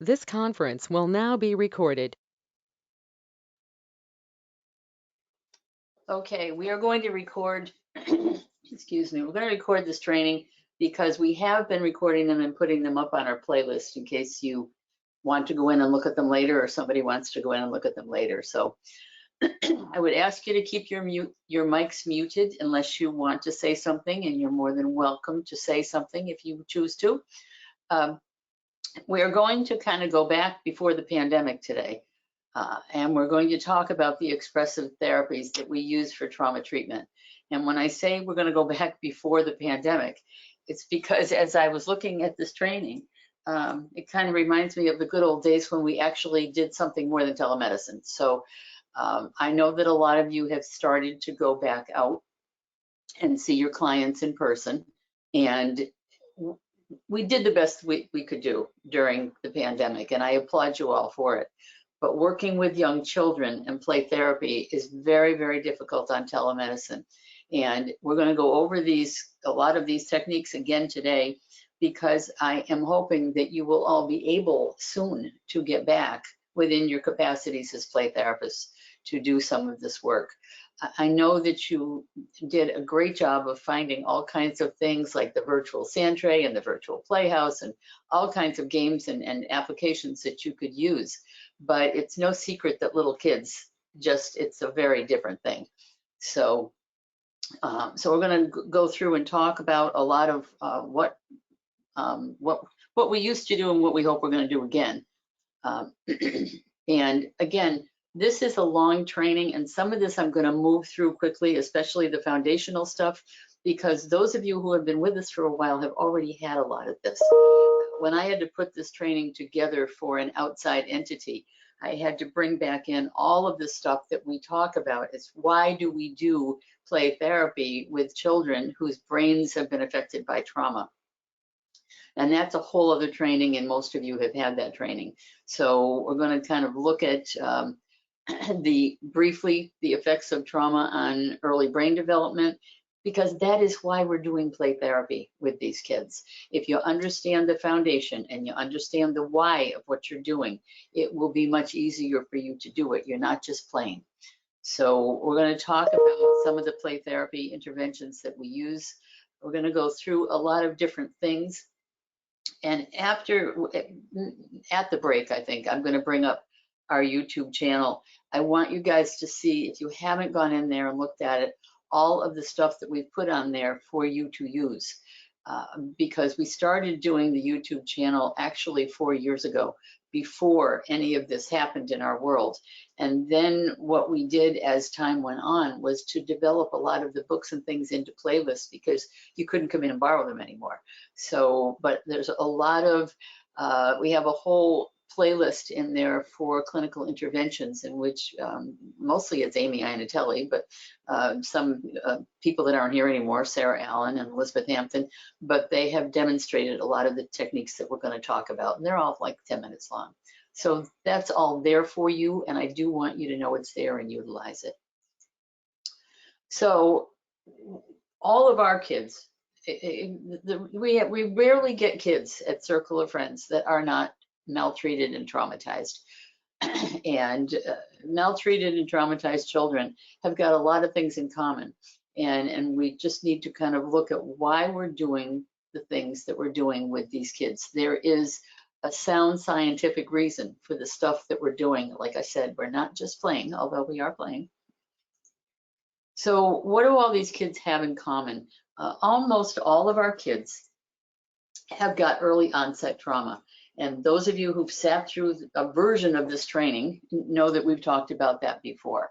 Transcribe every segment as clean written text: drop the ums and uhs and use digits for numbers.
This conference will now be recorded. Okay, we are going to record, excuse me, we're going to record this training because we have been recording them and putting them up on our playlist in case you want to go in and look at them later or somebody wants to go in and look at them later. So I would ask you to keep your mics muted unless you want to say something, and you're more than welcome to say something if you choose to. We are going to kind of go back before the pandemic today. And we're going to talk about the expressive therapies that we use for trauma treatment. And when I say we're going to go back before the pandemic, it's because as I was looking at this training, it kind of reminds me of the good old days when we actually did something more than telemedicine. So I know that a lot of you have started to go back out and see your clients in person. And we did the best we could do during the pandemic, and I applaud you all for it. But working with young children and play therapy is very, very difficult on telemedicine. And we're going to go over a lot of these techniques again today, because I am hoping that you will all be able soon to get back within your capacities as play therapists to do some of this work. I know that you did a great job of finding all kinds of things like the virtual sand tray and the virtual playhouse and all kinds of games and applications that you could use. But it's no secret that little kids it's a very different thing. So, so we're going to go through and talk about a lot of what we used to do and what we hope we're going to do again. And again, this is a long training, and some of this I'm going to move through quickly, especially the foundational stuff, because those of you who have been with us for a while have already had a lot of this. When I had to put this training together for an outside entity, I had to bring back in all of the stuff that we talk about. It's why do we do play therapy with children whose brains have been affected by trauma? And that's a whole other training, and most of you have had that training. So we're going to kind of look at briefly the effects of trauma on early brain development, because that is why we're doing play therapy with these kids. If you understand the foundation and you understand the why of what you're doing, it will be much easier for you to do it. You're not just playing. So we're going to talk about some of the play therapy interventions that we use. We're going to go through a lot of different things. And at the break, I think I'm going to bring up our YouTube channel. I want you guys to see, if you haven't gone in there and looked at it, all of the stuff that we've put on there for you to use. Because we started doing the YouTube channel actually 4 years ago, before any of this happened in our world. And then what we did as time went on was to develop a lot of the books and things into playlists, because you couldn't come in and borrow them anymore. So, but there's a lot of, we have a whole playlist in there for clinical interventions, in which mostly it's Amy Iannatelli, but some people that aren't here anymore, Sarah Allen and Elizabeth Hampton, but they have demonstrated a lot of the techniques that we're going to talk about, and they're all like 10 minutes long. So that's all there for you, and I do want you to know it's there and utilize it. So all of our kids, we rarely get kids at Circle of Friends that are not maltreated and traumatized. And maltreated and traumatized children have got a lot of things in common. And we just need to kind of look at why we're doing the things that we're doing with these kids. There is a sound scientific reason for the stuff that we're doing. Like I said, we're not just playing, although we are playing. So what do all these kids have in common? Almost all of our kids have got early onset trauma. And those of you who've sat through a version of this training know that we've talked about that before.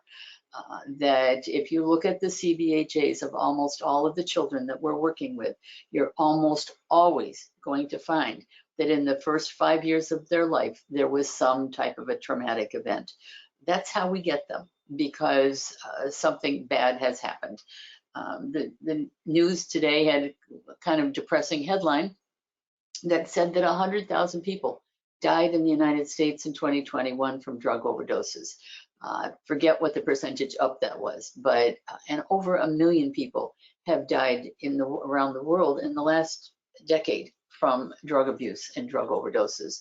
That if you look at the CBHAs of almost all of the children that we're working with, you're almost always going to find that in the first 5 years of their life, there was some type of a traumatic event. That's how we get them, because something bad has happened. The news today had a kind of depressing headline that said that 100,000 people died in the United States in 2021 from drug overdoses. Forget what the percentage up that was, but and over 1 million people have died around the world in the last decade from drug abuse and drug overdoses.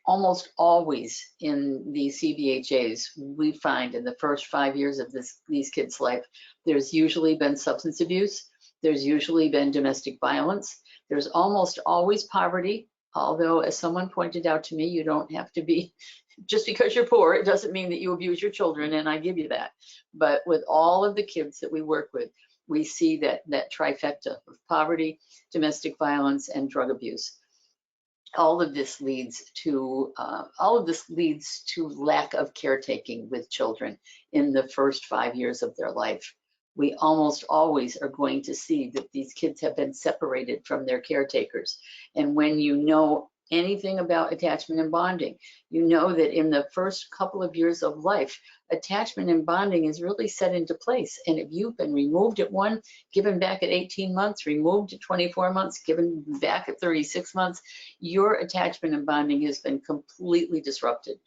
almost always in the CBHAs, we find in the first 5 years of these kids' life, there's usually been substance abuse, there's usually been domestic violence, there's almost always poverty, although as someone pointed out to me, you don't have to be, just because you're poor, it doesn't mean that you abuse your children, and I give you that. But with all of the kids that we work with, we see that trifecta of poverty, domestic violence, and drug abuse. All of this leads to lack of caretaking with children in the first 5 years of their life. We almost always are going to see that these kids have been separated from their caretakers. And when you know anything about attachment and bonding, you know that in the first couple of years of life, attachment and bonding is really set into place. And if you've been removed at 1, given back at 18 months, removed at 24 months, given back at 36 months, your attachment and bonding has been completely disrupted.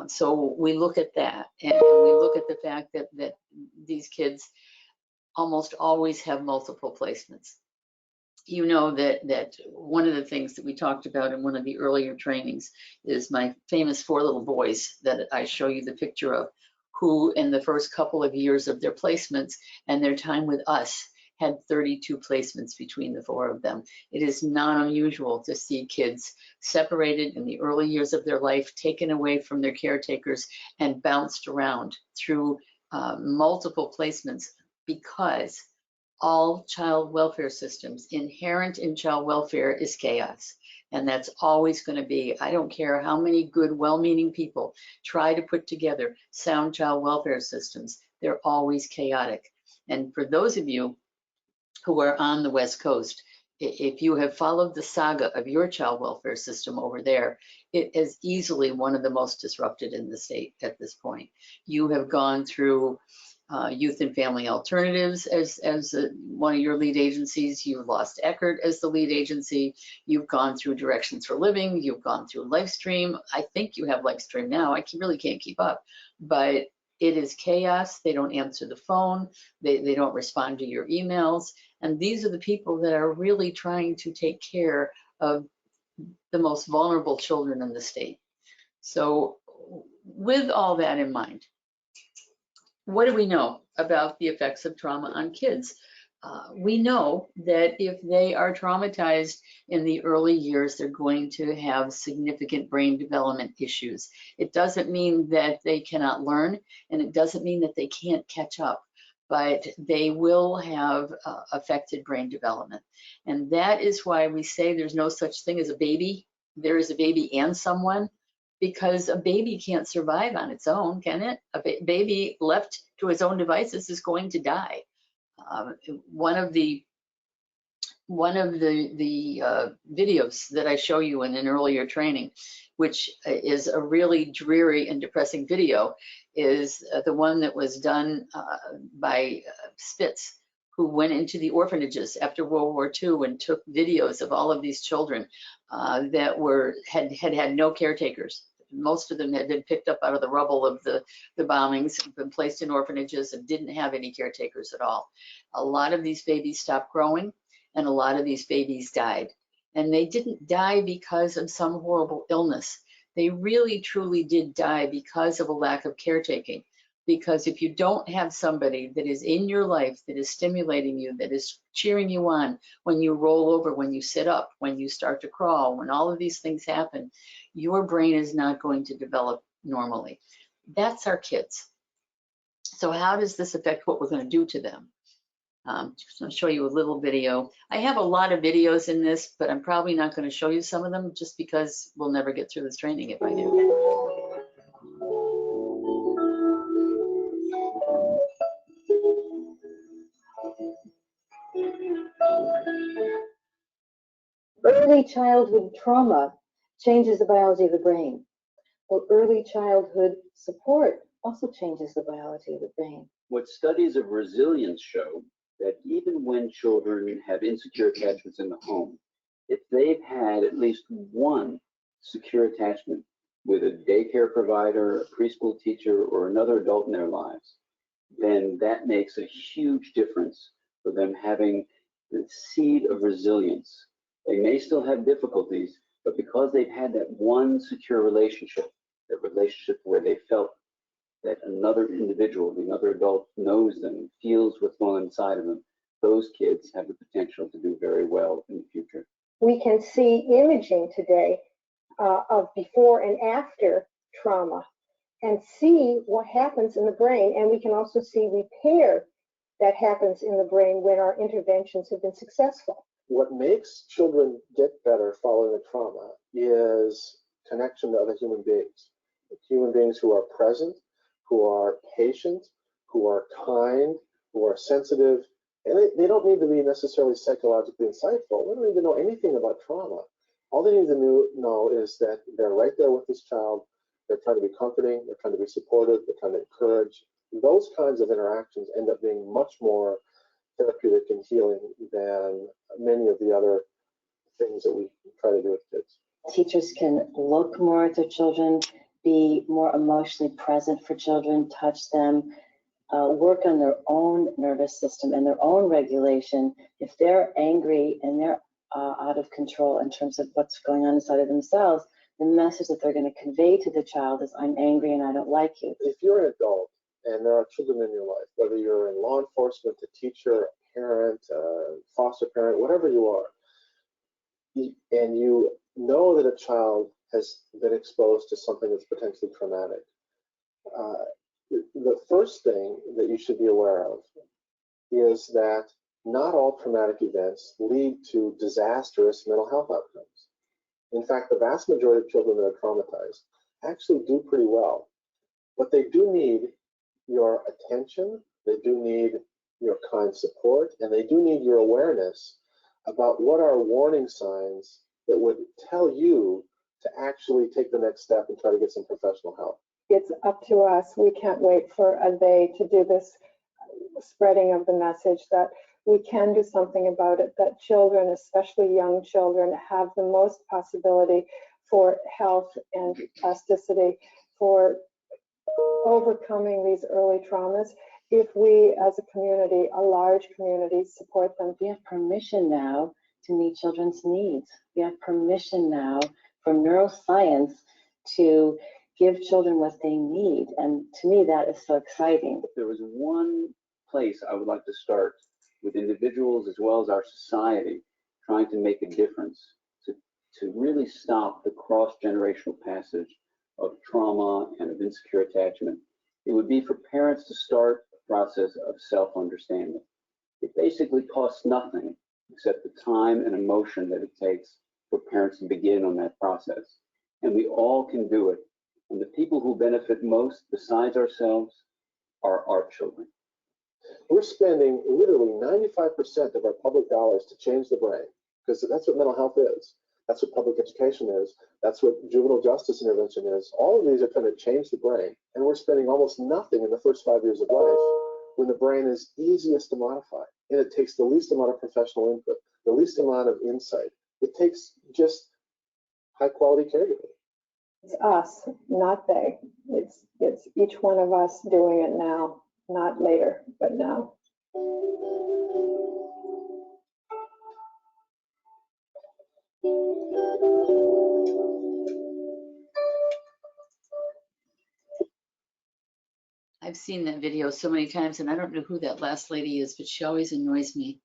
So we look at that, and we look at the fact that these kids almost always have multiple placements. You know that one of the things that we talked about in one of the earlier trainings is my famous 4 little boys that I show you the picture of, who in the first couple of years of their placements and their time with us had 32 placements between the 4 of them. It is not unusual to see kids separated in the early years of their life, taken away from their caretakers, and bounced around through multiple placements, because all child welfare systems, inherent in child welfare is chaos. And that's always going to be, I don't care how many good, well-meaning people try to put together sound child welfare systems, they're always chaotic. And for those of you who are on the West Coast, if you have followed the saga of your child welfare system over there, it is easily one of the most disrupted in the state at this point. You have gone through Youth and Family Alternatives as one of your lead agencies. You've lost Eckert as the lead agency. You've gone through Directions for Living. You've gone through Lifestream. I think you have Lifestream now. I really can't keep up, but it is chaos. They don't answer the phone. They don't respond to your emails. And these are the people that are really trying to take care of the most vulnerable children in the state. So with all that in mind, what do we know about the effects of trauma on kids? We know that if they are traumatized in the early years, they're going to have significant brain development issues. It doesn't mean that they cannot learn, and it doesn't mean that they can't catch up, but they will have affected brain development. And that is why we say there's no such thing as a baby. There is a baby and someone, because a baby can't survive on its own, can it? A baby left to its own devices is going to die. One of the videos that I show you in an earlier training, which is a really dreary and depressing video, is the one that was done by Spitz, who went into the orphanages after World War II and took videos of all of these children that had no caretakers. Most of them had been picked up out of the rubble of the bombings, been placed in orphanages, and didn't have any caretakers at all. A lot of these babies stopped growing, and a lot of these babies died. And they didn't die because of some horrible illness. They really, truly did die because of a lack of caretaking. Because if you don't have somebody that is in your life, that is stimulating you, that is cheering you on when you roll over, when you sit up, when you start to crawl, when all of these things happen, your brain is not going to develop normally. That's our kids. So how does this affect what we're going to do to them? Just going to show you a little video. I have a lot of videos in this, but I'm probably not going to show you some of them just because we'll never get through this training if I do. Early childhood trauma changes the biology of the brain. Well, early childhood support also changes the biology of the brain. What studies of resilience show that even when children have insecure attachments in the home, if they've had at least one secure attachment with a daycare provider, a preschool teacher, or another adult in their lives, then that makes a huge difference for them having the seed of resilience. They may still have difficulties, But because they've had that one secure relationship, that relationship where they felt that another individual, another adult knows them, feels what's going on inside of them, those kids have the potential to do very well in the future. We can see imaging today of before and after trauma and see what happens in the brain. And we can also see repair that happens in the brain when our interventions have been successful. What makes children get better following a trauma is connection to other human beings who are present, who are patient, who are kind, who are sensitive. And they don't need to be necessarily psychologically insightful. They don't need to know anything about trauma. All they need to know is that they're right there with this child. They're trying to be comforting. They're trying to be supportive. They're trying to encourage. Those kinds of interactions end up being much more therapeutic and healing than many of the other things that we try to do with kids. Teachers can look more at their children, be more emotionally present for children, touch them, work on their own nervous system and their own regulation. If they're angry and they're out of control in terms of what's going on inside of themselves, the message that they're going to convey to the child is, I'm angry and I don't like you. If you're an adult and there are children in your life, whether you're in law enforcement, a teacher, a parent, a foster parent, whatever you are, and you know that a child has been exposed to something that's potentially traumatic, the first thing that you should be aware of is that not all traumatic events lead to disastrous mental health outcomes. In fact, the vast majority of children that are traumatized actually do pretty well, but they do need your attention, they do need your kind support, and they do need your awareness about what are warning signs that would tell you to actually take the next step and try to get some professional help. It's up to us. We can't wait for a they to do this spreading of the message that we can do something about it, that children, especially young children, have the most possibility for health and plasticity, for overcoming these early traumas, if we as a community, a large community, support them. We have permission now to meet children's needs. We have permission now from neuroscience to give children what they need. And to me, that is so exciting. If there was one place I would like to start with individuals as well as our society trying to make a difference, to really stop the cross-generational passage of trauma and of insecure attachment, it would be for parents to start a process of self-understanding. It basically costs nothing except the time and emotion that it takes for parents to begin on that process. And we all can do it. And the people who benefit most, besides ourselves, are our children. We're spending literally 95% of our public dollars to change the brain, because that's what mental health is. That's what public education is. That's what juvenile justice intervention is. All of these are trying to change the brain. And we're spending almost nothing in the first 5 years of life when the brain is easiest to modify. And it takes the least amount of professional input, the least amount of insight. It takes just high quality caregiving. It's us, not they. It's each one of us doing it now, not later, but now. I've seen that video so many times, and I don't know who that last lady is, but she always annoys me.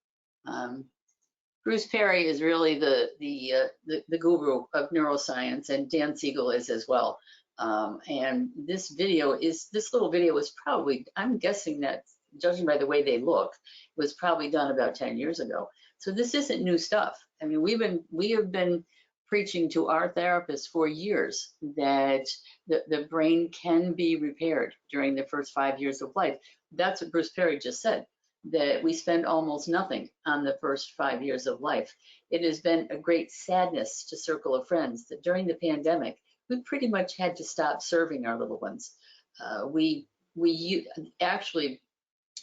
Bruce Perry is really the guru of neuroscience, and Dan Siegel is as well. And this little video was probably, I'm guessing that, judging by the way they look, was probably done about 10 years ago. So this isn't new stuff. I mean, we have been preaching to our therapists for years that the brain can be repaired during the first 5 years of life. That's what Bruce Perry just said, that we spend almost nothing on the first 5 years of life. It has been a great sadness to Circle of Friends that during the pandemic, we pretty much had to stop serving our little ones. We actually,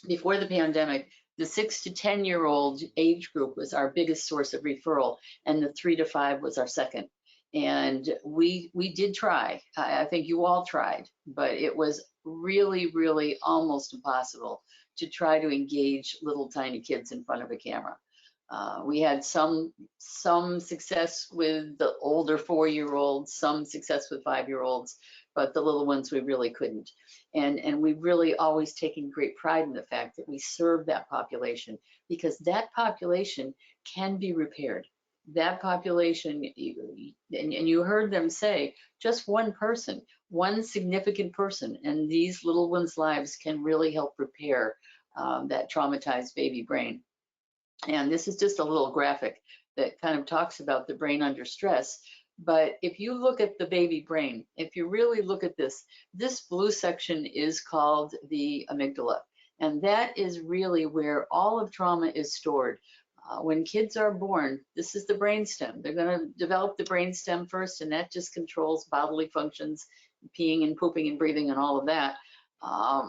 before the pandemic, the 6 to 10-year-old age group was our biggest source of referral, and the 3 to 5 was our second. And we did try. I think you all tried, but it was really, really almost impossible to try to engage little tiny kids in front of a camera. We had some success with the older 4-year-olds, some success with 5-year-olds, but the little ones we really couldn't. And we've really always taken great pride in the fact that we serve that population, because that population can be repaired. That population, and you heard them say, just one person, one significant person, and these little ones' lives can really help repair that traumatized baby brain. And this is just a little graphic that kind of talks about the brain under stress. But if you look at the baby brain, if you really look at this blue section is called the amygdala. And that is really where all of trauma is stored. When kids are born, this is the brainstem. They're going to develop the brainstem first, and that just controls bodily functions, peeing and pooping and breathing and all of that.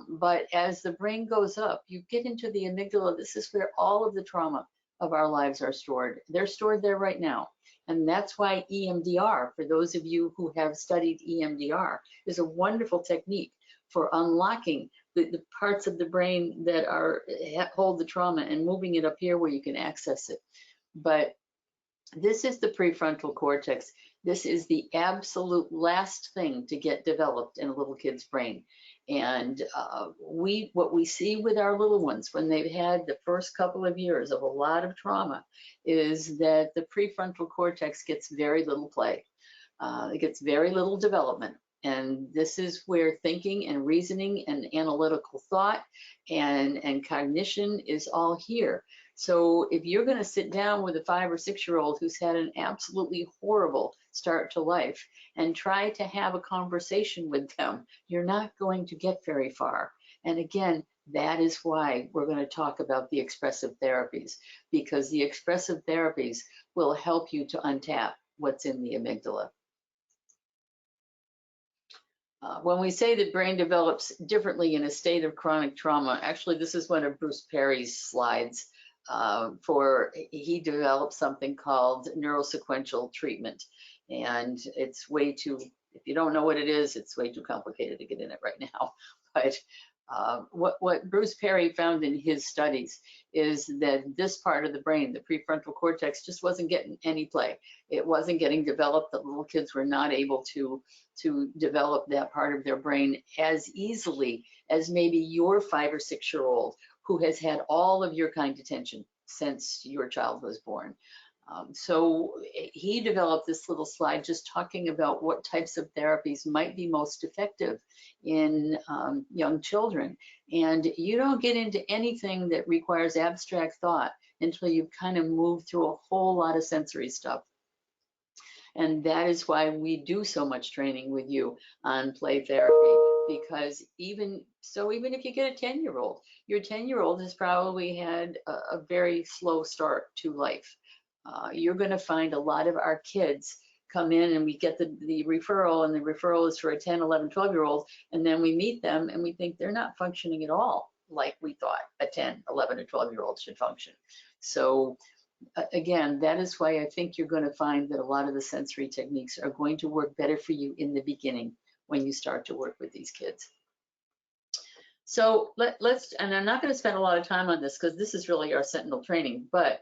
But as the brain goes up, you get into the amygdala. This is where all of the trauma of our lives are stored. They're stored there right now. And that's why EMDR, for those of you who have studied EMDR, is a wonderful technique for unlocking the parts of the brain that hold the trauma and moving it up here where you can access it. But this is the prefrontal cortex. This is the absolute last thing to get developed in a little kid's brain. And what we see with our little ones when they've had the first couple of years of a lot of trauma is that the prefrontal cortex gets very little play. It gets very little development. And this is where thinking and reasoning and analytical thought and cognition is all here. So if you're going to sit down with a 5 or 6-year-old who's had an absolutely horrible start to life and try to have a conversation with them, you're not going to get very far. And again, that is why we're going to talk about the expressive therapies, because the expressive therapies will help you to untap what's in the amygdala. When we say the brain develops differently in a state of chronic trauma, actually this is one of Bruce Perry's slides. He developed something called neurosequential treatment, and it's way too, if you don't know what it is, it's way too complicated to get in it right now. But what Bruce Perry found in his studies is that this part of the brain, the prefrontal cortex, just wasn't getting any play. It wasn't getting developed. The little kids were not able to develop that part of their brain as easily as maybe your 5 or 6-year-old who has had all of your kind attention since your child was born. So he developed this little slide just talking about what types of therapies might be most effective in young children. And you don't get into anything that requires abstract thought until you've kind of moved through a whole lot of sensory stuff. And that is why we do so much training with you on play therapy, because even if you get a 10-year-old, your 10-year-old has probably had a very slow start to life. You're going to find a lot of our kids come in and we get the referral, and the referral is for a 10, 11, 12-year-old, and then we meet them and we think they're not functioning at all like we thought a 10, 11, or 12-year-old should function. So again, that is why I think you're going to find that a lot of the sensory techniques are going to work better for you in the beginning when you start to work with these kids. So let's, and I'm not going to spend a lot of time on this because this is really our sentinel training, but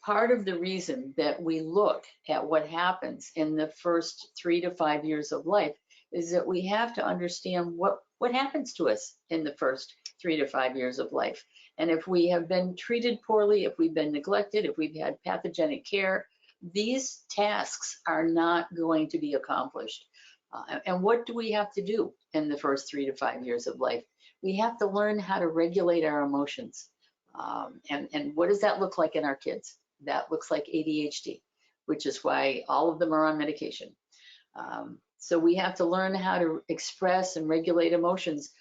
part of the reason that we look at what happens in the first 3 to 5 years of life is that we have to understand what happens to us in the first 3 to 5 years of life. And if we have been treated poorly, if we've been neglected, if we've had pathogenic care, these tasks are not going to be accomplished. And what do we have to do in the first 3 to 5 years of life? We have to learn how to regulate our emotions. And what does that look like in our kids? That looks like ADHD, which is why all of them are on medication. So we have to learn how to express and regulate emotions.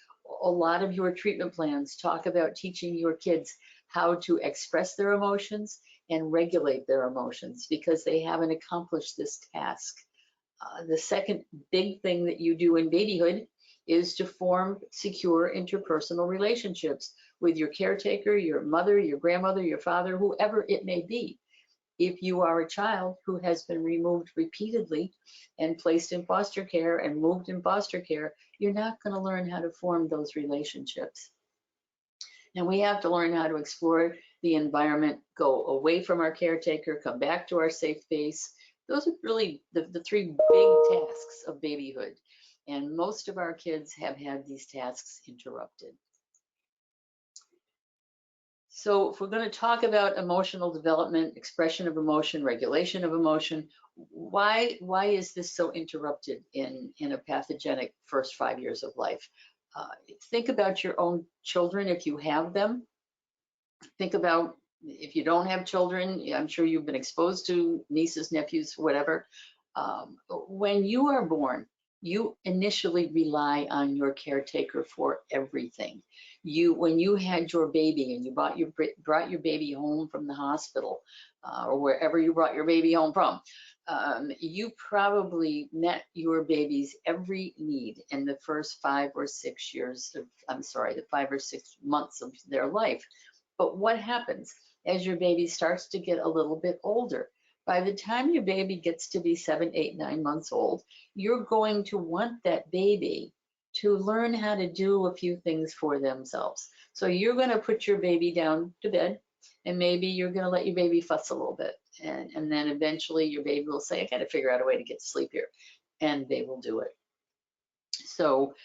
A lot of your treatment plans talk about teaching your kids how to express their emotions and regulate their emotions because they haven't accomplished this task. The second big thing that you do in babyhood is to form secure interpersonal relationships with your caretaker, your mother, your grandmother, your father, whoever it may be. If you are a child who has been removed repeatedly and placed in foster care and moved in foster care, you're not going to learn how to form those relationships. And we have to learn how to explore the environment, go away from our caretaker, come back to our safe base. Those are really the three big tasks of babyhood. And most of our kids have had these tasks interrupted. So if we're going to talk about emotional development, expression of emotion, regulation of emotion, why is this so interrupted in a pathogenic first 5 years of life? Think about your own children if you have them. Think about if you don't have children, I'm sure you've been exposed to nieces, nephews, whatever. When you are born, you initially rely on your caretaker for everything. When you had your baby and you brought your baby home from the hospital or wherever you brought your baby home from, you probably met your baby's every need in the first 5 or 6 years of, the 5 or 6 months of their life. But what happens as your baby starts to get a little bit older? By the time your baby gets to be 7, 8, 9 months old, you're going to want that baby to learn how to do a few things for themselves. So you're going to put your baby down to bed, and maybe you're going to let your baby fuss a little bit. And then eventually your baby will say, I got to figure out a way to get to sleep here. And they will do it. So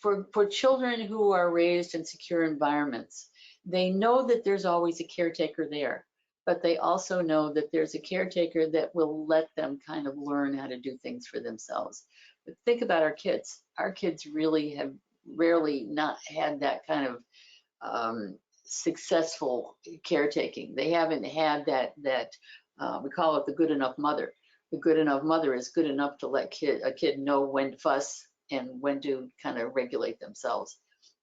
for children who are raised in secure environments, they know that there's always a caretaker there, but they also know that there's a caretaker that will let them kind of learn how to do things for themselves. But think about our kids. Our kids really have rarely not had that kind of successful caretaking. They haven't had that we call it the good enough mother. The good enough mother is good enough to let a kid know when to fuss and when to kind of regulate themselves.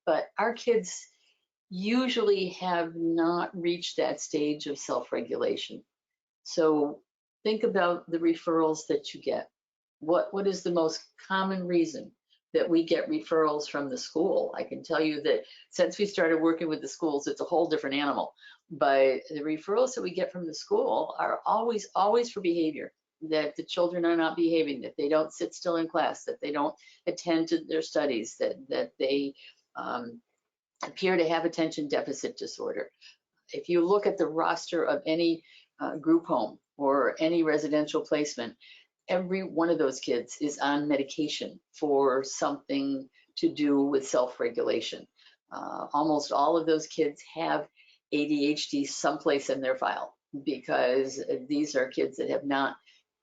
But our kids usually have not reached that stage of self-regulation. So think about the referrals that you get. What is the most common reason that we get referrals from the school? I can tell you that since we started working with the schools, it's a whole different animal. But the referrals that we get from the school are always for behavior, that the children are not behaving, that they don't sit still in class, that they don't attend to their studies, that they appear to have attention deficit disorder. If you look at the roster of any group home or any residential placement, every one of those kids is on medication for something to do with self-regulation. Almost all of those kids have ADHD someplace in their file, because these are kids that have not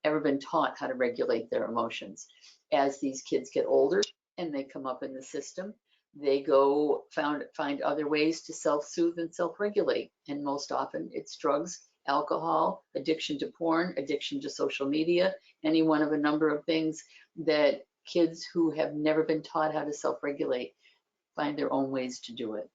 ever been taught how to regulate their emotions. As these kids get older and they come up in the system, they go find other ways to self-soothe and self-regulate. And most often it's drugs, alcohol, addiction to porn, addiction to social media, any one of a number of things that kids who have never been taught how to self-regulate find their own ways to do it.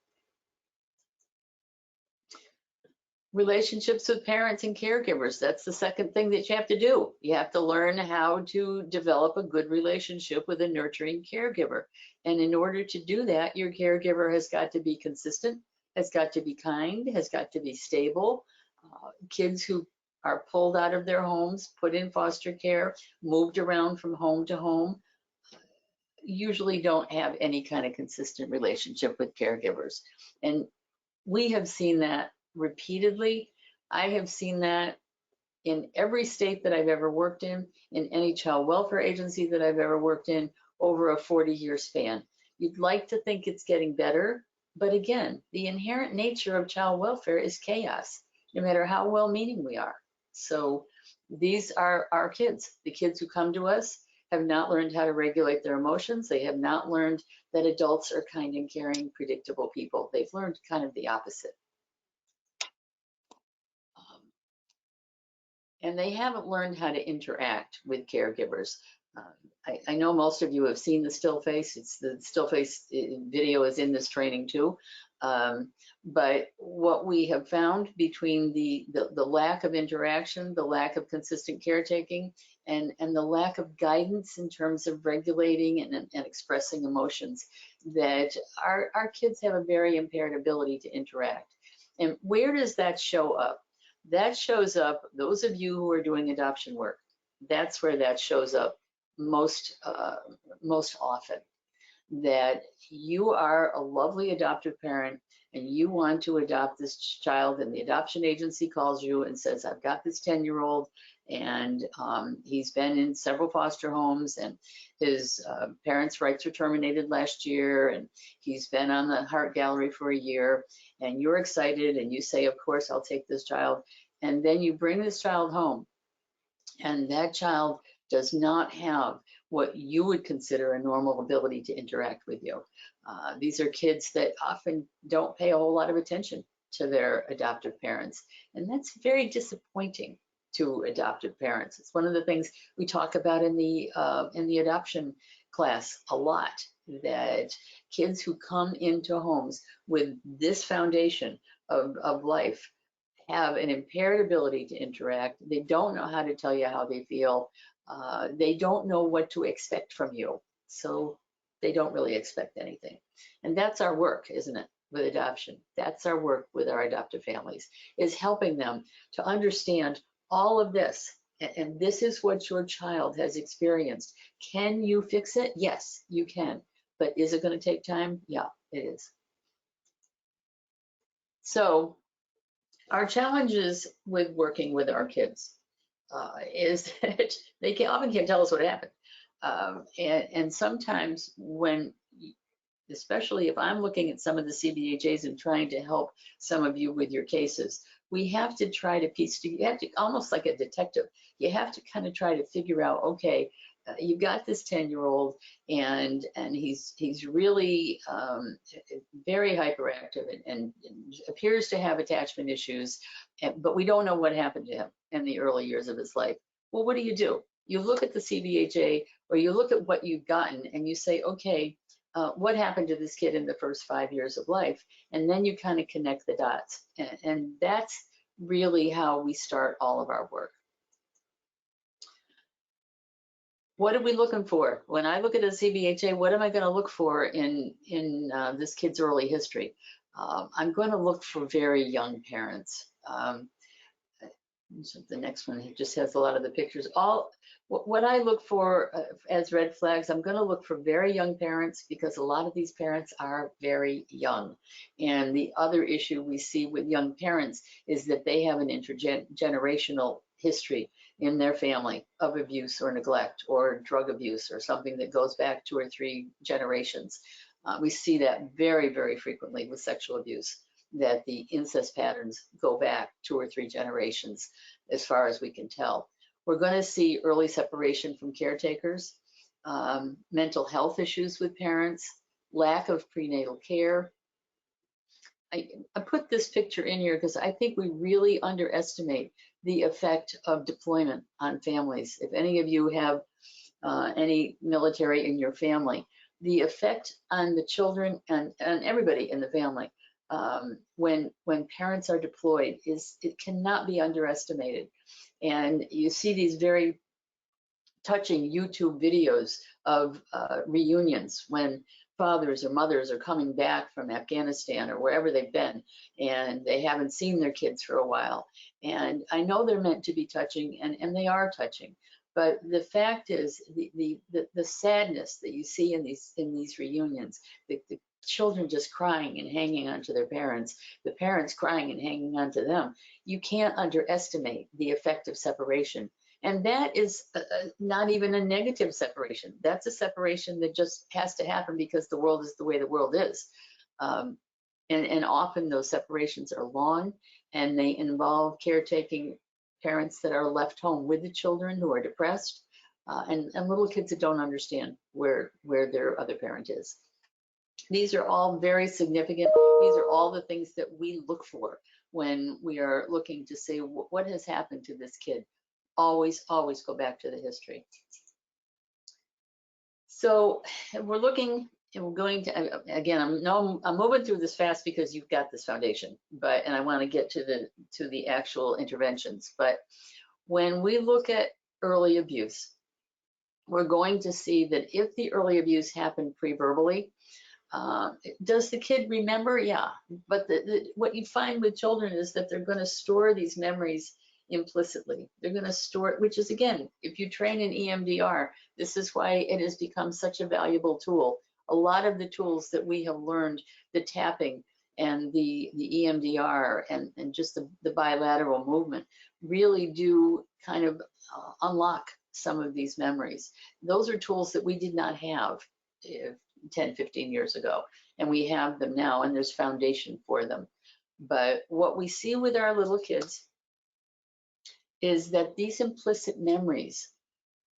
Relationships with parents and caregivers. That's the second thing that you have to do. You have to learn how to develop a good relationship with a nurturing caregiver. And in order to do that, your caregiver has got to be consistent, has got to be kind, has got to be stable. Kids who are pulled out of their homes, put in foster care, moved around from home to home, usually don't have any kind of consistent relationship with caregivers. And we have seen that repeatedly. I have seen that in every state that I've ever worked in any child welfare agency that I've ever worked in over a 40-year span. You'd like to think it's getting better, but again, the inherent nature of child welfare is chaos, no matter how well-meaning we are. So these are our kids. The kids who come to us have not learned how to regulate their emotions. They have not learned that adults are kind and caring, predictable people. They've learned kind of the opposite. And they haven't learned how to interact with caregivers. I know most of you have seen the still face. The still face video is in this training too. But what we have found between the lack of interaction, the lack of consistent caretaking, and the lack of guidance in terms of regulating and expressing emotions, that our kids have a very impaired ability to interact. And where does that show up? That shows up, those of you who are doing adoption work, that's where that shows up most often. That you are a lovely adoptive parent and you want to adopt this child, and the adoption agency calls you and says, I've got this 10-year-old, and he's been in several foster homes, and his parents' rights were terminated last year, and he's been on the Heart Gallery for a year, and you're excited, and you say, of course, I'll take this child. And then you bring this child home, and that child does not have what you would consider a normal ability to interact with you. These are kids that often don't pay a whole lot of attention to their adoptive parents, and that's very disappointing to adoptive parents. It's one of the things we talk about in the adoption class a lot, that kids who come into homes with this foundation of life have an impaired ability to interact. They don't know how to tell you how they feel. They don't know what to expect from you. So they don't really expect anything. And that's our work, isn't it, with adoption? That's our work with our adoptive families, is helping them to understand all of this. And this is what your child has experienced. Can you fix it? Yes, you can. But is it going to take time? Yeah, it is. So our challenges with working with our kids is that they often can't tell us what happened. And sometimes when, especially if I'm looking at some of the CBHAs and trying to help some of you with your cases, we have to try to you have to, almost like a detective, you have to kind of try to figure out, okay, you've got this 10-year-old, and he's really very hyperactive and appears to have attachment issues, but we don't know what happened to him in the early years of his life. Well, what do? You look at the CBHA, or you look at what you've gotten, and you say, okay, what happened to this kid in the first 5 years of life? And then you kind of connect the dots. And that's really how we start all of our work. What are we looking for? When I look at a CBHA, what am I going to look for in this kid's early history? I'm going to look for very young parents. So the next one just has a lot of the pictures. What I look for as red flags, I'm going to look for very young parents, because a lot of these parents are very young. And the other issue we see with young parents is that they have an intergenerational history in their family of abuse or neglect or drug abuse or something that goes back 2 or 3 generations. We see that very, very frequently with sexual abuse, that the incest patterns go back 2 or 3 generations as far as we can tell. We're going to see early separation from caretakers, mental health issues with parents, lack of prenatal care. I put this picture in here because I think we really underestimate the effect of deployment on families. If any of you have any military in your family, the effect on the children and everybody in the family when parents are deployed it cannot be underestimated. And you see these very touching YouTube videos of reunions when fathers or mothers are coming back from Afghanistan or wherever they've been, and they haven't seen their kids for a while. And I know they're meant to be touching, and they are touching. But the fact is, the sadness that you see in these reunions, the children just crying and hanging on to their parents, the parents crying and hanging on to them, you can't underestimate the effect of separation. And that is not even a negative separation. That's a separation that just has to happen because the world is the way the world is. And often those separations are long, and they involve caretaking parents that are left home with the children who are depressed, and little kids that don't understand where their other parent is. These are all very significant. These are all the things that we look for when we are looking to say, what has happened to this kid? Always go back to the history. So we're looking, and we're going to, again, I'm moving through this fast because you've got this foundation, and I want to get to the actual interventions. But when we look at early abuse, we're going to see that if the early abuse happened pre-verbally, does the kid remember? Yeah, but what you find with children is that they're going to store these memories implicitly. They're going to store it, which is, again, if you train in EMDR, this is why it has become such a valuable tool. A lot of the tools that we have learned, the tapping, and the EMDR and just the bilateral movement really do kind of unlock some of these memories. Those are tools that we did not have 10, 15 years ago, and we have them now, and there's foundation for them. But what we see with our little kids is that these implicit memories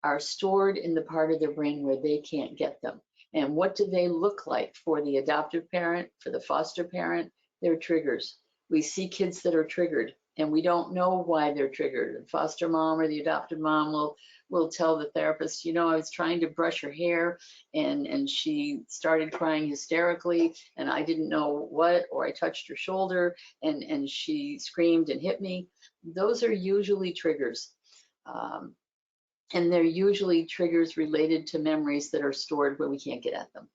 are stored in the part of their brain where they can't get them. And what do they look like for the adoptive parent, for the foster parent? They're triggers. We see kids that are triggered, and we don't know why they're triggered. The foster mom or the adoptive mom will tell the therapist, you know, I was trying to brush her hair and she started crying hysterically and I didn't know what, or I touched her shoulder and she screamed and hit me. Those are usually triggers. And they're usually triggers related to memories that are stored where we can't get at them.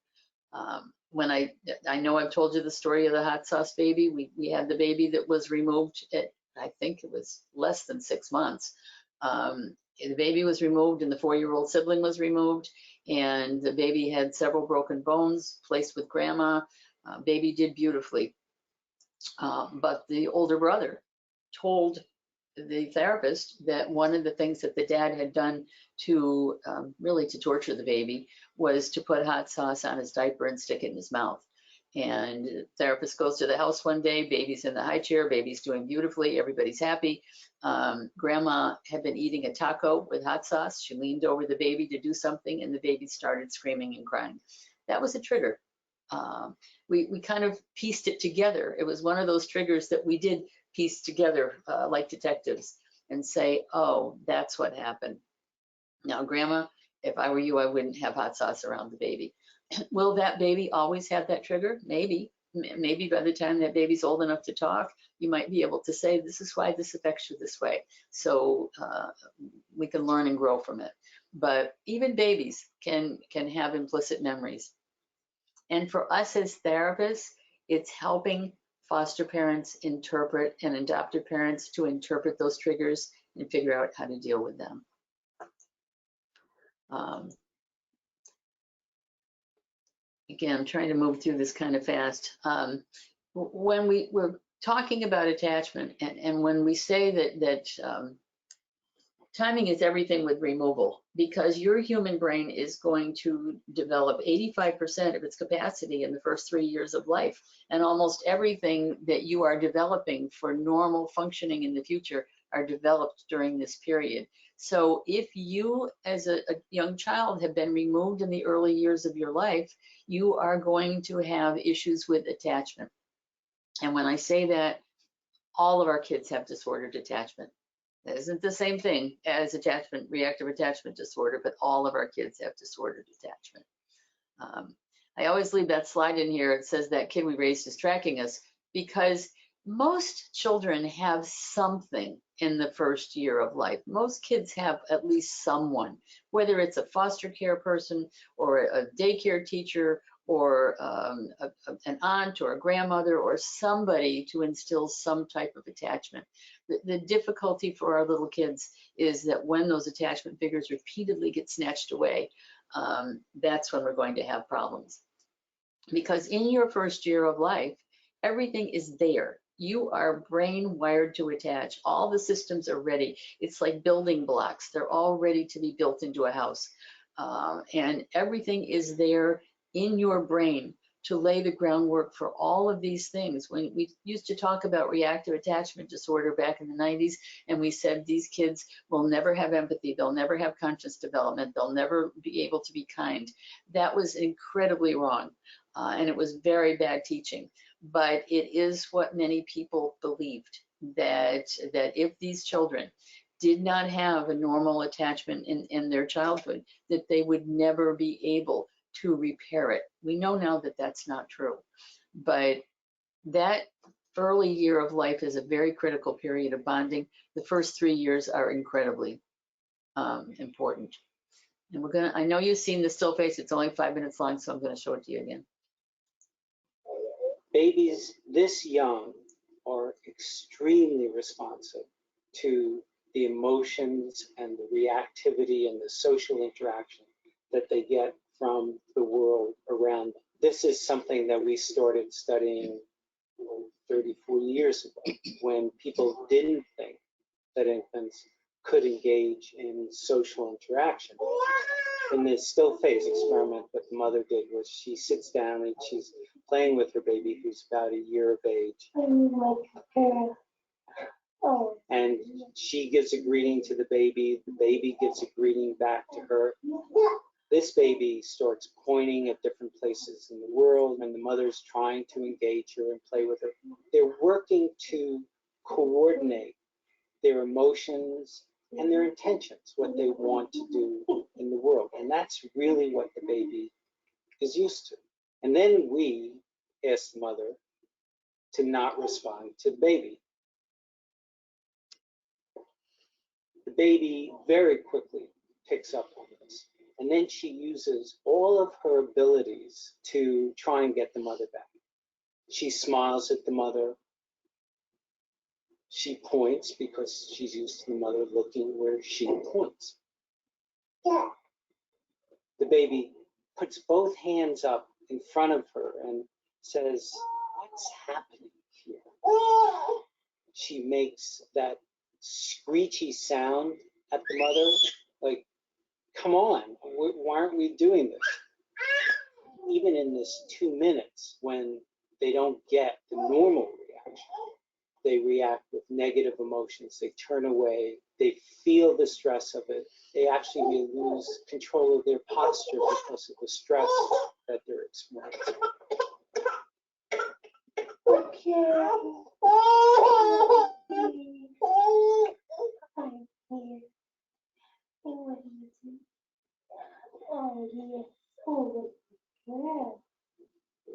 When I know I've told you the story of the hot sauce baby. We had the baby that was removed at, I think it was less than 6 months. The baby was removed and the 4-year-old sibling was removed, and the baby had several broken bones placed with grandma. Baby did beautifully. But the older brother told the therapist that one of the things that the dad had done to really to torture the baby was to put hot sauce on his diaper and stick it in his mouth. And the therapist goes to the house one day, baby's in the high chair, baby's doing beautifully, everybody's happy. Grandma had been eating a taco with hot sauce. She leaned over the baby to do something and the baby started screaming and crying. That was a trigger. We kind of pieced it together. It was one of those triggers that we did piece together like detectives and say, oh, that's what happened. Now, grandma, if I were you, I wouldn't have hot sauce around the baby. Will that baby always have that trigger? Maybe. Maybe by the time that baby's old enough to talk, you might be able to say, this is why this affects you this way. So we can learn and grow from it. But even babies can have implicit memories. And for us as therapists, it's helping foster parents interpret and adoptive parents to interpret those triggers and figure out how to deal with them. Again, I'm trying to move through this kind of fast. When we're talking about attachment, and when we say that timing is everything with removal, because your human brain is going to develop 85% of its capacity in the first 3 years of life. And almost everything that you are developing for normal functioning in the future are developed during this period. So if you as a young child have been removed in the early years of your life, you are going to have issues with attachment. And when I say that, all of our kids have disordered attachment. That isn't the same thing as reactive attachment disorder, but all of our kids have disordered attachment. I always leave that slide in here. It says that kid we raised is tracking us, because most children have something in the first year of life. Most kids have at least someone, whether it's a foster care person or a daycare teacher or an aunt or a grandmother or somebody to instill some type of attachment. The difficulty for our little kids is that when those attachment figures repeatedly get snatched away, that's when we're going to have problems. Because in your first year of life, everything is there. You are brain wired to attach. All the systems are ready. It's like building blocks. They're all ready to be built into a house. And everything is there in your brain to lay the groundwork for all of these things. When we used to talk about reactive attachment disorder back in the 90s, and we said these kids will never have empathy, they'll never have conscious development, they'll never be able to be kind. That was incredibly wrong, and it was very bad teaching. But it is what many people believed, that if these children did not have a normal attachment in their childhood, that they would never be able to repair it. We know now that that's not true, but that early year of life is a very critical period of bonding. The first 3 years are incredibly important. And I know you've seen the still face, it's only 5 minutes long, so I'm gonna show it to you again. Babies this young are extremely responsive to the emotions and the reactivity and the social interaction that they get from the world around them. This is something that we started studying 30, 40 years ago, when people didn't think that infants could engage in social interaction. In this still face experiment, what the mother did was she sits down and she's playing with her baby, who's about a year of age. And she gives a greeting to the baby gives a greeting back to her. This baby starts pointing at different places in the world, and the mother's trying to engage her and play with her. They're working to coordinate their emotions and their intentions, what they want to do in the world. And that's really what the baby is used to. And then we ask the mother to not respond to the baby. The baby very quickly picks up on this. And then she uses all of her abilities to try and get the mother back. She smiles at the mother. She points because she's used to the mother looking where she points. The baby puts both hands up in front of her and says, "What's happening here?" She makes that screechy sound at the mother, like, "Come on, why aren't we doing this?" Even in this 2 minutes, when they don't get the normal reaction, they react with negative emotions. They turn away. They feel the stress of it. They actually may lose control of their posture because of the stress that they're experiencing.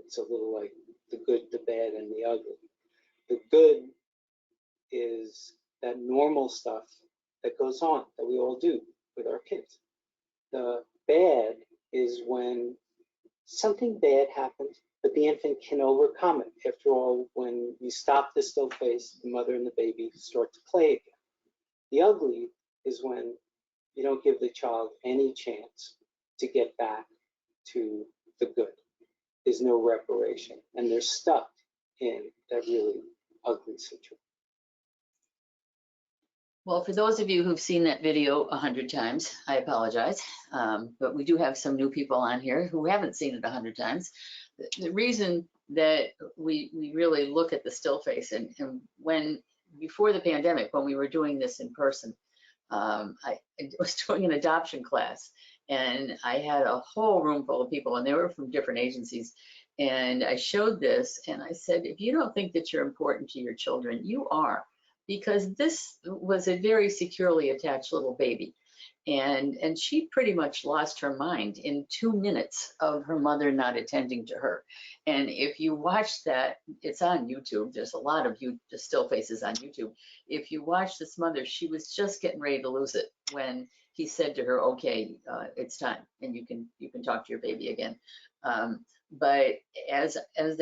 It's a little like the good, the bad, and the ugly. The good is that normal stuff that goes on, that we all do with our kids. The bad is when something bad happens, but the infant can overcome it. After all, when you stop the still face, the mother and the baby start to play again. The ugly is when you don't give the child any chance to get back to the good. There's no reparation, and they're stuck in that really ugly situation. Well, for those of you who've seen that video 100 times, I apologize. But we do have some new people on here who haven't seen it 100 times. The reason that we really look at the still face, and when, before the pandemic, when we were doing this in person, I was doing an adoption class, and I had a whole room full of people, and they were from different agencies. And I showed this, and I said, if you don't think that you're important to your children, you are. Because this was a very securely attached little baby. And she pretty much lost her mind in 2 minutes of her mother not attending to her. And if you watch that, it's on YouTube. There's a lot of still faces on YouTube. If you watch this mother, she was just getting ready to lose it when he said to her, "Okay, it's time, and you can talk to your baby again." But as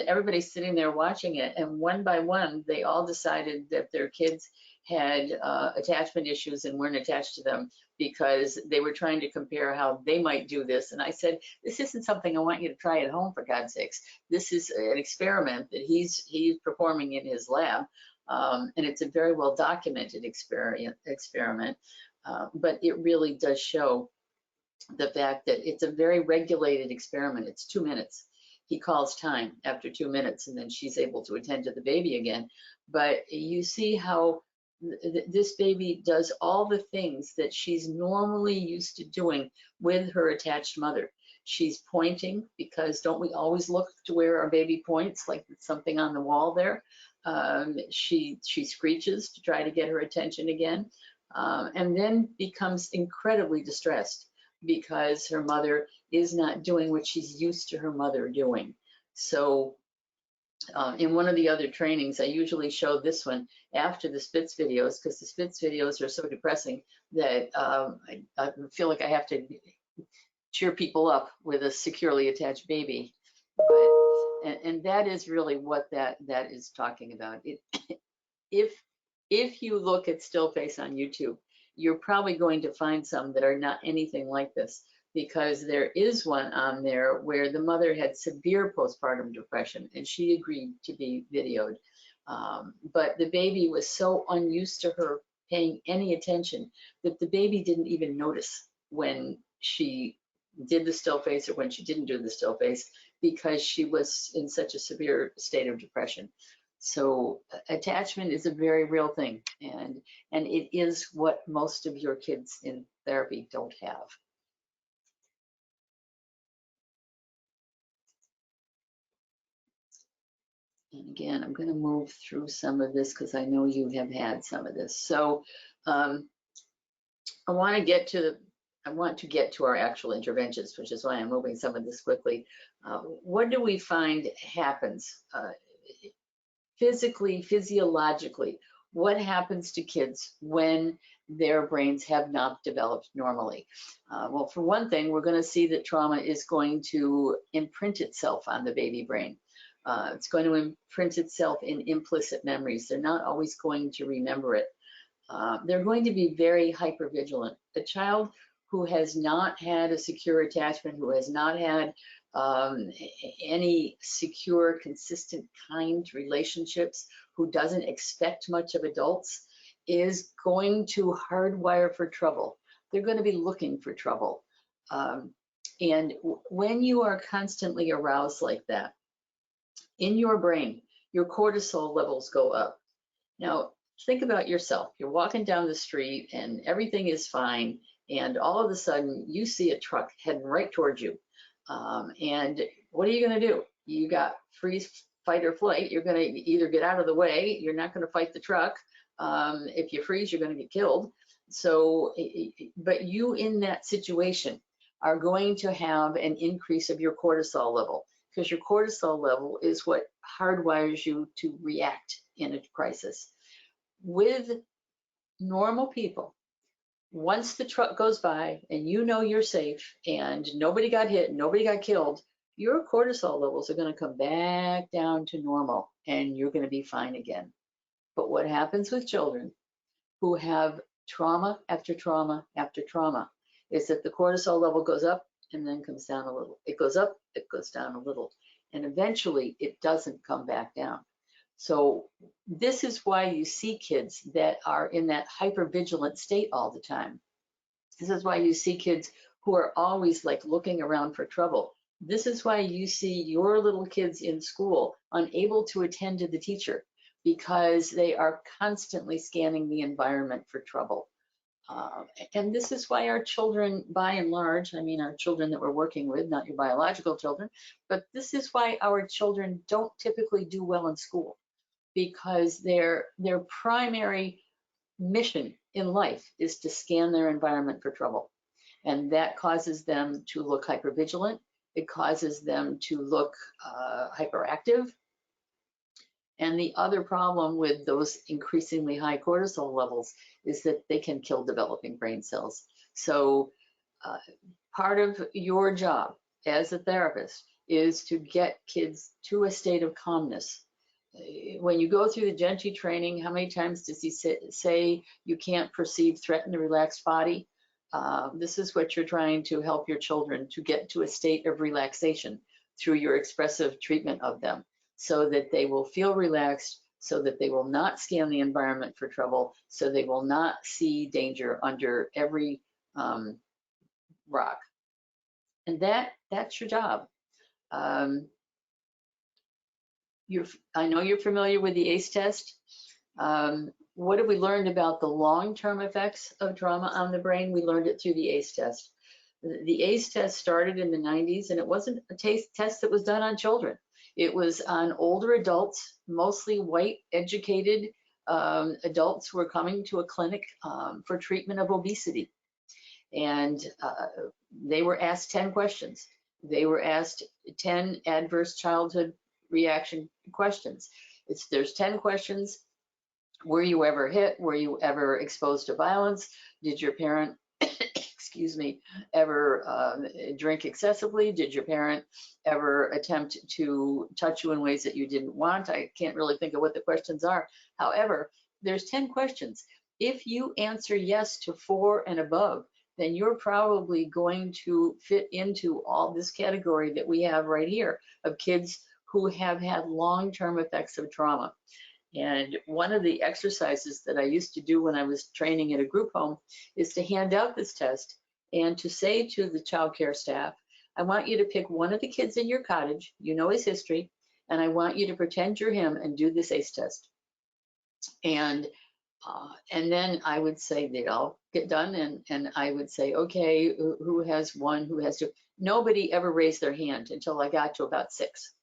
everybody's sitting there watching it, and one by one, they all decided that their kids had attachment issues and weren't attached to them because they were trying to compare how they might do this. And I said, this isn't something I want you to try at home, for God's sakes. This is an experiment that he's performing in his lab. And it's a very well documented experiment. But it really does show the fact that it's a very regulated experiment. It's 2 minutes. He calls time after 2 minutes, and then she's able to attend to the baby again. But you see how this baby does all the things that she's normally used to doing with her attached mother. She's pointing, because don't we always look to where our baby points, like something on the wall there? She screeches to try to get her attention again, and then becomes incredibly distressed because her mother is not doing what she's used to her mother doing. So in one of the other trainings, I usually show this one after the Spitz videos, because the Spitz videos are so depressing that I feel like I have to cheer people up with a securely attached baby. But, and that is really what that is talking about. If you look at still face on YouTube, you're probably going to find some that are not anything like this. because there is one on there where the mother had severe postpartum depression and she agreed to be videoed. But the baby was so unused to her paying any attention that the baby didn't even notice when she did the still face or when she didn't do the still face, because she was in such a severe state of depression. So attachment is a very real thing, and it is what most of your kids in therapy don't have. And again, I'm going to move through some of this because I know you have had some of this. So I want to get to our actual interventions, which is why I'm moving some of this quickly. What do we find happens physically, physiologically? What happens to kids when their brains have not developed normally? Well, for one thing, we're going to see that trauma is going to imprint itself on the baby brain. It's going to imprint itself in implicit memories. They're not always going to remember it. They're going to be very hypervigilant. A child who has not had a secure attachment, who has not had any secure, consistent, kind relationships, who doesn't expect much of adults, is going to hardwire for trouble. They're going to be looking for trouble. And when you are constantly aroused like that, in your brain, your cortisol levels go up. Now, think about yourself. You're walking down the street and everything is fine, and all of a sudden you see a truck heading right towards you. And what are you going to do? You got freeze, fight, or flight. You're going to either get out of the way. You're not going to fight the truck. If you freeze, you're going to get killed. So, but you in that situation are going to have an increase of your cortisol level, because your cortisol level is what hardwires you to react in a crisis. With normal people, once the truck goes by and you know you're safe and nobody got hit, nobody got killed, your cortisol levels are going to come back down to normal and you're going to be fine again. But what happens with children who have trauma after trauma after trauma is that the cortisol level goes up and then comes down a little. It goes up, it goes down a little, and eventually it doesn't come back down. So this is why you see kids that are in that hypervigilant state all the time. This is why you see kids who are always like looking around for trouble. This is why you see your little kids in school unable to attend to the teacher, because they are constantly scanning the environment for trouble. And this is why our children, by and large, I mean our children that we're working with, not your biological children, but this is why our children don't typically do well in school, because their primary mission in life is to scan their environment for trouble. And that causes them to look hypervigilant. It causes them to look hyperactive. And the other problem with those increasingly high cortisol levels is that they can kill developing brain cells. So part of your job as a therapist is to get kids to a state of calmness. When you go through the Gentry training, how many times does he say you can't perceive threat in a relaxed body? This is what you're trying to help your children to get to a state of relaxation through your expressive treatment of them, so that they will feel relaxed, so that they will not scan the environment for trouble, so they will not see danger under every rock. And that's your job. I know you're familiar with the ACE test. What have we learned about the long-term effects of trauma on the brain? We learned it through the ACE test. The ACE test started in the 90s, and it wasn't a test that was done on children. It was on older adults, mostly white, educated adults who were coming to a clinic for treatment of obesity. And they were asked 10 questions. They were asked 10 adverse childhood reaction questions. There's 10 questions. Were you ever hit? Were you ever exposed to violence? Did your parent, excuse me, ever drink excessively? Did your parent ever attempt to touch you in ways that you didn't want? I can't really think of what the questions are. However, there's 10 questions. If you answer yes to 4 and above, then you're probably going to fit into all this category that we have right here of kids who have had long-term effects of trauma. And one of the exercises that I used to do when I was training at a group home is to hand out this test and to say to the child care staff, I want you to pick one of the kids in your cottage, you know his history, and I want you to pretend you're him and do this ACE test. And then I would say they'd all get done, and I would say, okay, who has one, who has two? Nobody ever raised their hand until I got to about 6.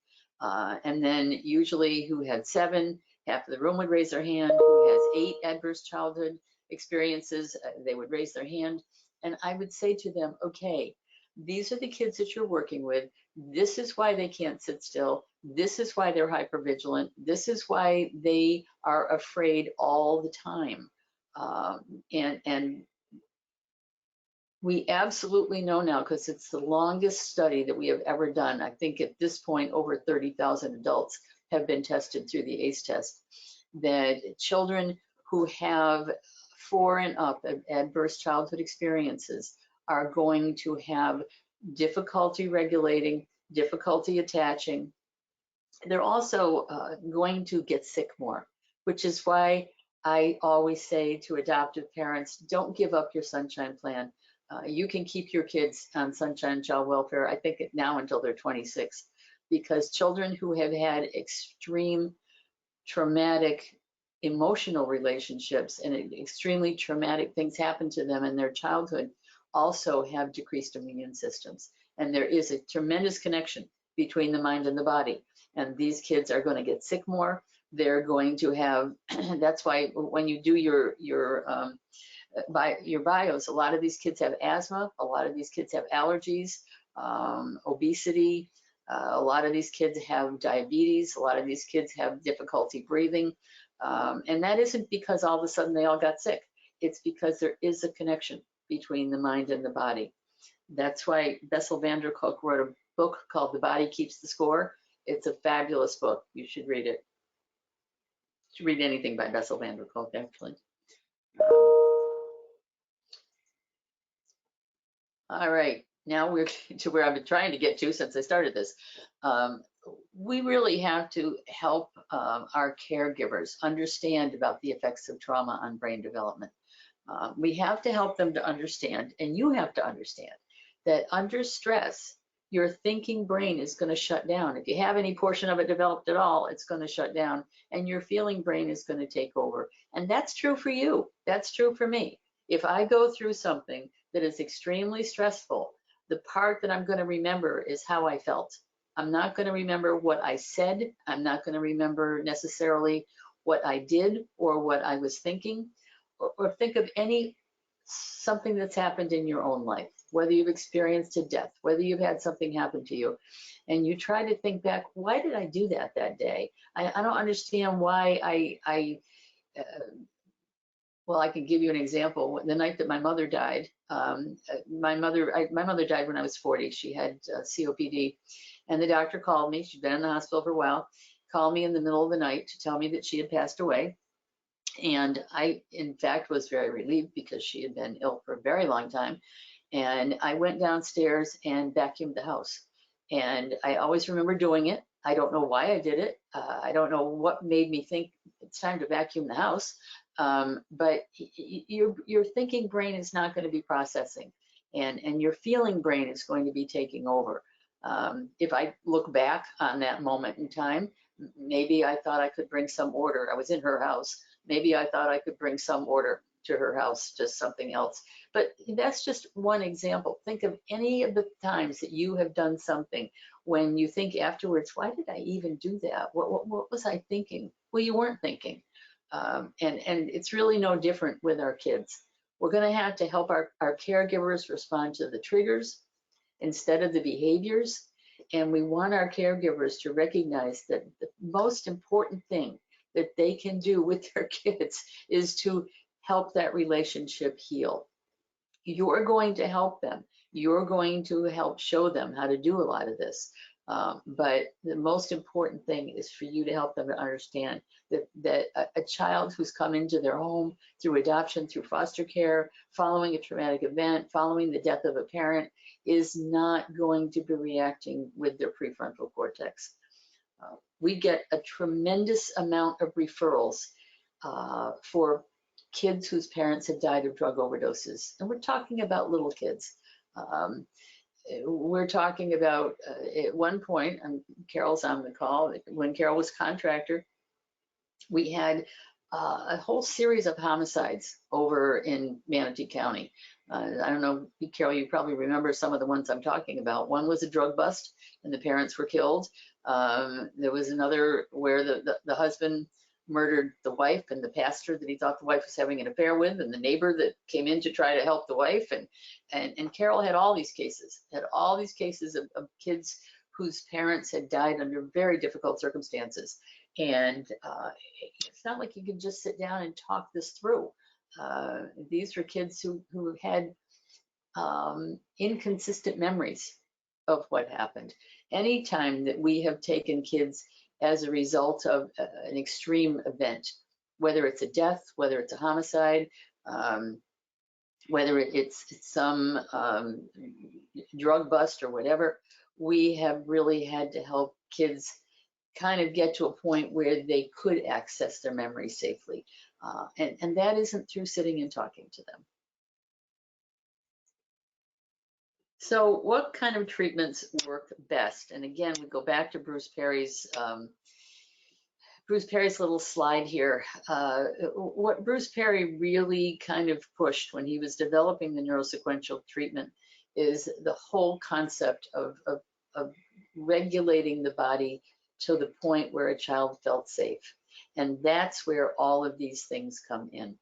And then usually who had 7, half of the room would raise their hand. Who has 8 adverse childhood experiences, they would raise their hand. And I would say to them, okay, these are the kids that you're working with. This is why they can't sit still. This is why they're hypervigilant. This is why they are afraid all the time. And we absolutely know now, because it's the longest study that we have ever done. I think at this point, over 30,000 adults have been tested through the ACE test, that children who have 4 and up adverse childhood experiences are going to have difficulty regulating, difficulty attaching. They're also going to get sick more, which is why I always say to adoptive parents, don't give up your Sunshine Plan. You can keep your kids on Sunshine Child Welfare, I think now until they're 26, because children who have had extreme traumatic emotional relationships and extremely traumatic things happen to them in their childhood also have decreased immune systems. And there is a tremendous connection between the mind and the body. And these kids are going to get sick more. They're going to have, that's why when you do your bios, a lot of these kids have asthma, a lot of these kids have allergies, obesity, a lot of these kids have diabetes, a lot of these kids have difficulty breathing. And that isn't because all of a sudden they all got sick. It's because there is a connection between the mind and the body. That's why Bessel van der Kolk wrote a book called The Body Keeps the Score. It's a fabulous book. You should read it. You should read anything by Bessel van der Kolk, actually. All right, now we're to where I've been trying to get to since I started this. We really have to help our caregivers understand about the effects of trauma on brain development. We have to help them to understand, and you have to understand, that under stress, your thinking brain is going to shut down. If you have any portion of it developed at all, it's going to shut down, and your feeling brain is going to take over. And that's true for you. That's true for me. If I go through something that is extremely stressful, the part that I'm going to remember is how I felt. I'm not going to remember what I said. I'm not going to remember necessarily what I did or what I was thinking, or think of something that's happened in your own life, whether you've experienced a death, whether you've had something happen to you, and you try to think back, why did I do that day? I don't understand why well, I can give you an example. The night that my mother died, my mother died when I was 40. She had COPD, and the doctor called me. She'd been in the hospital for a while, called me in the middle of the night to tell me that she had passed away. And I, in fact, was very relieved because she had been ill for a very long time. And I went downstairs and vacuumed the house. And I always remember doing it. I don't know why I did it. I don't know what made me think it's time to vacuum the house. But your thinking brain is not going to be processing, and your feeling brain is going to be taking over. If I look back on that moment in time, maybe I thought I could bring some order. I was in her house. Maybe I thought I could bring some order to her house, just something else. But that's just one example. Think of any of the times that you have done something when you think afterwards, why did I even do that? What was I thinking? Well, you weren't thinking. And it's really no different with our kids. We're going to have to help our caregivers respond to the triggers instead of the behaviors. And we want our caregivers to recognize that the most important thing that they can do with their kids is to help that relationship heal. You're going to help them. You're going to help show them how to do a lot of this. But the most important thing is for you to help them to understand that a child who's come into their home through adoption, through foster care, following a traumatic event, following the death of a parent, is not going to be reacting with their prefrontal cortex. We get a tremendous amount of referrals for kids whose parents have died of drug overdoses. And we're talking about little kids. We're talking about at one point, and Carol's on the call, when Carol was contractor, we had a whole series of homicides over in Manatee County. I don't know, Carol, you probably remember some of the ones I'm talking about. One was a drug bust and the parents were killed. There was another where the husband murdered the wife and the pastor that he thought the wife was having an affair with, and the neighbor that came in to try to help the wife. And Carol had all these cases, of kids whose parents had died under very difficult circumstances. And it's not like you can just sit down and talk this through. These were kids who had inconsistent memories of what happened. Anytime that we have taken kids as a result of an extreme event, whether it's a death, whether it's a homicide, whether it's some drug bust or whatever, we have really had to help kids kind of get to a point where they could access their memory safely. And that isn't through sitting and talking to them. So what kind of treatments work best? And again, we go back to Bruce Perry's little slide here. What Bruce Perry really kind of pushed when he was developing the neurosequential treatment is the whole concept of regulating the body to the point where a child felt safe. And that's where all of these things come in.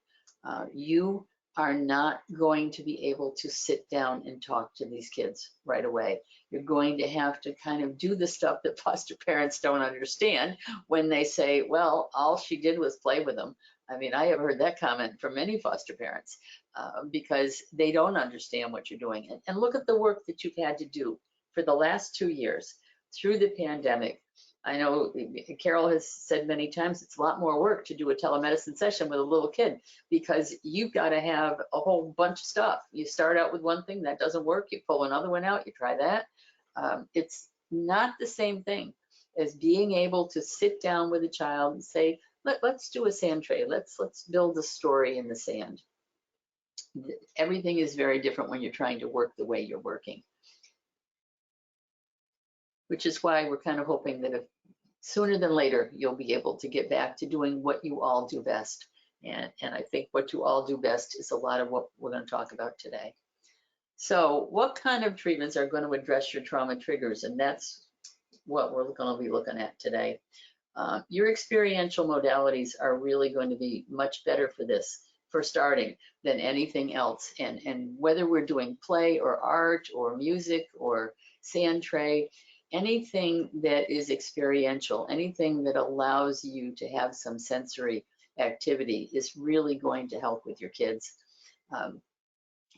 You are not going to be able to sit down and talk to these kids right away. You're going to have to kind of do the stuff that foster parents don't understand when they say, well, all she did was play with them. I mean, I have heard that comment from many foster parents because they don't understand what you're doing. And look at the work that you've had to do for the last 2 years through the pandemic. I know Carol has said many times it's a lot more work to do a telemedicine session with a little kid because you've got to have a whole bunch of stuff. You start out with one thing, that doesn't work, you pull another one out, you try that. It's not the same thing as being able to sit down with a child and say, let's do a sand tray, let's build a story in the sand. Everything is very different when you're trying to work the way you're working. Which is why we're kind of hoping that if sooner than later, you'll be able to get back to doing what you all do best. And I think what you all do best is a lot of what we're going to talk about today. So what kind of treatments are going to address your trauma triggers? And that's what we're going to be looking at today. Your experiential modalities are really going to be much better for this, for starting, than anything else. And whether we're doing play or art or music or sand tray, anything that is experiential, anything that allows you to have some sensory activity is really going to help with your kids.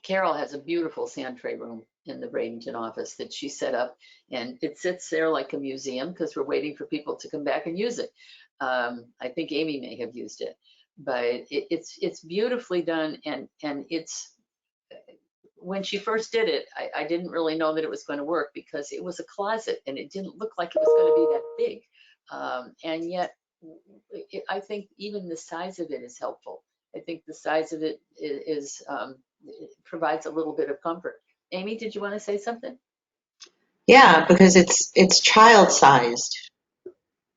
Carol has a beautiful sand tray room in the Bradenton office that she set up, and it sits there like a museum because we're waiting for people to come back and use it. I think Amy may have used it, but it's beautifully done, and it's, when she first did it, I didn't really know that it was going to work because it was a closet and it didn't look like it was going to be that big. And yet, I think even the size of it is helpful. I think the size of it is it provides a little bit of comfort. Amy, did you want to say something? Yeah, because it's child sized.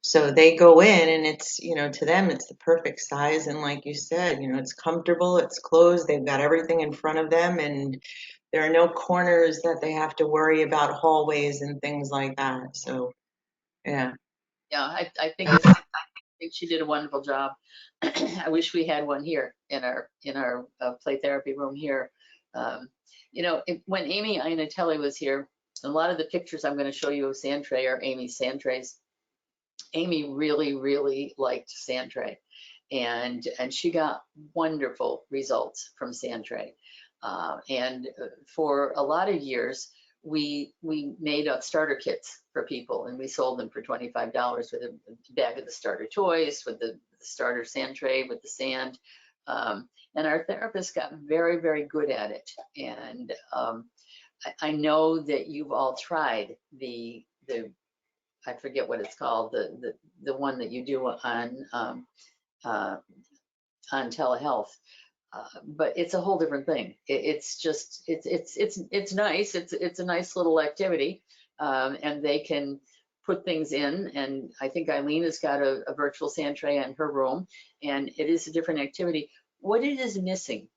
So they go in and it's, to them, it's the perfect size. And like you said, it's comfortable, it's closed, they've got everything in front of them, and there are no corners that they have to worry about, hallways and things like that. So, yeah. Yeah, I think she did a wonderful job. I wish we had one here in our play therapy room here. When Amy Iannatelli was here, a lot of the pictures I'm going to show you of sand tray are Amy's sand trays. Amy really, really liked sand tray, and she got wonderful results from sand tray. And for a lot of years, we made up starter kits for people, and we sold them for $25 with a bag of the starter toys, with the starter sand tray, with the sand. And our therapists got very, very good at it. And I know that you've all tried the I forget what it's called, the one that you do on telehealth. But it's a whole different thing. It's just it's nice. It's a nice little activity, and they can put things in. And I think Eileen has got a virtual sand tray in her room, and it is a different activity. What it is missing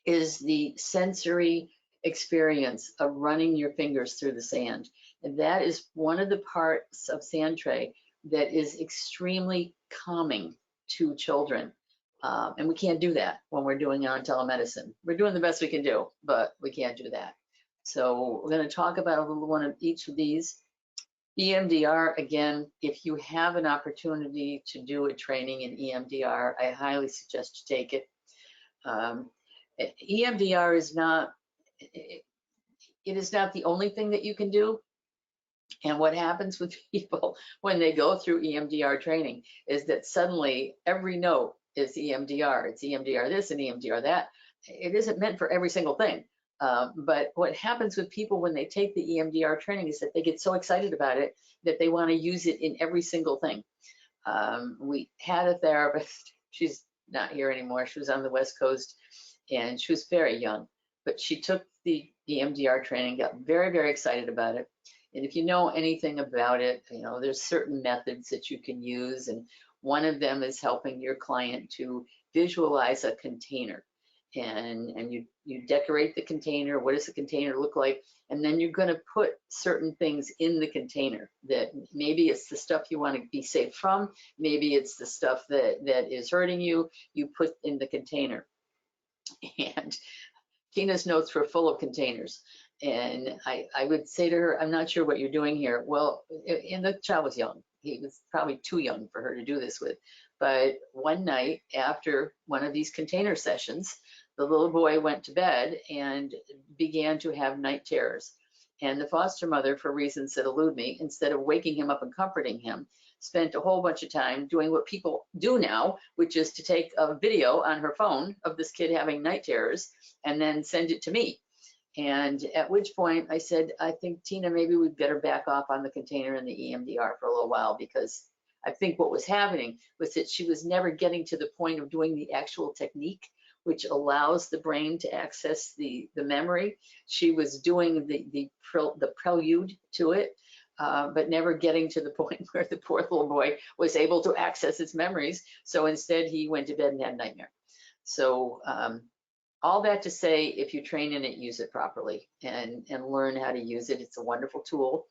is the sensory experience of running your fingers through the sand. And that is one of the parts of sand tray that is extremely calming to children. And we can't do that when we're doing it on telemedicine. We're doing the best we can do, but we can't do that. So we're going to talk about a little one of each of these. EMDR, again, if you have an opportunity to do a training in EMDR, I highly suggest you take it. EMDR is not, it is not the only thing that you can do. And what happens with people when they go through EMDR training is that suddenly every note is EMDR. It's EMDR this and EMDR that. It isn't meant for every single thing. But what happens with people when they take the EMDR training is that they get so excited about it that they want to use it in every single thing. We had a therapist, she's not here anymore, she was on the West Coast, and she was very young, but she took the EMDR training, got very, very excited about it. And if you know anything about it, you know, there's certain methods that you can use. And one of them is helping your client to visualize a container. And you decorate the container. What does the container look like? And then you're going to put certain things in the container that maybe it's the stuff you want to be safe from. Maybe it's the stuff that is hurting you. You put in the container. And Tina's notes were full of containers. And I would say to her, I'm not sure what you're doing here. Well, and the child was young. He was probably too young for her to do this with. But one night after one of these container sessions, the little boy went to bed and began to have night terrors. And the foster mother, for reasons that elude me, instead of waking him up and comforting him, spent a whole bunch of time doing what people do now, which is to take a video on her phone of this kid having night terrors and then send it to me. And at which point I said, I think, Tina, maybe we'd better back off on the container and the EMDR for a little while, because I think what was happening was that she was never getting to the point of doing the actual technique, which allows the brain to access the memory. She was doing the prelude to it, but never getting to the point where the poor little boy was able to access his memories. So instead he went to bed and had a nightmare. So all that to say, if you train in it, use it properly and learn how to use it. It's a wonderful tool.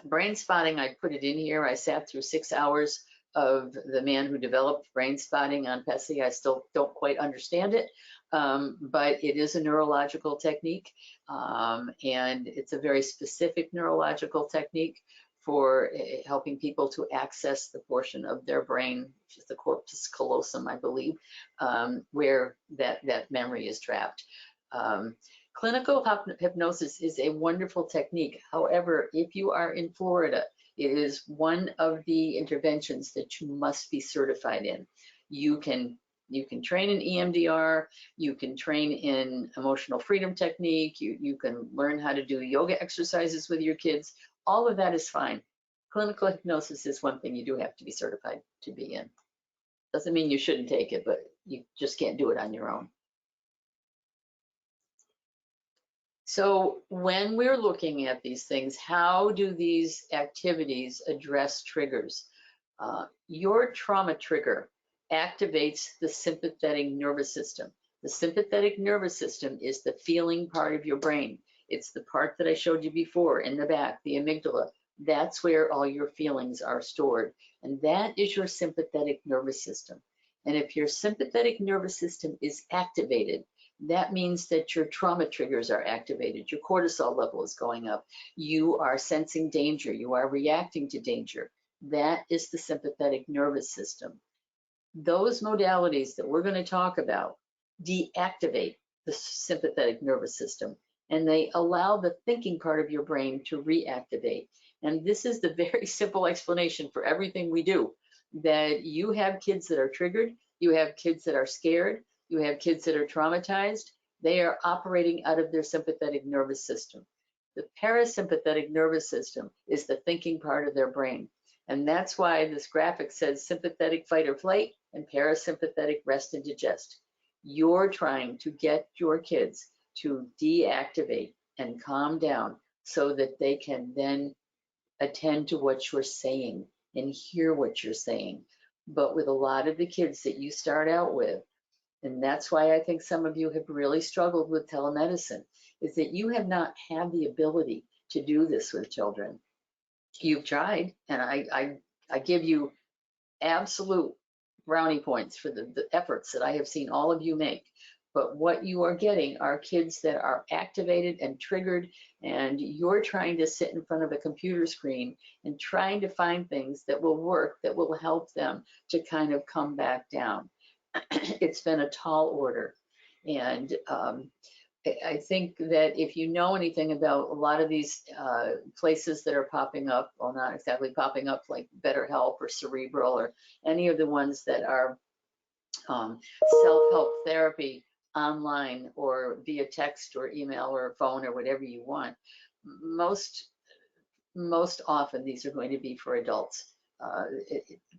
Brain spotting, I put it in here. I sat through 6 hours of the man who developed brain spotting on PESI. I still don't quite understand it, but it is a neurological technique, and it's a very specific neurological technique for helping people to access the portion of their brain, which is the corpus callosum, I believe, where that memory is trapped. Clinical hypnosis is a wonderful technique. However, if you are in Florida, it is one of the interventions that you must be certified in. You can train in EMDR, you can train in emotional freedom technique, you can learn how to do yoga exercises with your kids. All of that is fine. Clinical hypnosis is one thing you do have to be certified to be in. Doesn't mean you shouldn't take it, but you just can't do it on your own. So when we're looking at these things, how do these activities address triggers? Your trauma trigger activates the sympathetic nervous system. The sympathetic nervous system is the feeling part of your brain. It's the part that I showed you before in the back, the amygdala. That's where all your feelings are stored. And that is your sympathetic nervous system. And if your sympathetic nervous system is activated, that means that your trauma triggers are activated. Your cortisol level is going up. You are sensing danger. You are reacting to danger. That is the sympathetic nervous system. Those modalities that we're going to talk about deactivate the sympathetic nervous system. and they allow the thinking part of your brain to reactivate. And this is the very simple explanation for everything we do, that you have kids that are triggered, you have kids that are scared, you have kids that are traumatized. They are operating out of their sympathetic nervous system. The parasympathetic nervous system is the thinking part of their brain. And that's why this graphic says sympathetic fight or flight and parasympathetic rest and digest. You're trying to get your kids to deactivate and calm down so that they can then attend to what you're saying and hear what you're saying. But with a lot of the kids that you start out with, and that's why I think some of you have really struggled with telemedicine, is that you have not had the ability to do this with children. You've tried, and I give you absolute brownie points for the efforts that I have seen all of you make. But what you are getting are kids that are activated and triggered, and you're trying to sit in front of a computer screen and trying to find things that will work, that will help them to kind of come back down. It's been a tall order. And I think that if you know anything about a lot of these places that are popping up, well, not exactly popping up like BetterHelp or Cerebral or any of the ones that are self-help therapy online or via text or email or phone or whatever you want, most often these are going to be for adults.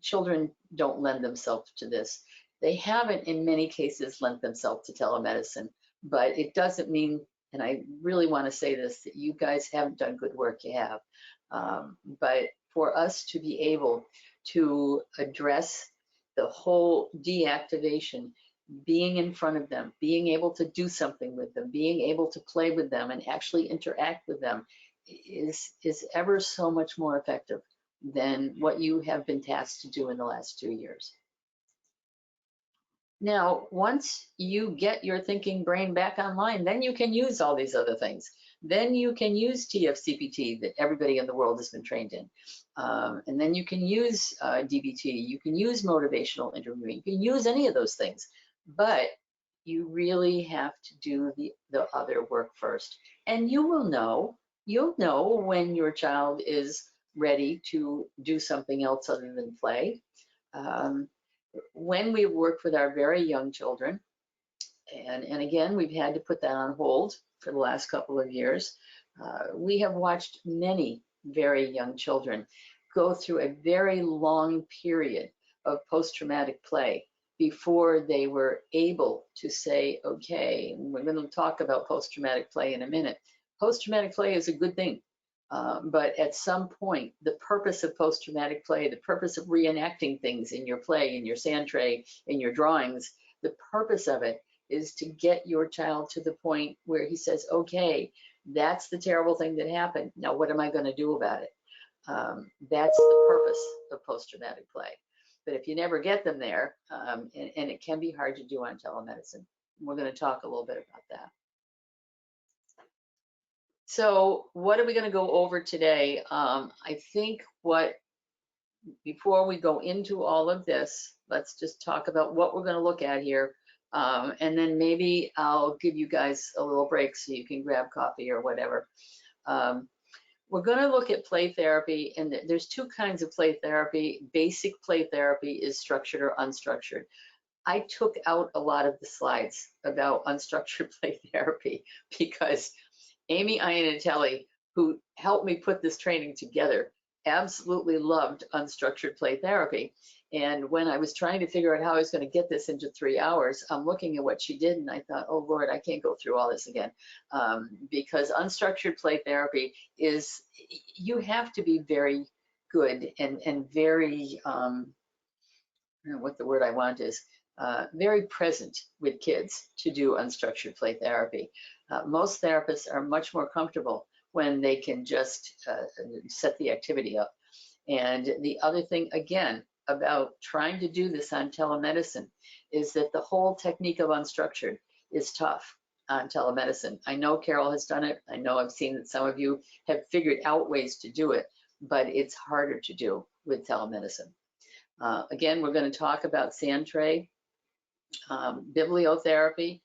Children don't lend themselves to this. They haven't in many cases lent themselves to telemedicine, but it doesn't mean, and I really want to say this, that you guys haven't done good work. You have. But for us to be able to address the whole deactivation, being in front of them, being able to do something with them, being able to play with them and actually interact with them is ever so much more effective than what you have been tasked to do in the last 2 years. Now, once you get your thinking brain back online, then you can use all these other things. Then you can use TFCPT that everybody in the world has been trained in. And then you can use DBT, you can use motivational interviewing, you can use any of those things. But you really have to do the other work first. And you'll know when your child is ready to do something else other than play. When we work with our very young children, and again, we've had to put that on hold for the last couple of years, we have watched many very young children go through a very long period of post-traumatic play before they were able to say, okay, we're going to talk about post-traumatic play in a minute. Post-traumatic play is a good thing. But at some point, the purpose of post-traumatic play, the purpose of reenacting things in your play, in your sand tray, in your drawings, the purpose of it is to get your child to the point where he says, okay, that's the terrible thing that happened. Now, what am I going to do about it? That's the purpose of post-traumatic play. But if you never get them there, and it can be hard to do on telemedicine, we're going to talk a little bit about that. So what are we going to go over today? I think before we go into all of this, let's just talk about what we're going to look at here. And then maybe I'll give you guys a little break so you can grab coffee or whatever. We're going to look at play therapy, and there's two kinds of play therapy. Basic play therapy is structured or unstructured. I took out a lot of the slides about unstructured play therapy because Amy Iannatelli, who helped me put this training together, absolutely loved unstructured play therapy. And when I was trying to figure out how I was going to get this into 3 hours, I'm looking at what she did and I thought, oh Lord, I can't go through all this again. Because unstructured play therapy is, you have to be very good and very, I don't know what the word I want is, very present with kids to do unstructured play therapy. Most therapists are much more comfortable when they can just set the activity up. And the other thing, again, about trying to do this on telemedicine is that the whole technique of unstructured is tough on telemedicine. I know Carol has done it. I know I've seen that some of you have figured out ways to do it, but it's harder to do with telemedicine. Again, we're going to talk about sand tray, bibliotherapy,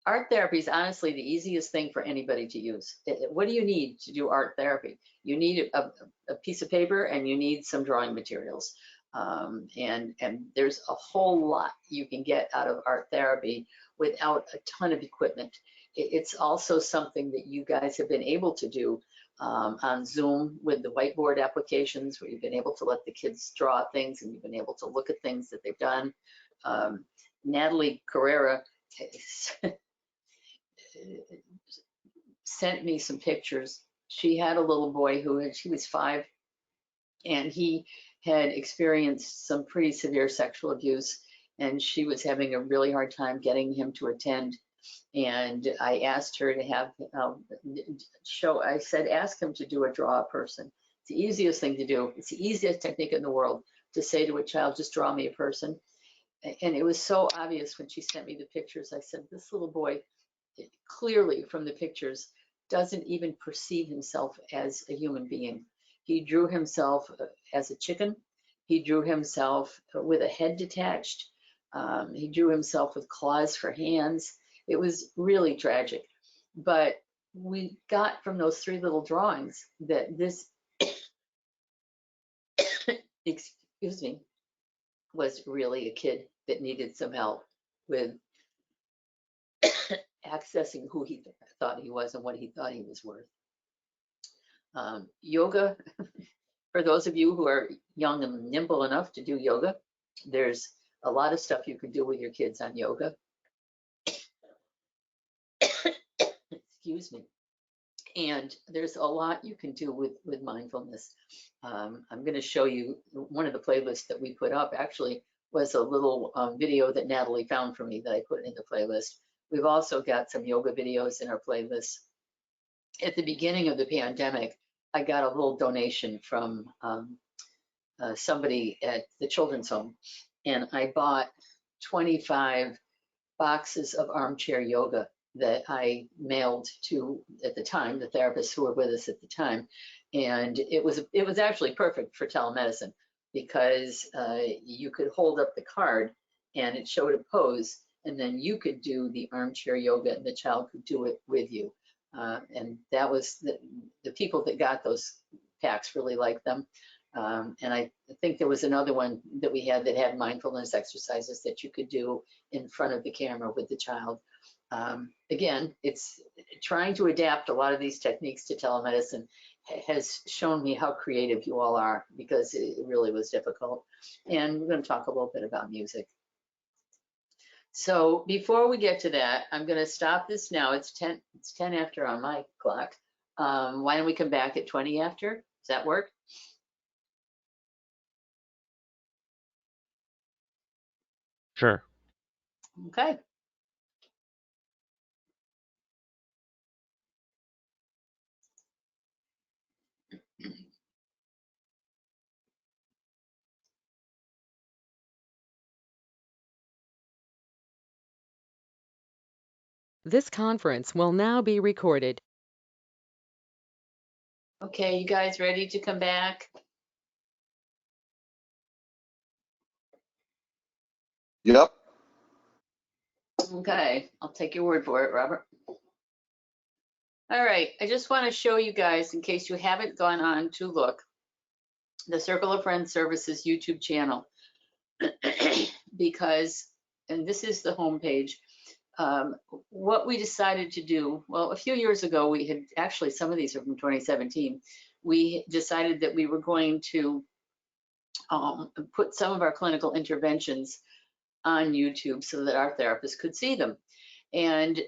Art therapy is honestly the easiest thing for anybody to use. What do you need to do art therapy? You need a piece of paper and you need some drawing materials. And there's a whole lot you can get out of art therapy without a ton of equipment. It's also something that you guys have been able to do on Zoom with the whiteboard applications, where you've been able to let the kids draw things and you've been able to look at things that they've done. Natalie Carrera sent me some pictures. She had a little boy he was 5, and he had experienced some pretty severe sexual abuse, and she was having a really hard time getting him to attend. And I asked her to have I said, ask him to do a draw a person. It's the easiest thing to do. It's the easiest technique in the world to say to a child, just draw me a person. And it was so obvious when she sent me the pictures. I said, this little boy, clearly from the pictures, doesn't even perceive himself as a human being. He drew himself as a chicken. He drew himself with a head detached. He drew himself with claws for hands. It was really tragic. But we got from those 3 little drawings that this, excuse me, was really a kid that needed some help with accessing who he thought he was and what he thought he was worth. Yoga, for those of you who are young and nimble enough to do yoga, there's a lot of stuff you can do with your kids on yoga. Excuse me. And there's a lot you can do with mindfulness. I'm going to show you one of the playlists that we put up actually was a little video that Natalie found for me that I put in the playlist. We've also got some yoga videos in our playlist. At the beginning of the pandemic, I got a little donation from somebody at the children's home, and I bought 25 boxes of armchair yoga that I mailed to, at the time, the therapists who were with us at the time. And it was actually perfect for telemedicine, because you could hold up the card and it showed a pose, and then you could do the armchair yoga and the child could do it with you. And that was the people that got those packs really liked them. And I think there was another one that we had that had mindfulness exercises that you could do in front of the camera with the child. Again, it's trying to adapt a lot of these techniques to telemedicine has shown me how creative you all are, because it really was difficult. And we're going to talk a little bit about music. So before we get to that, I'm going to stop this now. It's 10 after on my clock. Why don't we come back at 20 after? Does that work? Sure. Okay. This conference will now be recorded. Okay, you guys ready to come back? Yep. Okay, I'll take your word for it, Robert. All right, I just want to show you guys, in case you haven't gone on to look, the Circle of Friends Services YouTube channel, because, and this is the homepage, what we decided to do, well, a few years ago, we had, actually, some of these are from 2017, we decided that we were going to put some of our clinical interventions on YouTube so that our therapists could see them. And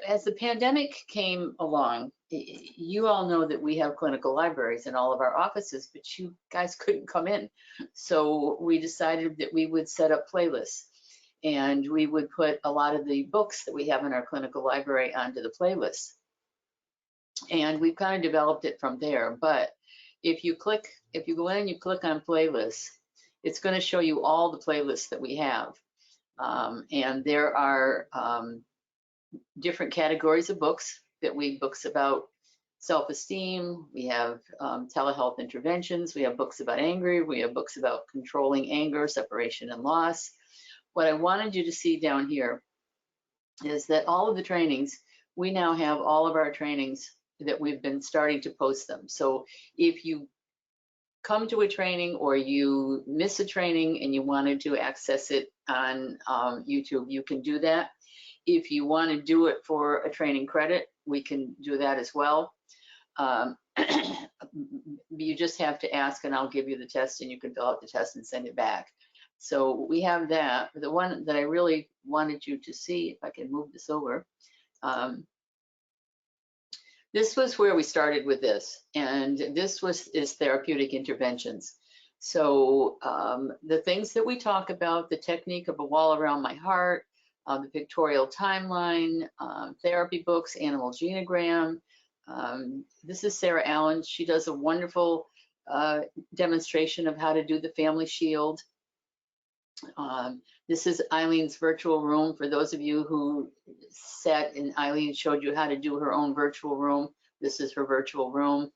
as the pandemic came along, you all know that we have clinical libraries in all of our offices, but you guys couldn't come in. So we decided that we would set up playlists, and we would put a lot of the books that we have in our clinical library onto the playlists. And we've kind of developed it from there. But if you go in and you click on playlists, it's going to show you all the playlists that we have. And there are different categories of books books about self-esteem, we have telehealth interventions, we have books about anger, we have books about controlling anger, separation and loss. What I wanted you to see down here is that all of the trainings, we now have all of our trainings that we've been starting to post them. So if you come to a training or you miss a training and you wanted to access it on YouTube, you can do that. If you want to do it for a training credit, we can do that as well. You just have to ask and I'll give you the test and you can fill out the test and send it back. So we have that. The one that I really wanted you to see, if I can move this over, this was where we started with this, and this is therapeutic interventions. So the things that we talk about, the technique of a wall around my heart, the pictorial timeline, therapy books, animal genogram. This is Sarah Allen. She does a wonderful demonstration of how to do the family shield. This is Eileen's virtual room. For those of you who sat and Eileen showed you how to do her own virtual room, this is her virtual room.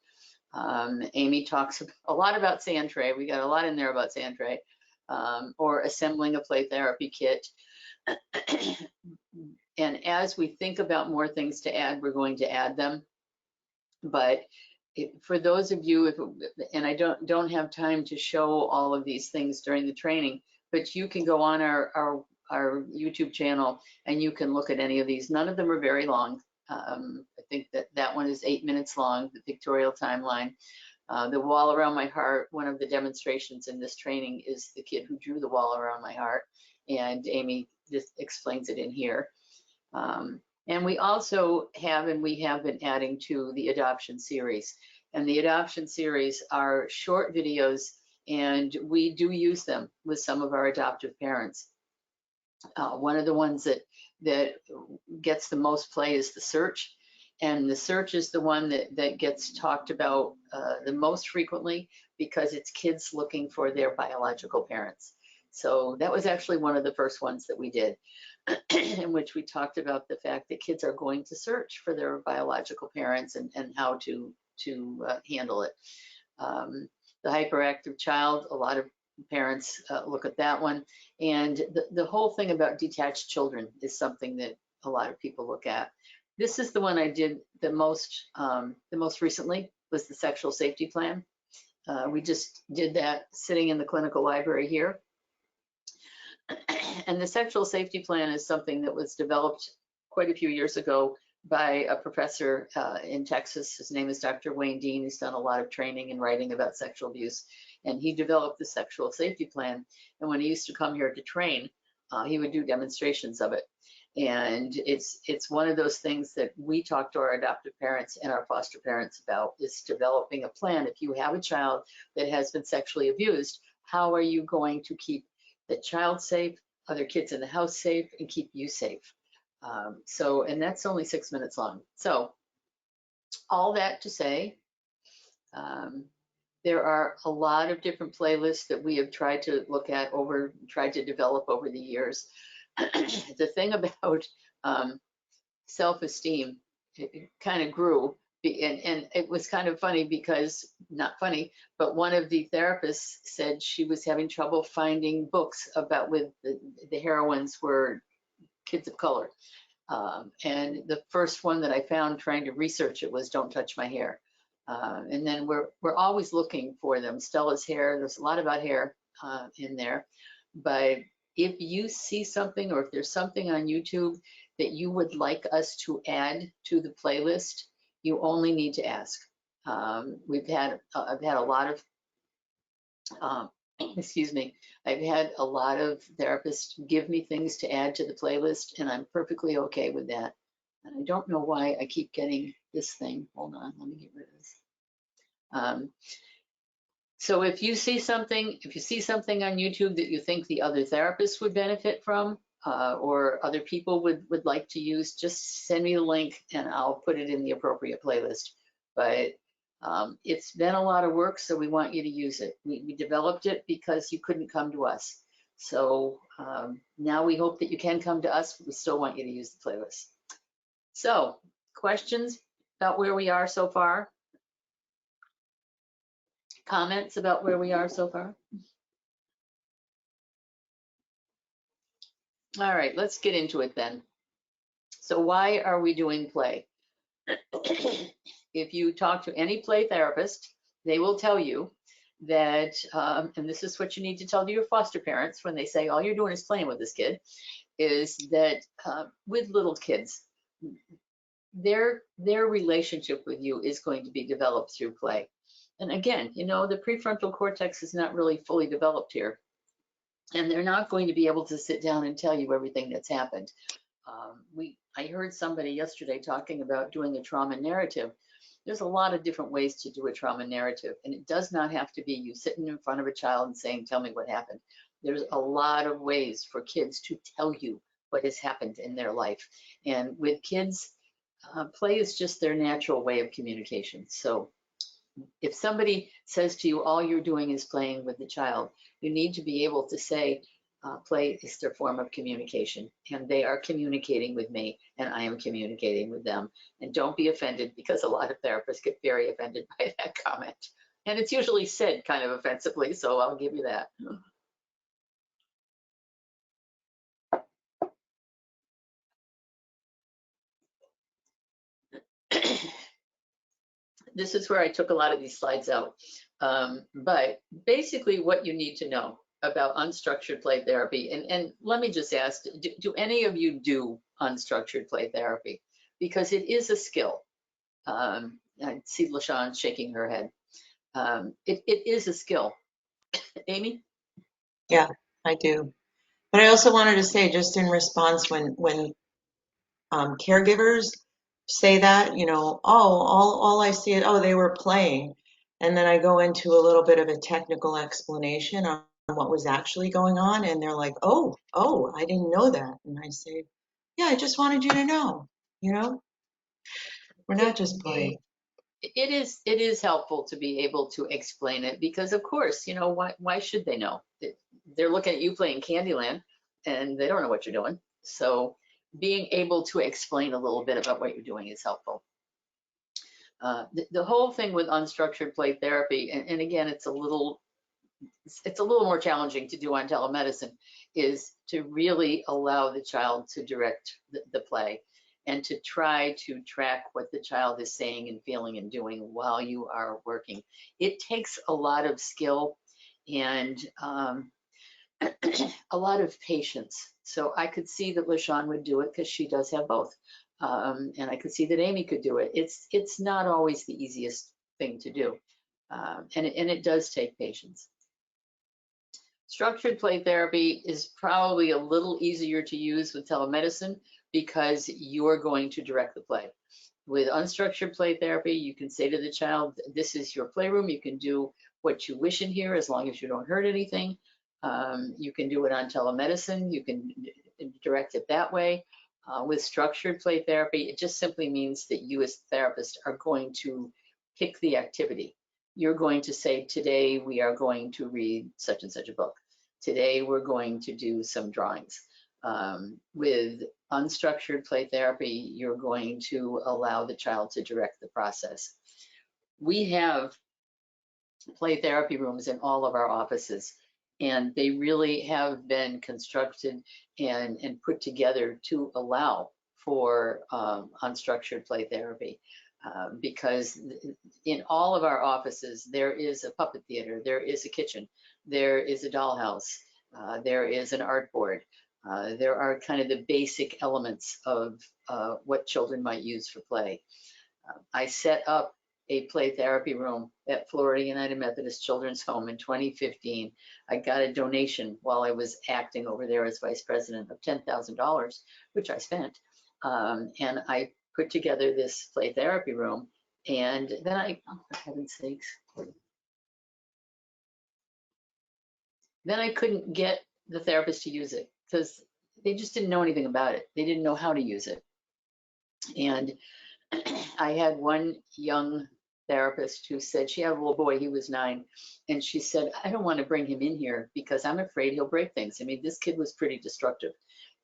Amy talks a lot about sand tray. We got a lot in there about sand tray, or assembling a play therapy kit. And as we think about more things to add, we're going to add them. But for those of you, and I don't have time to show all of these things during the training, but you can go on our YouTube channel and you can look at any of these. None of them are very long. I think that one is 8 minutes long, the pictorial timeline. The wall around my heart, one of the demonstrations in this training is the kid who drew the wall around my heart, and Amy just explains it in here. And we also have, and we have been adding to the adoption series. And the adoption series are short videos, and we do use them with some of our adoptive parents. One of the ones that gets the most play is the search. And the search is the one that gets talked about the most frequently because it's kids looking for their biological parents. So that was actually one of the first ones that we did, in which we talked about the fact that kids are going to search for their biological parents and how to handle it. The hyperactive child, a lot of parents look at that one. And the whole thing about detached children is something that a lot of people look at. This is the one I did the most recently, was the sexual safety plan. We just did that sitting in the clinical library here. And the sexual safety plan is something that was developed quite a few years ago by a professor in Texas. His name is Dr. Wayne Dean. He's done a lot of training and writing about sexual abuse. And he developed the sexual safety plan. And when he used to come here to train, he would do demonstrations of it. And it's one of those things that we talk to our adoptive parents and our foster parents about, is developing a plan. If you have a child that has been sexually abused, how are you going to keep the child safe, other kids in the house safe, and keep you safe? And that's only 6 minutes long. So all that to say, there are a lot of different playlists that we have tried to look at tried to develop over the years. The thing about self-esteem, it kind of grew, and it was kind of funny because, not funny, but one of the therapists said she was having trouble finding books about with the heroines were kids of color. And the first one that I found trying to research it was Don't Touch My Hair. And then we're always looking for them. Stella's hair, there's a lot about hair in there. But if you see something, or if there's something on YouTube that you would like us to add to the playlist, you only need to ask. I've had a lot of, excuse me, I've had a lot of therapists give me things to add to the playlist, and I'm perfectly okay with that. And I don't know why I keep getting this thing. Hold on, let me get rid of this. So if you see something on YouTube that you think the other therapists would benefit from, or other people would like to use, just send me the link and I'll put it in the appropriate playlist. But it's been a lot of work, so we want you to use it. We developed it because you couldn't come to us. So now we hope that you can come to us, but we still want you to use the playlist. So, questions about where we are so far? Comments about where we are so far? All right, let's get into it then. So why are we doing play? If you talk to any play therapist, they will tell you that, and this is what you need to tell your foster parents when they say all you're doing is playing with this kid, is that with little kids, their relationship with you is going to be developed through play. And again, you know, the prefrontal cortex is not really fully developed here, and they're not going to be able to sit down and tell you everything that's happened. I heard somebody yesterday talking about doing a trauma narrative. There's a lot of different ways to do a trauma narrative, and it does not have to be you sitting in front of a child and saying, tell me what happened. There's a lot of ways for kids to tell you what has happened in their life. And with kids, play is just their natural way of communication. So if somebody says to you, all you're doing is playing with the child, you need to be able to say, play is their form of communication, and they are communicating with me, and I am communicating with them. And don't be offended, because a lot of therapists get very offended by that comment. And it's usually said kind of offensively, so I'll give you that. This is where I took a lot of these slides out. But basically what you need to know about unstructured play therapy, and let me just ask, do any of you do unstructured play therapy? Because it is a skill. I see LaShawn shaking her head. It is a skill. Amy? Yeah, I do. But I also wanted to say, just in response, when caregivers say that, you know, oh, all I see is, oh, they were playing. And then I go into a little bit of a technical explanation on what was actually going on. And they're like, oh, I didn't know that. And I say, yeah, I just wanted you to know, you know, we're not just playing. It is helpful to be able to explain it, because of course, you know, why should they know? They're looking at you playing Candyland and they don't know what you're doing. So being able to explain a little bit about what you're doing is helpful. The whole thing with unstructured play therapy, and again, it's a little more challenging to do on telemedicine, is to really allow the child to direct the play, and to try to track what the child is saying and feeling and doing while you are working. It takes a lot of skill and a lot of patience. So I could see that LaShawn would do it because she does have both. And I could see that Amy could do it. It's not always the easiest thing to do. And it does take patience. Structured play therapy is probably a little easier to use with telemedicine because you're going to direct the play. With unstructured play therapy, you can say to the child, this is your playroom. You can do what you wish in here as long as you don't hurt anything. You can do it on telemedicine. You can direct it that way. With structured play therapy, it just simply means that you as a therapist are going to pick the activity. You're going to say, today we are going to read such and such a book. Today we're going to do some drawings. With unstructured play therapy, you're going to allow the child to direct the process. We have play therapy rooms in all of our offices, and they really have been constructed and put together to allow for unstructured play therapy. Because in all of our offices, there is a puppet theater, there is a kitchen, there is a dollhouse, there is an art board. There are kind of the basic elements of what children might use for play. I set up a play therapy room at Florida United Methodist Children's Home in 2015. I got a donation while I was acting over there as vice president of $10,000, which I spent. And I put together this play therapy room. And then oh, for heaven's sakes, then I couldn't get the therapist to use it because they just didn't know anything about it. They didn't know how to use it. And I had one young therapist who said she had a little boy, he was 9, and she said, I don't want to bring him in here because I'm afraid he'll break things. I mean, this kid was pretty destructive.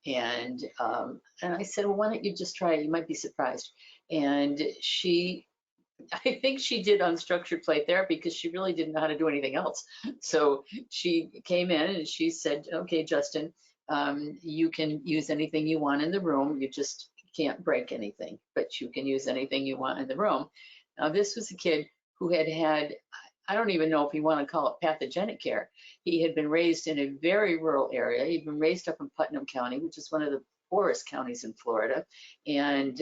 And I said, well, why don't you just try it? You might be surprised. And I think she did unstructured play therapy because she really didn't know how to do anything else. So she came in and she said, okay, Justin, you can use anything you want in the room. You just can't break anything, but you can use anything you want in the room. Now, this was a kid who had, I don't even know if you want to call it pathogenic care. He had been raised in a very rural area. He'd been raised up in Putnam County, which is one of the poorest counties in Florida. And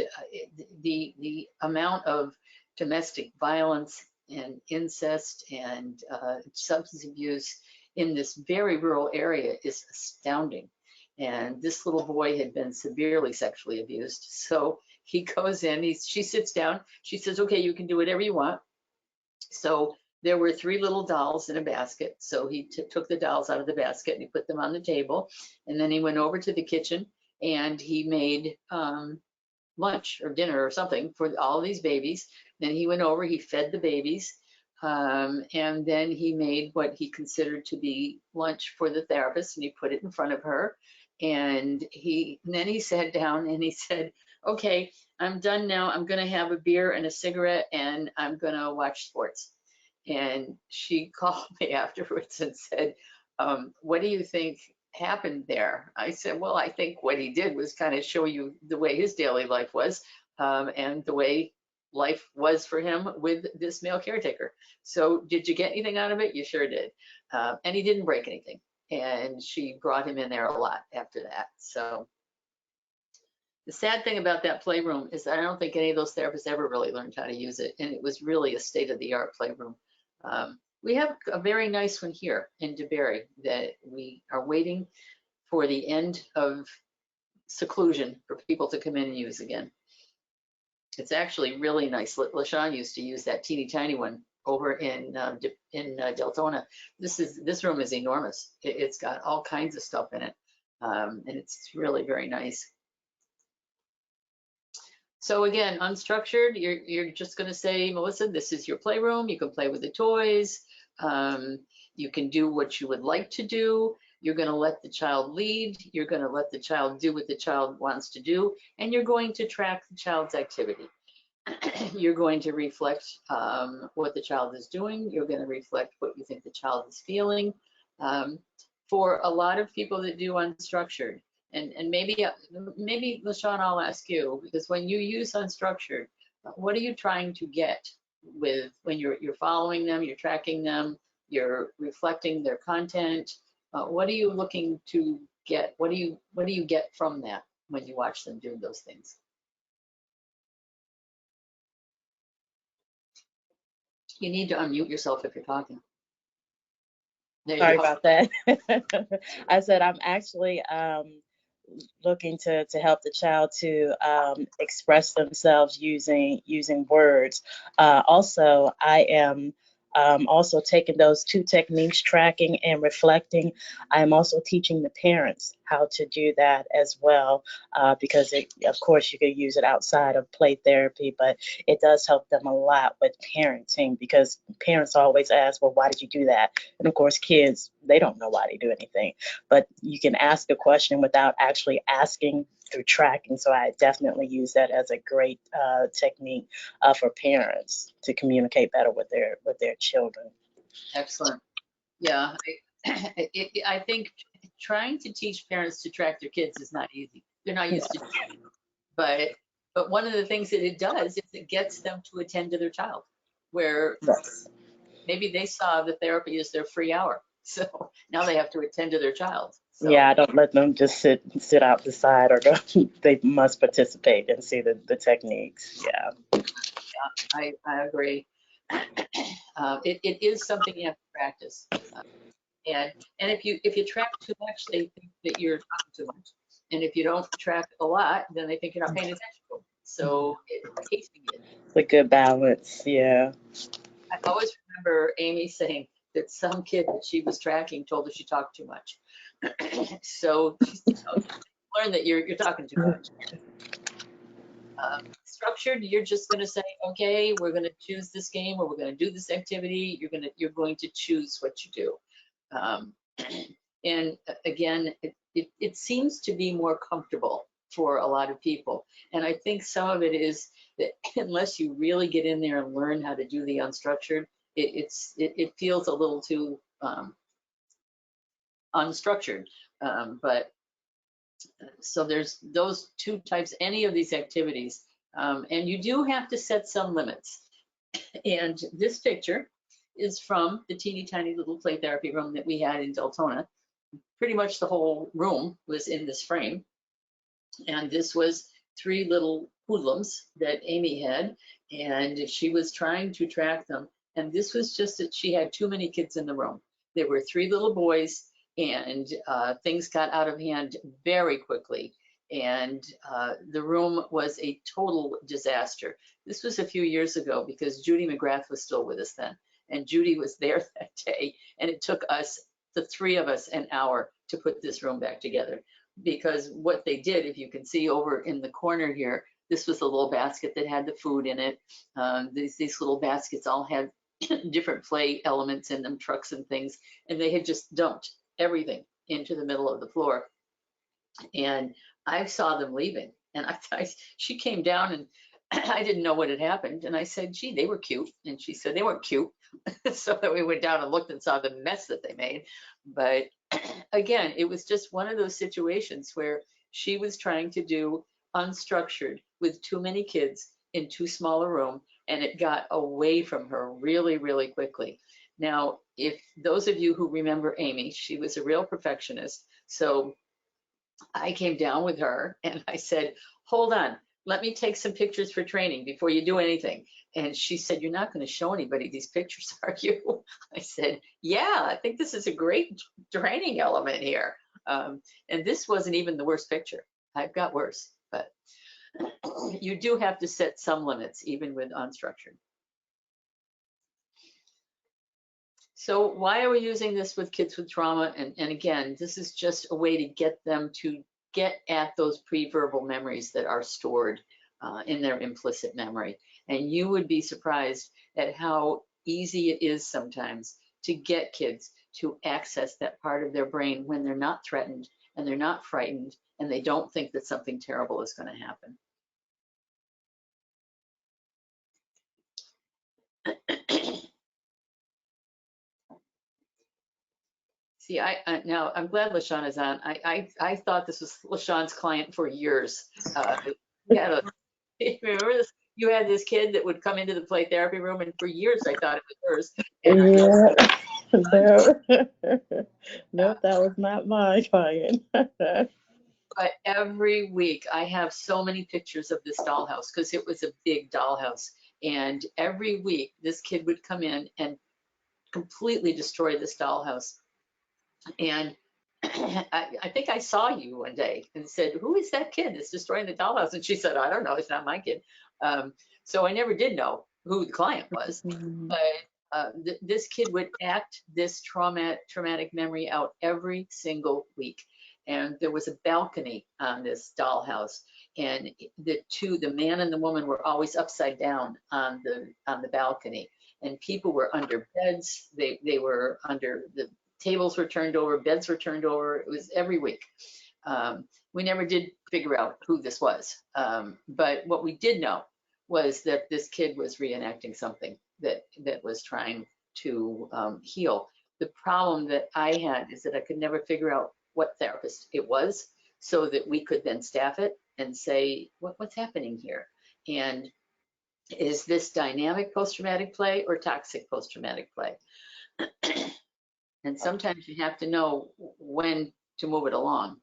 the amount of domestic violence and incest and substance abuse in this very rural area is astounding. And this little boy had been severely sexually abused. So he goes in, she sits down, she says, okay, you can do whatever you want. So there were 3 little dolls in a basket. So he took the dolls out of the basket and he put them on the table. And then he went over to the kitchen and he made lunch or dinner or something for all these babies. Then he went over, he fed the babies. And then he made what he considered to be lunch for the therapist and he put it in front of her. And then he sat down and he said, okay, I'm done now. I'm going to have a beer and a cigarette and I'm going to watch sports. And she called me afterwards and said, what do you think happened there? I said, well, I think what he did was kind of show you the way his daily life was and the way life was for him with this male caretaker. So did you get anything out of it? You sure did. And he didn't break anything. And she brought him in there a lot after that. So the sad thing about that playroom is that I don't think any of those therapists ever really learned how to use it. And it was really a state-of-the-art playroom. We have a very nice one here in DeBerry that we are waiting for the end of seclusion for people to come in and use again. It's actually really nice. LaShawn used to use that teeny tiny one over in Deltona. This room is enormous. It's got all kinds of stuff in it, and it's really very nice. So again, unstructured, you're just going to say, Melissa, this is your playroom. You can play with the toys. You can do what you would like to do. You're going to let the child lead. You're going to let the child do what the child wants to do. And you're going to track the child's activity. You're going to reflect what the child is doing. You're going to reflect what you think the child is feeling. For a lot of people that do unstructured, and maybe LaShawn, I'll ask you, because when you use unstructured, what are you trying to get with when you're following them, you're tracking them, you're reflecting their content? What are you looking to get? What do you get from that when you watch them do those things? You need to unmute yourself if you're talking. There you Sorry go. about that. I said I'm actually looking to help the child to express themselves using words. Also, I am also taking those 2 techniques, tracking and reflecting. I am also teaching the parents how to do that as well, because of course you could use it outside of play therapy, but it does help them a lot with parenting, because parents always ask, well, why did you do that? And of course, kids, they don't know why they do anything, but you can ask a question without actually asking through tracking. So I definitely use that as a great technique for parents to communicate better with their children. Excellent. Yeah, I think trying to teach parents to track their kids is not easy. They're not used to it. But one of the things that it does is it gets them to attend to their child, where Yes. maybe they saw the therapy as their free hour. So now they have to attend to their child. So, Yeah, I don't let them just sit out the side or go. They must participate and see the techniques. Yeah. I agree. It is something you have to practice. And if you track too much, they think that you're talking too much. And if you don't track a lot, then they think you're not paying attention to them. So it's pacing it. It's a good balance. Yeah. I always remember Amy saying that some kid that she was tracking told her she talked too much. So learn that you're talking too much. Structured, you're just going to say, okay, we're going to choose this game, or we're going to do this activity. You're going to choose what you do. And again, it seems to be more comfortable for a lot of people. And I think some of it is that unless you really get in there and learn how to do the unstructured, it feels a little too unstructured. But So there's those two types, any of these activities. And you do have to set some limits. And this picture is from the teeny tiny little play therapy room that we had in Deltona. Pretty much the whole room was in this frame. And this was 3 little hoodlums that Amy had, and she was trying to track them. And this was just that she had too many kids in the room. There were 3 little boys, and things got out of hand very quickly. And the room was a total disaster. This was a few years ago because Judy McGrath was still with us then. And Judy was there that day. And it took us, the 3 of us, an hour to put this room back together. Because what they did, if you can see over in the corner here, this was a little basket that had the food in it. These little baskets all had different play elements in them, trucks and things, and they had just dumped everything into the middle of the floor. And I saw them leaving, and she came down, and I didn't know what had happened. And I said, gee, they were cute. And she said, they weren't cute. So that we went down and looked and saw the mess that they made. But again, it was just one of those situations where she was trying to do unstructured with too many kids in too small a room, and it got away from her really, really quickly. Now, if those of you who remember Amy, she was a real perfectionist. So I came down with her and I said, hold on, let me take some pictures for training before you do anything. And she said, you're not going to show anybody these pictures, are you? I said, yeah, I think this is a great training element here. And this wasn't even the worst picture. I've got worse, but you do have to set some limits, even with unstructured. So why are we using this with kids with trauma? And again, this is just a way to get them to get at those pre-verbal memories that are stored in their implicit memory. And you would be surprised at how easy it is sometimes to get kids to access that part of their brain when they're not threatened and they're not frightened and they don't think that something terrible is going to happen. See, now I'm glad LaShawn is on. I thought this was LaShawn's client for years. Remember this? You had this kid that would come into the play therapy room, and for years I thought it was hers. And Nope, that was not my client. but every week I have so many pictures of this dollhouse because it was a big dollhouse. And every week this kid would come in and completely destroy this dollhouse. And I think I saw you one day and said, who is that kid that's destroying the dollhouse? And she said, I don't know, it's not my kid. So I never did know who the client was. But this kid would act this traumatic memory out every single week. And there was a balcony on this dollhouse, and the man and the woman were always upside down on the balcony, and people were under beds. They were under the tables were turned over, beds were turned over. It was every week. We never did figure out who this was, but what we did know was that this kid was reenacting something that was trying to heal. The problem that I had is that I could never figure out what therapist it was, so that we could then staff it and say, what's happening here? And is this dynamic post-traumatic play or toxic post-traumatic play? And sometimes you have to know when to move it along.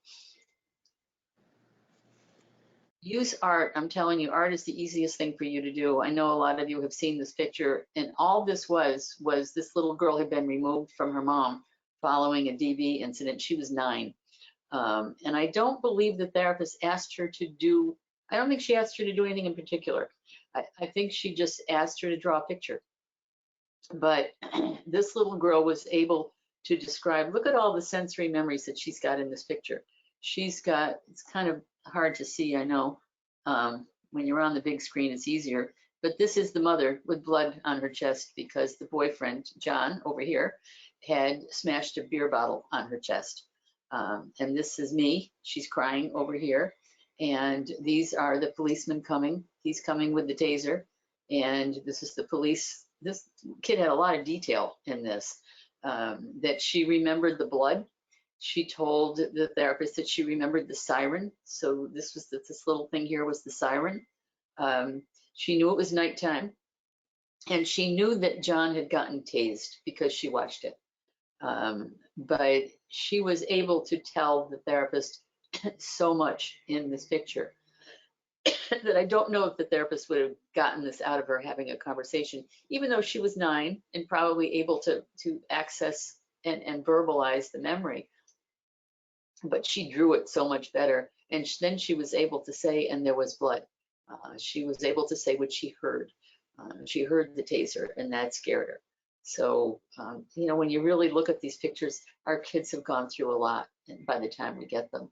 Use art. I'm telling you, art is the easiest thing for you to do. I know a lot of you have seen this picture, and all this was this little girl had been removed from her mom following a DV incident. She was 9. And I don't believe the therapist asked her to do, I don't think she asked her to do anything in particular. I think she just asked her to draw a picture. But this little girl was able to describe, look at all the sensory memories that she's got in this picture. She's got, it's kind of hard to see, I know. When you're on the big screen, it's easier. But this is the mother with blood on her chest because the boyfriend, John, over here, had smashed a beer bottle on her chest. And this is me. She's crying over here. And these are the policemen coming. He's coming with the taser. And this is the police. This kid had a lot of detail in this, that she remembered the blood. She told the therapist that she remembered the siren. So this was this little thing here was the siren. She knew it was nighttime, and she knew that John had gotten tased because she watched it. But she was able to tell the therapist so much in this picture that I don't know if the therapist would have gotten this out of her having a conversation, even though she was 9 and probably able to access and verbalize the memory. But she drew it so much better. And then she was able to say, and there was blood. She was able to say what she heard. She heard the taser, and that scared her. So, you know, when you really look at these pictures, our kids have gone through a lot by the time we get them.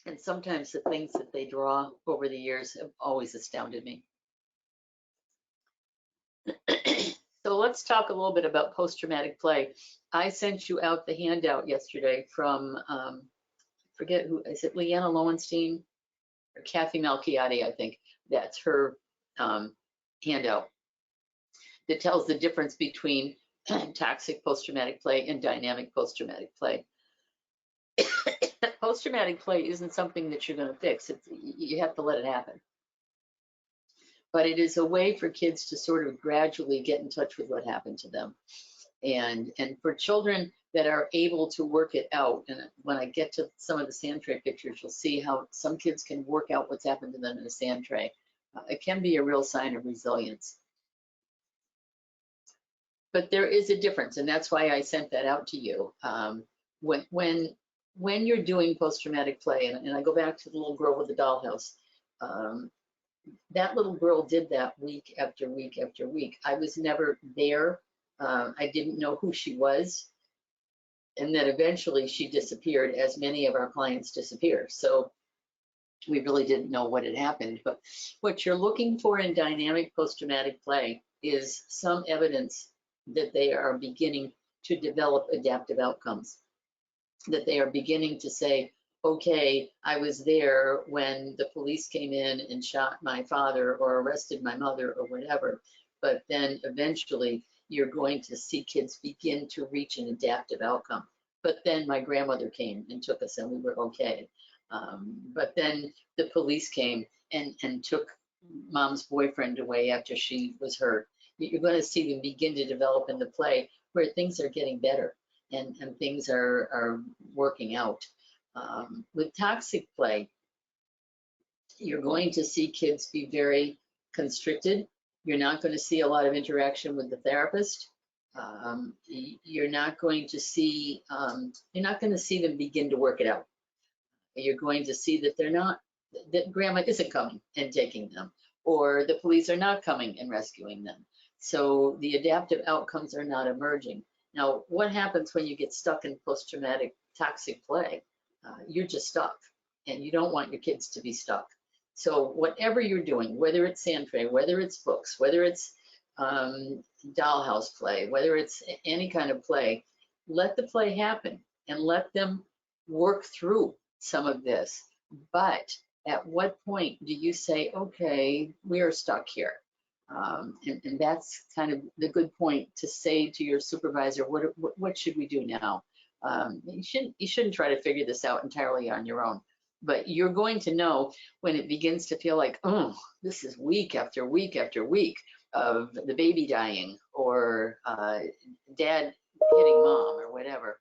And sometimes the things that they draw over the years have always astounded me. So let's talk a little bit about post-traumatic play. I sent you out the handout yesterday from, forget who, is it Leanna Lowenstein or Kathy Malchiati, I think. That's her handout that tells the difference between toxic post-traumatic play and dynamic post-traumatic play. Post-traumatic play isn't something that you're going to fix. You have to let it happen. But it is a way for kids to sort of gradually get in touch with what happened to them. And for children that are able to work it out, and when I get to some of the sand tray pictures, you'll see how some kids can work out what's happened to them in a sand tray. It can be a real sign of resilience. But there is a difference, and that's why I sent that out to you. When you're doing post-traumatic play, and I go back to the little girl with the dollhouse, that little girl did that week after week after week. I was never there. I didn't know who she was. And then eventually she disappeared, as many of our clients disappear. So we really didn't know what had happened. But what you're looking for in dynamic post-traumatic play is some evidence that they are beginning to develop adaptive outcomes, that they are beginning to say, okay, I was there when the police came in and shot my father or arrested my mother or whatever. But then eventually you're going to see kids begin to reach an adaptive outcome. But then my grandmother came and took us and we were okay. But then the police came and took mom's boyfriend away after she was hurt. You're going to see them begin to develop in the play where things are getting better and things are working out. With toxic play, you're going to see kids be very constricted. You're not going to see a lot of interaction with the therapist. You're not going to see them begin to work it out. You're going to see that that grandma isn't coming and taking them, or the police are not coming and rescuing them. So the adaptive outcomes are not emerging. Now, what happens when you get stuck in post-traumatic toxic play? You're just stuck, and you don't want your kids to be stuck. So whatever you're doing, whether it's sand tray, whether it's books, whether it's dollhouse play, whether it's any kind of play, let the play happen and let them work through some of this. But at what point do you say, okay, we are stuck here? And that's kind of the good point to say to your supervisor, what should we do now? You shouldn't try to figure this out entirely on your own, but you're going to know when it begins to feel like, oh, this is week after week after week of the baby dying or dad hitting mom or whatever.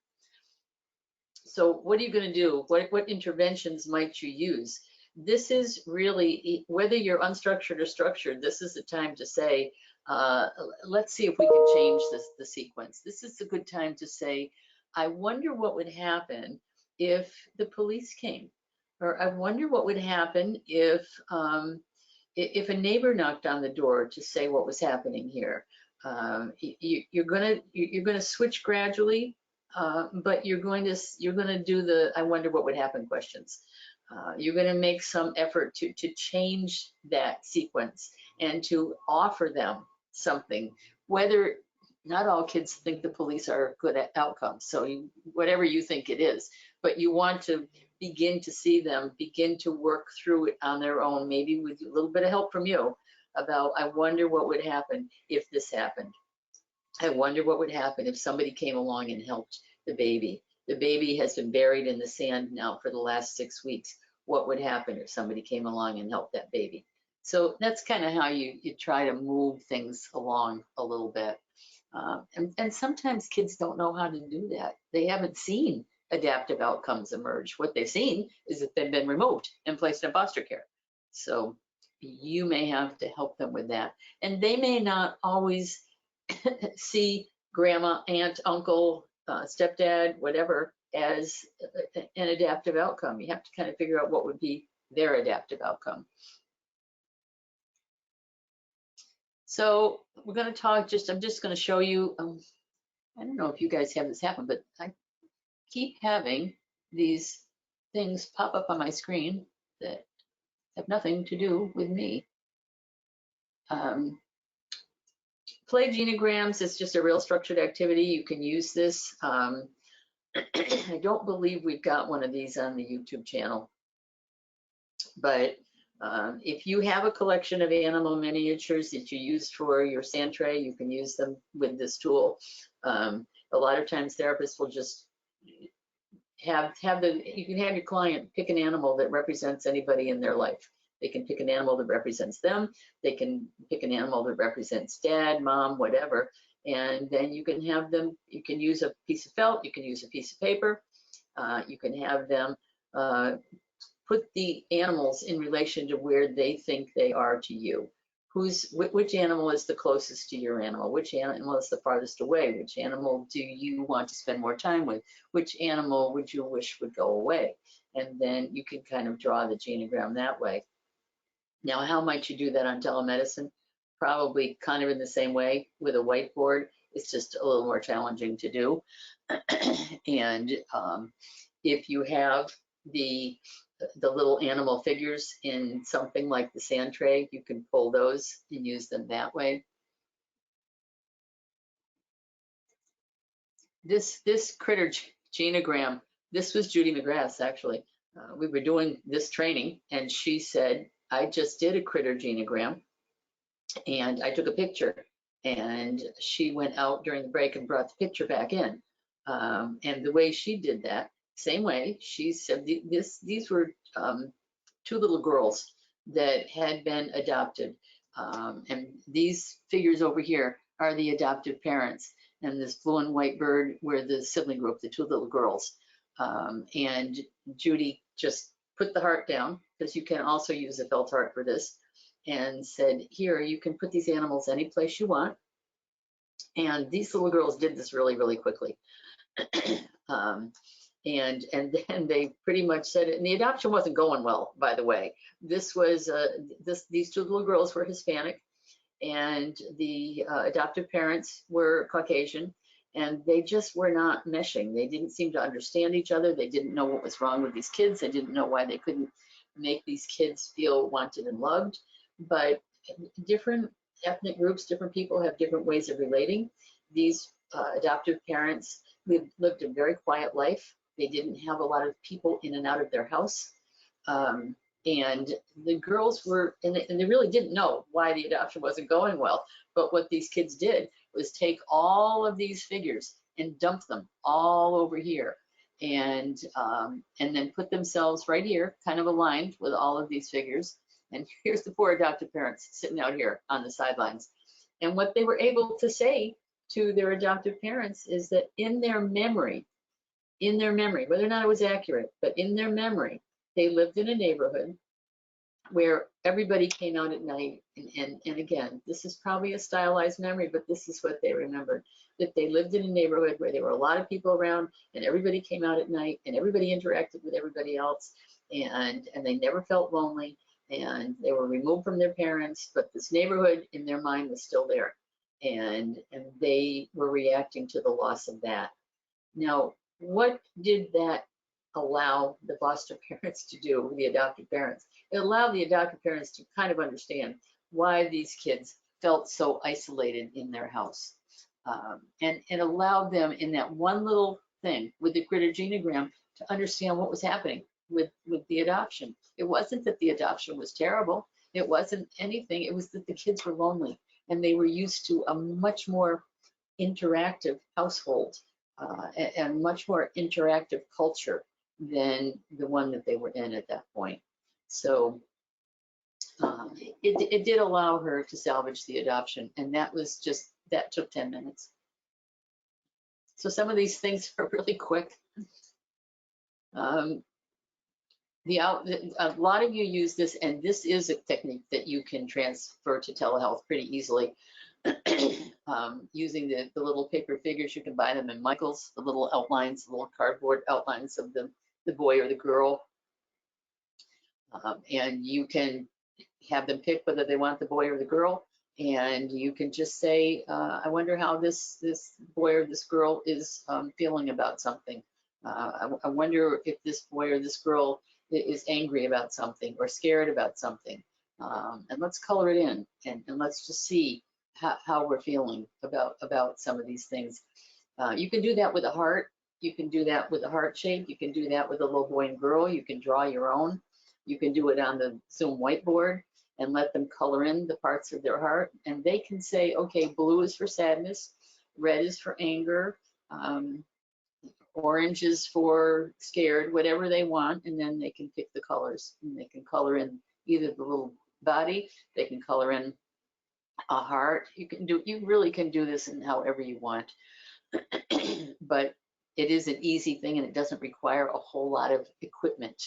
So what are you going to do? What interventions might you use? This is really, whether you're unstructured or structured, this is the time to say, let's see if we can change the sequence. This is a good time to say, I wonder what would happen if the police came, or I wonder what would happen if a neighbor knocked on the door to say what was happening here. You're gonna switch gradually, but you're going to do the I wonder what would happen questions. You're going to make some effort to change that sequence and to offer them something. Whether not all kids think the police are good at outcomes, so whatever you think it is, but you want to begin to see them begin to work through it on their own, maybe with a little bit of help from you, about I wonder what would happen if this happened. I wonder what would happen if somebody came along and helped the baby. The baby has been buried in the sand now for the last 6 weeks. What would happen if somebody came along and helped that baby? So that's kind of how you try to move things along a little bit. And sometimes kids don't know how to do that. They haven't seen adaptive outcomes emerge. What they've seen is that they've been removed and placed in foster care. So you may have to help them with that. And they may not always see grandma, aunt, uncle, stepdad, whatever, as an adaptive outcome. You have to kind of figure out what would be their adaptive outcome. So we're going to talk I'm just going to show you, I don't know if you guys have this happen, but I keep having these things pop up on my screen that have nothing to do with me. Play genograms is just a real structured activity. You can use this. I don't believe we've got one of these on the YouTube channel, but if you have a collection of animal miniatures that you use for your sand tray, you can use them with this tool. A lot of times therapists will just you can have your client pick an animal that represents anybody in their life. They can pick an animal that represents them. They can pick an animal that represents dad, mom, whatever. And then you can have them, you can use a piece of felt, you can use a piece of paper. You can have them put the animals in relation to where they think they are to you. Which animal is the closest to your animal? Which animal is the farthest away? Which animal do you want to spend more time with? Which animal would you wish would go away? And then you can kind of draw the genogram that way. Now, how might you do that on telemedicine? Probably kind of in the same way with a whiteboard. It's just a little more challenging to do. And if you have the little animal figures in something like the sand tray, you can pull those and use them that way. This critter genogram, this was Judy McGrath's actually. We were doing this training and she said, I just did a critter genogram and I took a picture, and she went out during the break and brought the picture back in. And the way she did that, same way, she said these were two little girls that had been adopted. And these figures over here are the adoptive parents. And this blue and white bird were the sibling group, the two little girls. And Judy just put the heart down, because you can also use a felt heart for this, and said, here, you can put these animals any place you want. And these little girls did this really, really quickly. And then they pretty much said it, and the adoption wasn't going well, by the way. This was, these two little girls were Hispanic, and the adoptive parents were Caucasian, and they just were not meshing. They didn't seem to understand each other. They didn't know what was wrong with these kids. They didn't know why they couldn't make these kids feel wanted and loved. But different ethnic groups, different people have different ways of relating. These adoptive parents lived a very quiet life. They didn't have a lot of people in and out of their house. And the girls were, and they really didn't know why the adoption wasn't going well. But what these kids did was take all of these figures and dump them all over here, and then put themselves right here, kind of aligned with all of these figures. And here's the poor adoptive parents sitting out here on the sidelines. And what they were able to say to their adoptive parents is that in their memory, whether or not it was accurate, but in their memory, they lived in a neighborhood where everybody came out at night. And again, this is probably a stylized memory, but this is what they remembered, that they lived in a neighborhood where there were a lot of people around, and everybody came out at night, and everybody interacted with everybody else, and they never felt lonely, and they were removed from their parents, but this neighborhood in their mind was still there, and they were reacting to the loss of that. Now, what did that allow the foster parents to do, the adoptive parents? It allowed the adoptive parents to kind of understand why these kids felt so isolated in their house. And allowed them in that one little thing with the critter genogram to understand what was happening with the adoption. It wasn't that the adoption was terrible. It wasn't anything. It was that the kids were lonely, and they were used to a much more interactive household and much more interactive culture than the one that they were in at that point. So it did allow her to salvage the adoption, and that took 10 minutes. So some of these things are really quick. A lot of you use this, and this is a technique that you can transfer to telehealth pretty easily. Using the little paper figures, you can buy them in Michael's, the little outlines, the little cardboard outlines of the boy or the girl. And you can have them pick whether they want the boy or the girl. And you can just say, I wonder how this boy or this girl is feeling about something. I wonder if this boy or this girl is angry about something or scared about something. And let's color it in, and let's just see how we're feeling about some of these things. You can do that with a heart. You can do that with a heart shape. You can do that with a little boy and girl. You can draw your own. You can do it on the Zoom whiteboard and let them color in the parts of their heart. And they can say, okay, blue is for sadness, red is for anger, orange is for scared, whatever they want. And then they can pick the colors, and they can color in either the little body, they can color in a heart. You really can do this in however you want. But it is an easy thing, and it doesn't require a whole lot of equipment.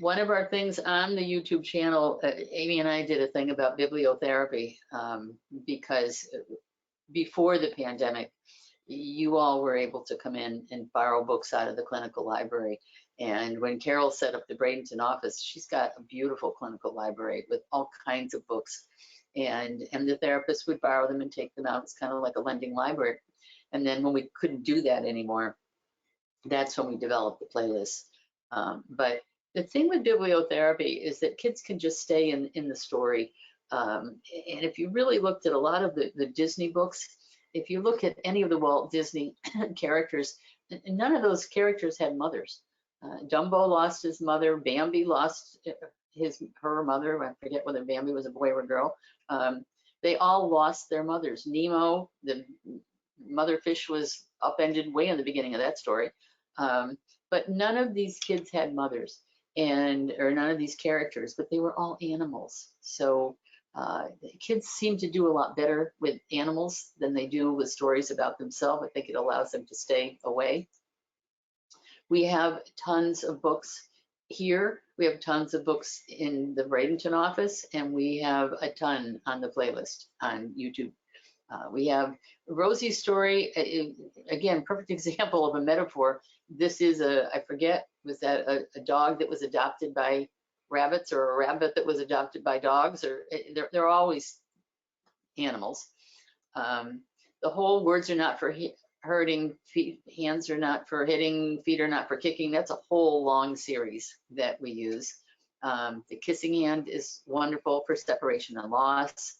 One of our things on the YouTube channel, Amy and I did a thing about bibliotherapy because before the pandemic, you all were able to come in and borrow books out of the clinical library. And when Carol set up the Bradenton office, she's got a beautiful clinical library with all kinds of books. And the therapist would borrow them and take them out. It's kind of like a lending library. And then when we couldn't do that anymore, that's when we developed the playlist. But the thing with bibliotherapy is that kids can just stay in the story. And if you really looked at a lot of the Disney books, if you look at any of the Walt Disney characters, none of those characters had mothers. Dumbo lost his mother. Bambi lost her mother. I forget whether Bambi was a boy or a girl. They all lost their mothers. Nemo, the mother fish, was upended way in the beginning of that story. But none of these kids had mothers, or none of these characters, but they were all animals. So kids seem to do a lot better with animals than they do with stories about themselves. I think it allows them to stay away. We have tons of books here. We have tons of books in the Bradenton office, and we have a ton on the playlist on YouTube. We have Rosie's story, again, perfect example of a metaphor. This is I forget, was that a dog that was adopted by rabbits, or a rabbit that was adopted by dogs, or they're always animals. The whole words are not for hurting, hands are not for hitting, feet are not for kicking. That's a whole long series that we use. The Kissing Hand is wonderful for separation and loss.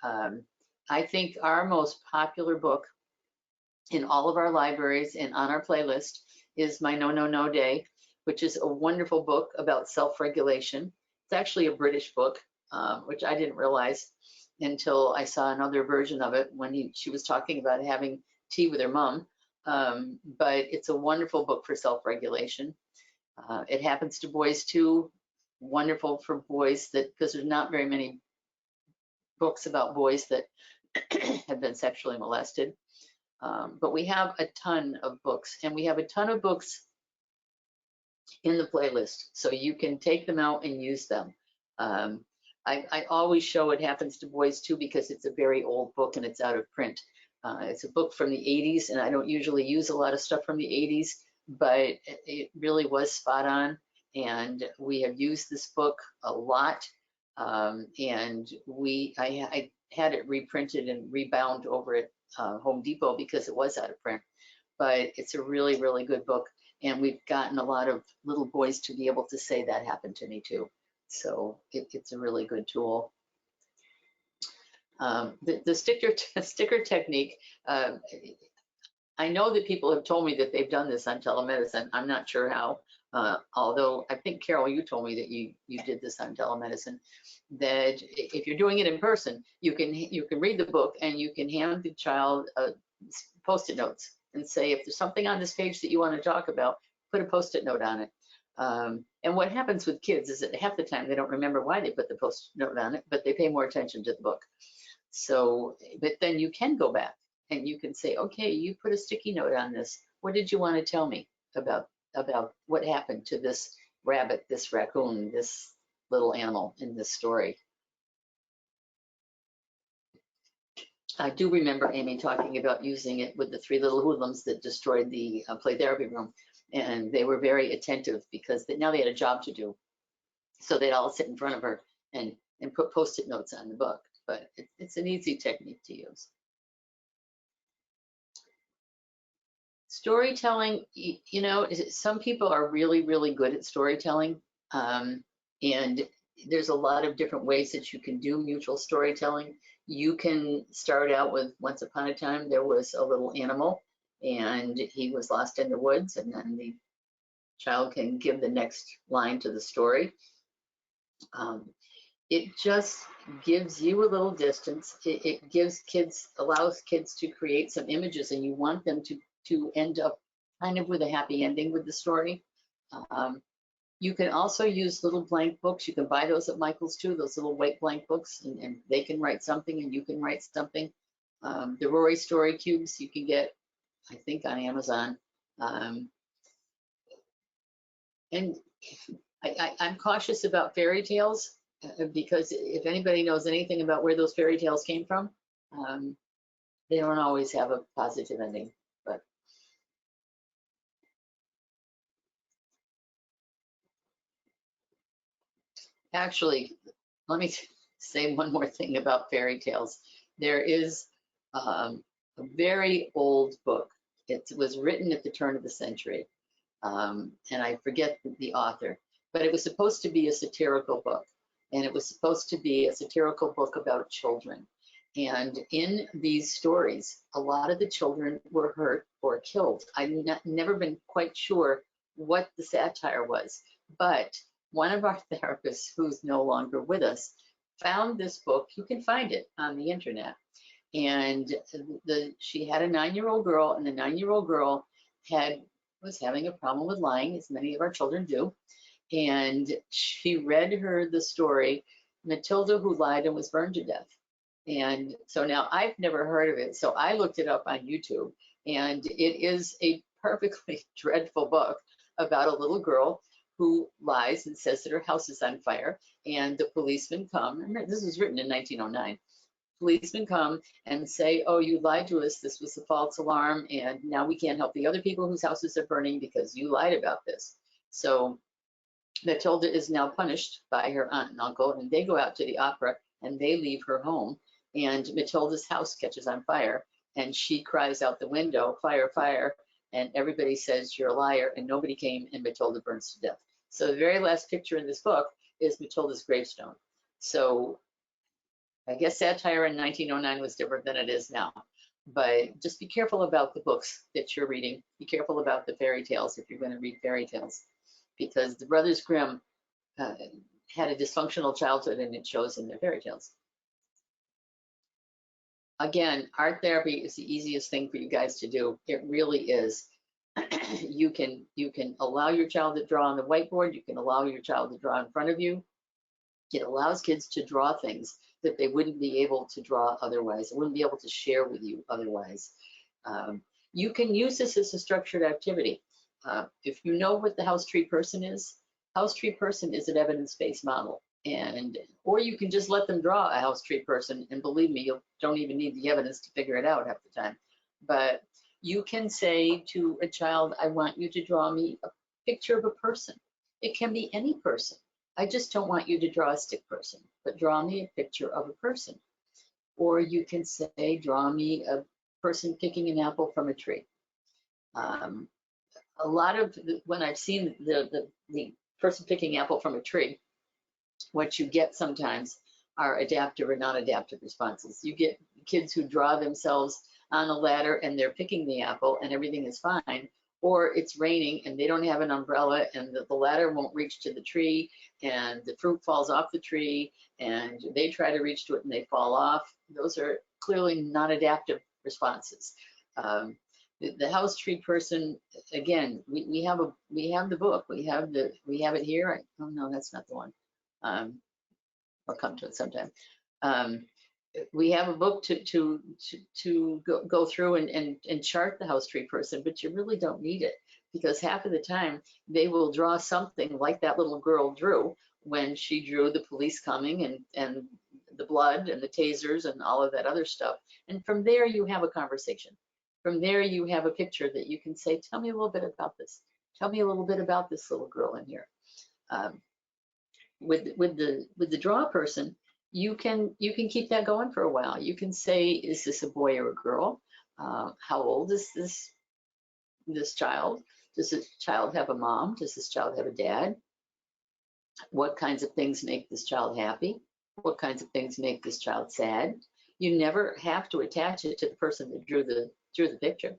I think our most popular book in all of our libraries and on our playlist is My No No No Day, which is a wonderful book about self-regulation. It's actually a British book, which I didn't realize until I saw another version of it when she was talking about having tea with her mom. But it's a wonderful book for self-regulation. It happens to boys too. Wonderful for boys, because there's not very many books about boys that have been sexually molested. But we have a ton of books, and we have a ton of books in the playlist, so you can take them out and use them. I always show It Happens to Boys Too, because it's a very old book and it's out of print. It's a book from the 80s, and I don't usually use a lot of stuff from the 80s, but it really was spot on, and we have used this book a lot. And I had it reprinted and rebound over at Home Depot because it was out of print. But it's a really, really good book, and we've gotten a lot of little boys to be able to say that happened to me too. So it's a really good tool. The sticker technique, I know that people have told me that they've done this on telemedicine. I'm not sure how. Although I think, Carol, you told me that you did this on telemedicine, that if you're doing it in person, you can read the book and you can hand the child Post-it notes and say, if there's something on this page that you want to talk about, put a Post-it note on it. And what happens with kids is that half the time they don't remember why they put the Post-it note on it, but they pay more attention to the book. So, but then you can go back and you can say, okay, you put a sticky note on this. What did you want to tell me about what happened to this rabbit, this raccoon, this little animal in this story? I do remember Amy talking about using it with the 3 little hoodlums that destroyed the play therapy room. And they were very attentive because now they had a job to do. So they'd all sit in front of her and put Post-it notes on the book. But it's an easy technique to use. Storytelling, you know, some people are really, really good at storytelling. And there's a lot of different ways that you can do mutual storytelling. You can start out with, once upon a time, there was a little animal and he was lost in the woods, and then the child can give the next line to the story. It just gives you a little distance. It gives kids, allows kids to create some images, and you want them to end up kind of with a happy ending with the story. You can also use little blank books. You can buy those at Michael's too, those little white blank books, and they can write something and you can write something. The Rory Story Cubes you can get, I think, on Amazon. And I'm cautious about fairy tales because if anybody knows anything about where those fairy tales came from, they don't always have a positive ending. But actually, let me say one more thing about fairy tales. There is a very old book. It was written at the turn of the century, and I forget the author, but it was supposed to be a satirical book, and it was supposed to be a satirical book about children. And in these stories, a lot of the children were hurt or killed. I've never been quite sure what the satire was, but one of our therapists, who's no longer with us, found this book. You can find it on the internet. And she had a 9-year-old girl, and the 9-year-old girl was having a problem with lying, as many of our children do. And she read her the story, Matilda Who Lied and Was Burned to Death. And so now I've never heard of it. So I looked it up on YouTube, and it is a perfectly dreadful book about a little girl who lies and says that her house is on fire, and the policemen come, and this was written in 1909. Policemen come and say, oh, you lied to us, this was a false alarm, and now we can't help the other people whose houses are burning because you lied about this. So Matilda is now punished by her aunt and uncle, and they go out to the opera and they leave her home, and Matilda's house catches on fire, and she cries out the window, fire, fire, and everybody says you're a liar, and nobody came, and Matilda burns to death. So the very last picture in this book is Matilda's gravestone. So I guess satire in 1909 was different than it is now. But just be careful about the books that you're reading. Be careful about the fairy tales if you're going to read fairy tales, because the Brothers Grimm had a dysfunctional childhood, and it shows in their fairy tales. Again, art therapy is the easiest thing for you guys to do. It really is. You can allow your child to draw on the whiteboard. You can allow your child to draw in front of you. It allows kids to draw things that they wouldn't be able to draw otherwise. They wouldn't be able to share with you otherwise. You can use this as a structured activity. If you know what the house tree person is an evidence-based model. Or you can just let them draw a house tree person, and believe me, you don't even need the evidence to figure it out half the time. But you can say to a child, I want you to draw me a picture of a person. It can be any person. I just don't want you to draw a stick person, but draw me a picture of a person. Or you can say, draw me a person picking an apple from a tree. A lot of when I've seen the person picking apple from a tree, what you get sometimes are adaptive or non-adaptive responses. You get kids who draw themselves on a ladder and they're picking the apple and everything is fine, or it's raining and they don't have an umbrella and the ladder won't reach to the tree and the fruit falls off the tree and they try to reach to it and they fall off. Those are clearly not adaptive responses. The house tree person, again, we have the book, we have it here. Oh no, that's not the one. I'll come to it sometime. We have a book to go through and chart the house tree person, but you really don't need it, because half of the time they will draw something like that little girl drew when she drew the police coming and the blood and the tasers and all of that other stuff. And from there you have a conversation. From there you have a picture that you can say, tell me a little bit about this. Tell me a little bit about this little girl in here. With the draw person, you can keep that going for a while. You can say, is this a boy or a girl? How old is this child? Does this child have a mom? Does this child have a dad? What kinds of things make this child happy? What kinds of things make this child sad? You never have to attach it to the person that drew the picture.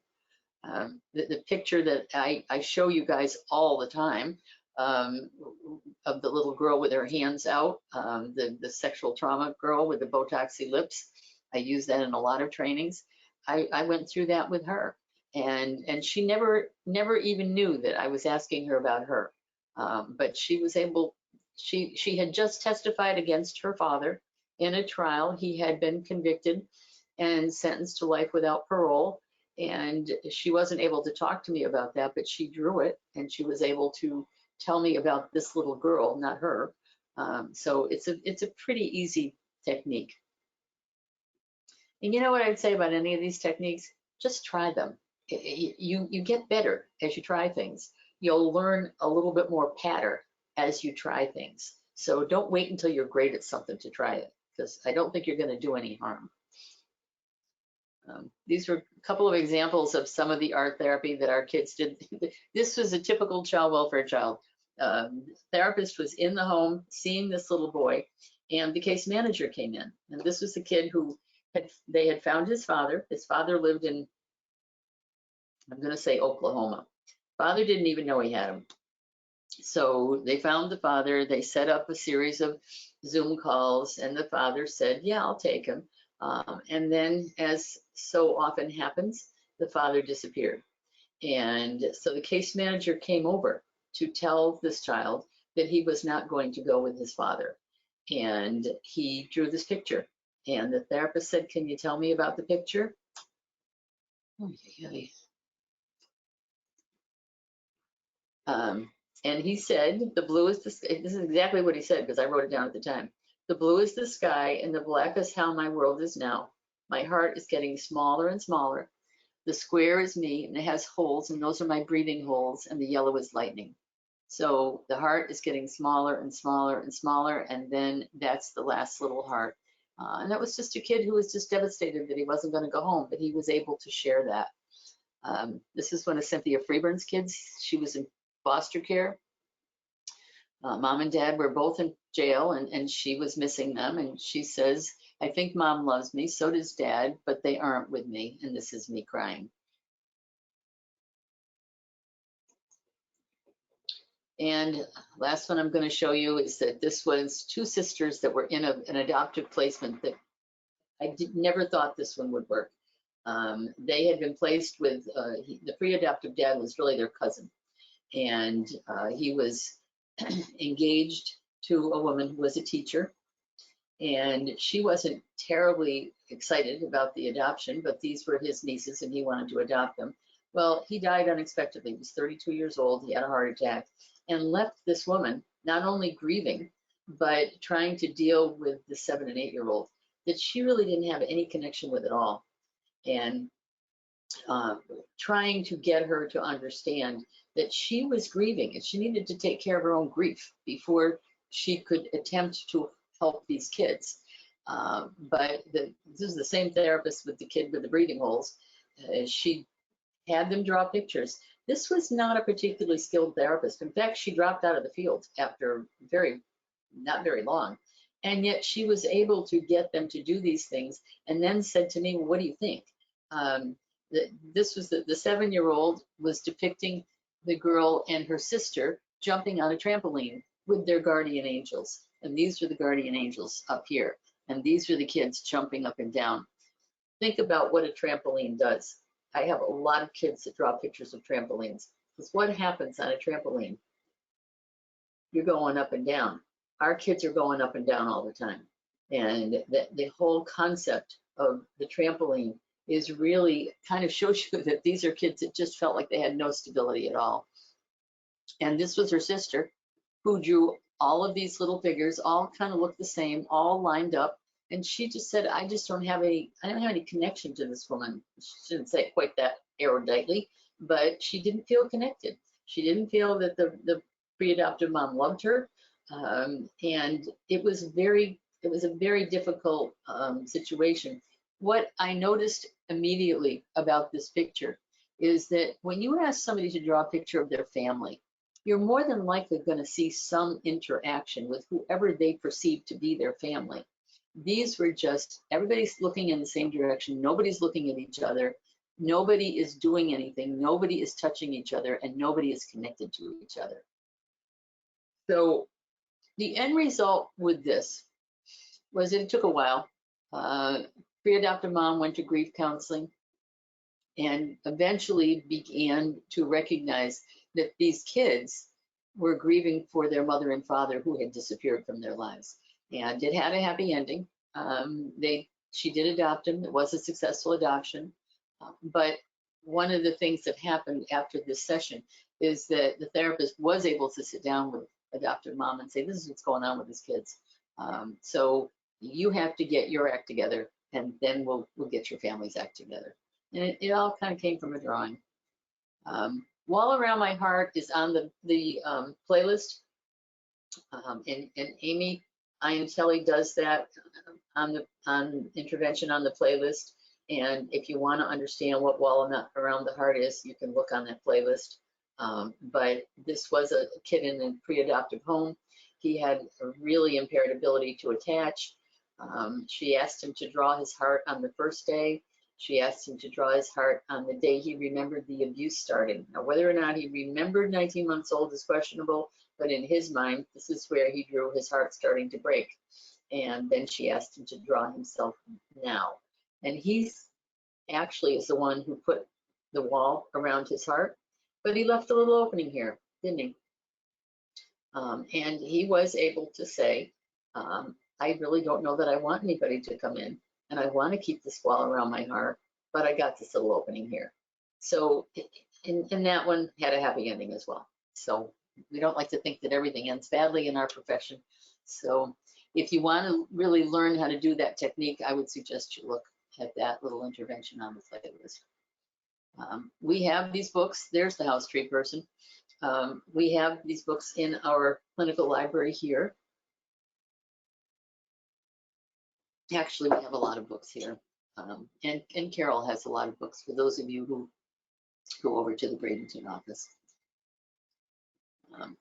The picture that I show you guys all the time, of the little girl with her hands out, the sexual trauma girl with the Botoxy lips. I use that in a lot of trainings. I went through that with her, and she never even knew that I was asking her about her. But she was able, she had just testified against her father in a trial. He had been convicted and sentenced to life without parole. And she wasn't able to talk to me about that, but she drew it and she was able to tell me about this little girl, not her. So it's a pretty easy technique. And you know what I'd say about any of these techniques? Just try them. You get better as you try things. You'll learn a little bit more pattern as you try things. So don't wait until you're great at something to try it, because I don't think you're going to do any harm. These were a couple of examples of some of the art therapy that our kids did. This was a typical child welfare child. Therapist was in the home seeing this little boy, and the case manager came in. And this was the kid who they had found his father. His father lived in, I'm going to say Oklahoma. Father didn't even know he had him. So they found the father. They set up a series of Zoom calls, and the father said, yeah, I'll take him. And then, as so often happens, the father disappeared. And so the case manager came over to tell this child that he was not going to go with his father. And he drew this picture. And the therapist said, can you tell me about the picture? And he said, the blue is the sky. This is exactly what he said, because I wrote it down at the time. The blue is the sky, and the black is how my world is now. My heart is getting smaller and smaller. The square is me, and it has holes, and those are my breathing holes, and the yellow is lightning. So the heart is getting smaller and smaller and smaller, and then that's the last little heart. And that was just a kid who was just devastated that he wasn't going to go home, but he was able to share that. This is one of Cynthia Freeburn's kids. She was in foster care. Mom and dad were both in jail, and she was missing them. And she says, I think mom loves me, so does dad, but they aren't with me. And this is me crying. And last one I'm going to show you is that this was two sisters that were in an adoptive placement that I never thought this one would work. They had been placed with, the pre-adoptive dad was really their cousin. And he was engaged to a woman who was a teacher. And she wasn't terribly excited about the adoption, but these were his nieces and he wanted to adopt them. Well, he died unexpectedly. He was 32 years old. He had a heart attack and left this woman not only grieving, but trying to deal with the 7 and 8 year old that she really didn't have any connection with at all. And trying to get her to understand that she was grieving and she needed to take care of her own grief before she could attempt to help these kids. But this is the same therapist with the kid with the breathing holes. She had them draw pictures. This was not a particularly skilled therapist. In fact, she dropped out of the field after not very long. And yet she was able to get them to do these things and then said to me, well, what do you think? This was the 7-year-old was depicting the girl and her sister jumping on a trampoline with their guardian angels. And these were the guardian angels up here. And these were the kids jumping up and down. Think about what a trampoline does. I have a lot of kids that draw pictures of trampolines. Because what happens on a trampoline? You're going up and down. Our kids are going up and down all the time. And the whole concept of the trampoline is really kind of shows you that these are kids that just felt like they had no stability at all. And this was her sister who drew all of these little figures, all kind of looked the same, all lined up. And she just said, I don't have any connection to this woman. She didn't say it quite that eruditely, but she didn't feel connected. She didn't feel that the pre-adoptive mom loved her. And it was a very difficult situation. What I noticed immediately about this picture is that when you ask somebody to draw a picture of their family, you're more than likely going to see some interaction with whoever they perceive to be their family. These were just, everybody's looking in the same direction. Nobody's looking at each other. Nobody is doing anything. Nobody is touching each other, and nobody is connected to each other. So the end result with this was that it took a while. Pre-adoptive mom went to grief counseling and eventually began to recognize that these kids were grieving for their mother and father who had disappeared from their lives. And it had a happy ending. She did adopt him. It was a successful adoption. But one of the things that happened after this session is that the therapist was able to sit down with adoptive mom and say, this is what's going on with these kids. So you have to get your act together, and then we'll get your family's act together. And it all kind of came from a drawing. Wall Around My Heart is on the playlist, and Amy Iantelli does that on intervention on the playlist. And if you want to understand what Wall Around the Heart is, you can look on that playlist. But this was a kid in a pre-adoptive home. He had a really impaired ability to attach. She asked him to draw his heart on the first day. She asked him to draw his heart on the day he remembered the abuse starting. Now, whether or not he remembered 19 months old is questionable, but in his mind, this is where he drew his heart starting to break. And then she asked him to draw himself now. And he's actually is the one who put the wall around his heart, but he left a little opening here, didn't he? And he was able to say, I really don't know that I want anybody to come in, and I want to keep this wall around my heart, but I got this little opening here. So, and that one had a happy ending as well. So we don't like to think that everything ends badly in our profession. So if you want to really learn how to do that technique, I would suggest you look at that little intervention on the playlist. We have these books. There's the house tree person. We have these books in our clinical library here. Actually, we have a lot of books here. And Carol has a lot of books for those of you who go over to the Bradenton office.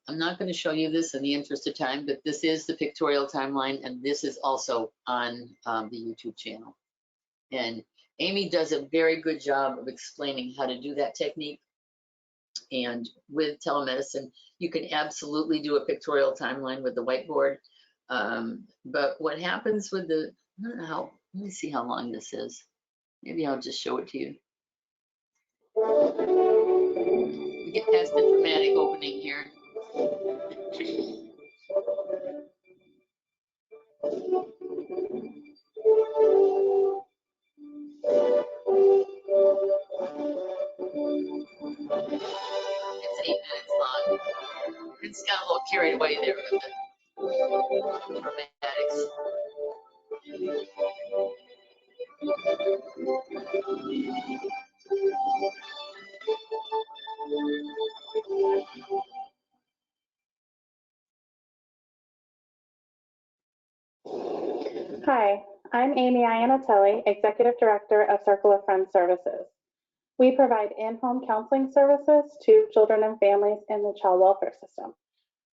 I'm not going to show you this in the interest of time, but this is the pictorial timeline, and this is also on the YouTube channel. And Amy does a very good job of explaining how to do that technique. And with telemedicine, you can absolutely do a pictorial timeline with the whiteboard. But what happens with the, I don't know how, let me see how long this is. Maybe I'll just show it to you. We get past the dramatic opening here. It's 8 minutes long. It's got a little carried away there with the dramatics. Hi, I'm Amy Ianatelli, Executive Director of Circle of Friends Services. We provide in-home counseling services to children and families in the child welfare system.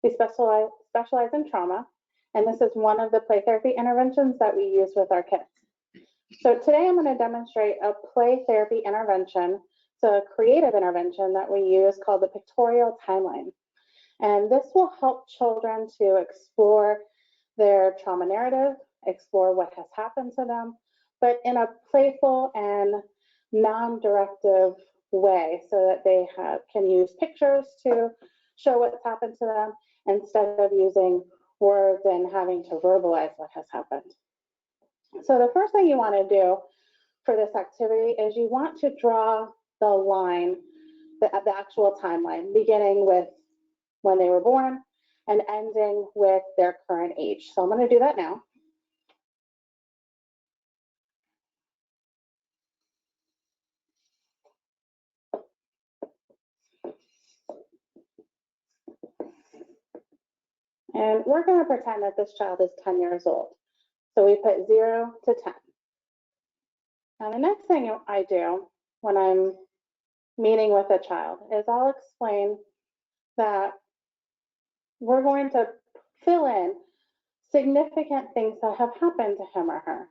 We specialize in trauma, and this is one of the play therapy interventions that we use with our kids. So today I'm going to demonstrate a play therapy intervention. It's a creative intervention that we use called the pictorial timeline. And this will help children to explore their trauma narrative, explore what has happened to them, but in a playful and non-directive way so that they can use pictures to show what's happened to them instead of using words and having to verbalize what has happened. So the first thing you want to do for this activity is you want to draw the line, the actual timeline, beginning with when they were born and ending with their current age. So I'm going to do that now. And we're going to pretend that this child is 10 years old. So we put 0 to 10. Now the next thing I do when I'm meeting with a child is I'll explain that we're going to fill in significant things that have happened to him or her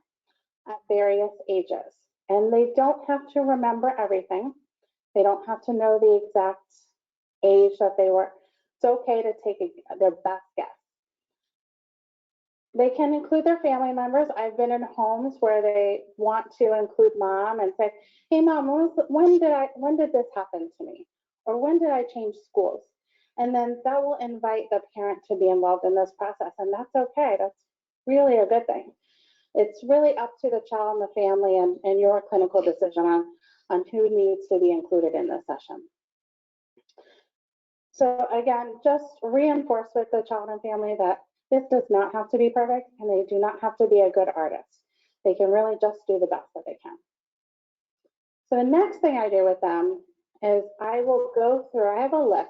at various ages. And they don't have to remember everything. They don't have to know the exact age that they were. It's okay to take their best guess. They can include their family members. I've been in homes where they want to include mom and say, hey mom, when did this happen to me? Or when did I change schools? And then that will invite the parent to be involved in this process. And that's okay. That's really a good thing. It's really up to the child and the family and your clinical decision on who needs to be included in this session. So again, just reinforce with the child and family that this does not have to be perfect and they do not have to be a good artist. They can really just do the best that they can. So the next thing I do with them is I will go through, I have a list,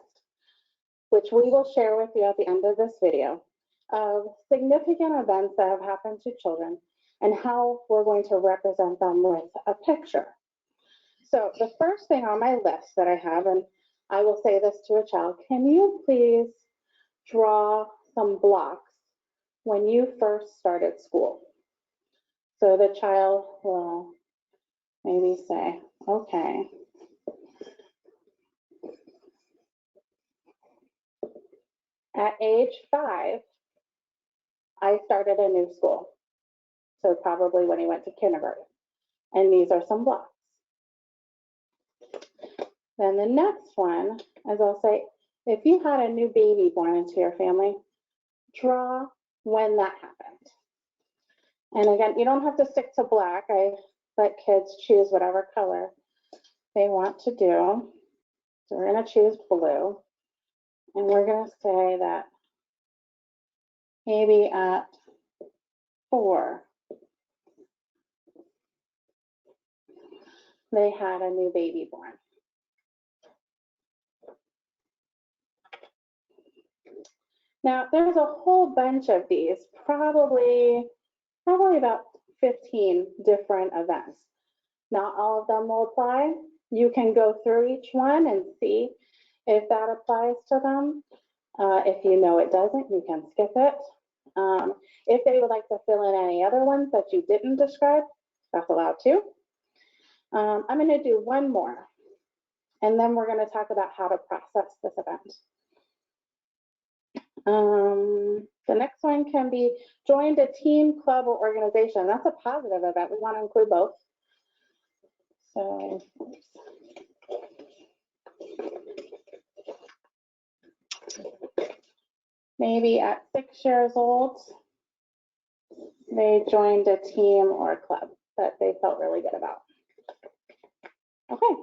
which we will share with you at the end of this video, of significant events that have happened to children and how we're going to represent them with a picture. So the first thing on my list that I have, and I will say this to a child, can you please draw some blocks when you first started school? So the child will maybe say, okay. At age 5, I started a new school. So probably when he went to kindergarten. And these are some blocks. Then the next one is I'll say, if you had a new baby born into your family, draw when that happened. And again, you don't have to stick to black. I let kids choose whatever color they want to do. So we're going to choose blue. And we're going to say that maybe at 4, they had a new baby born. Now, there's a whole bunch of these, probably about 15 different events. Not all of them will apply. You can go through each one and see if that applies to them. If you know it doesn't, you can skip it. If they would like to fill in any other ones that you didn't describe, that's allowed too. I'm going to do one more, and then we're going to talk about how to process this event. The next one can be joined a team, club, or organization. That's a positive event. We want to include both. So, maybe at 6 years old, they joined a team or a club that they felt really good about. Okay,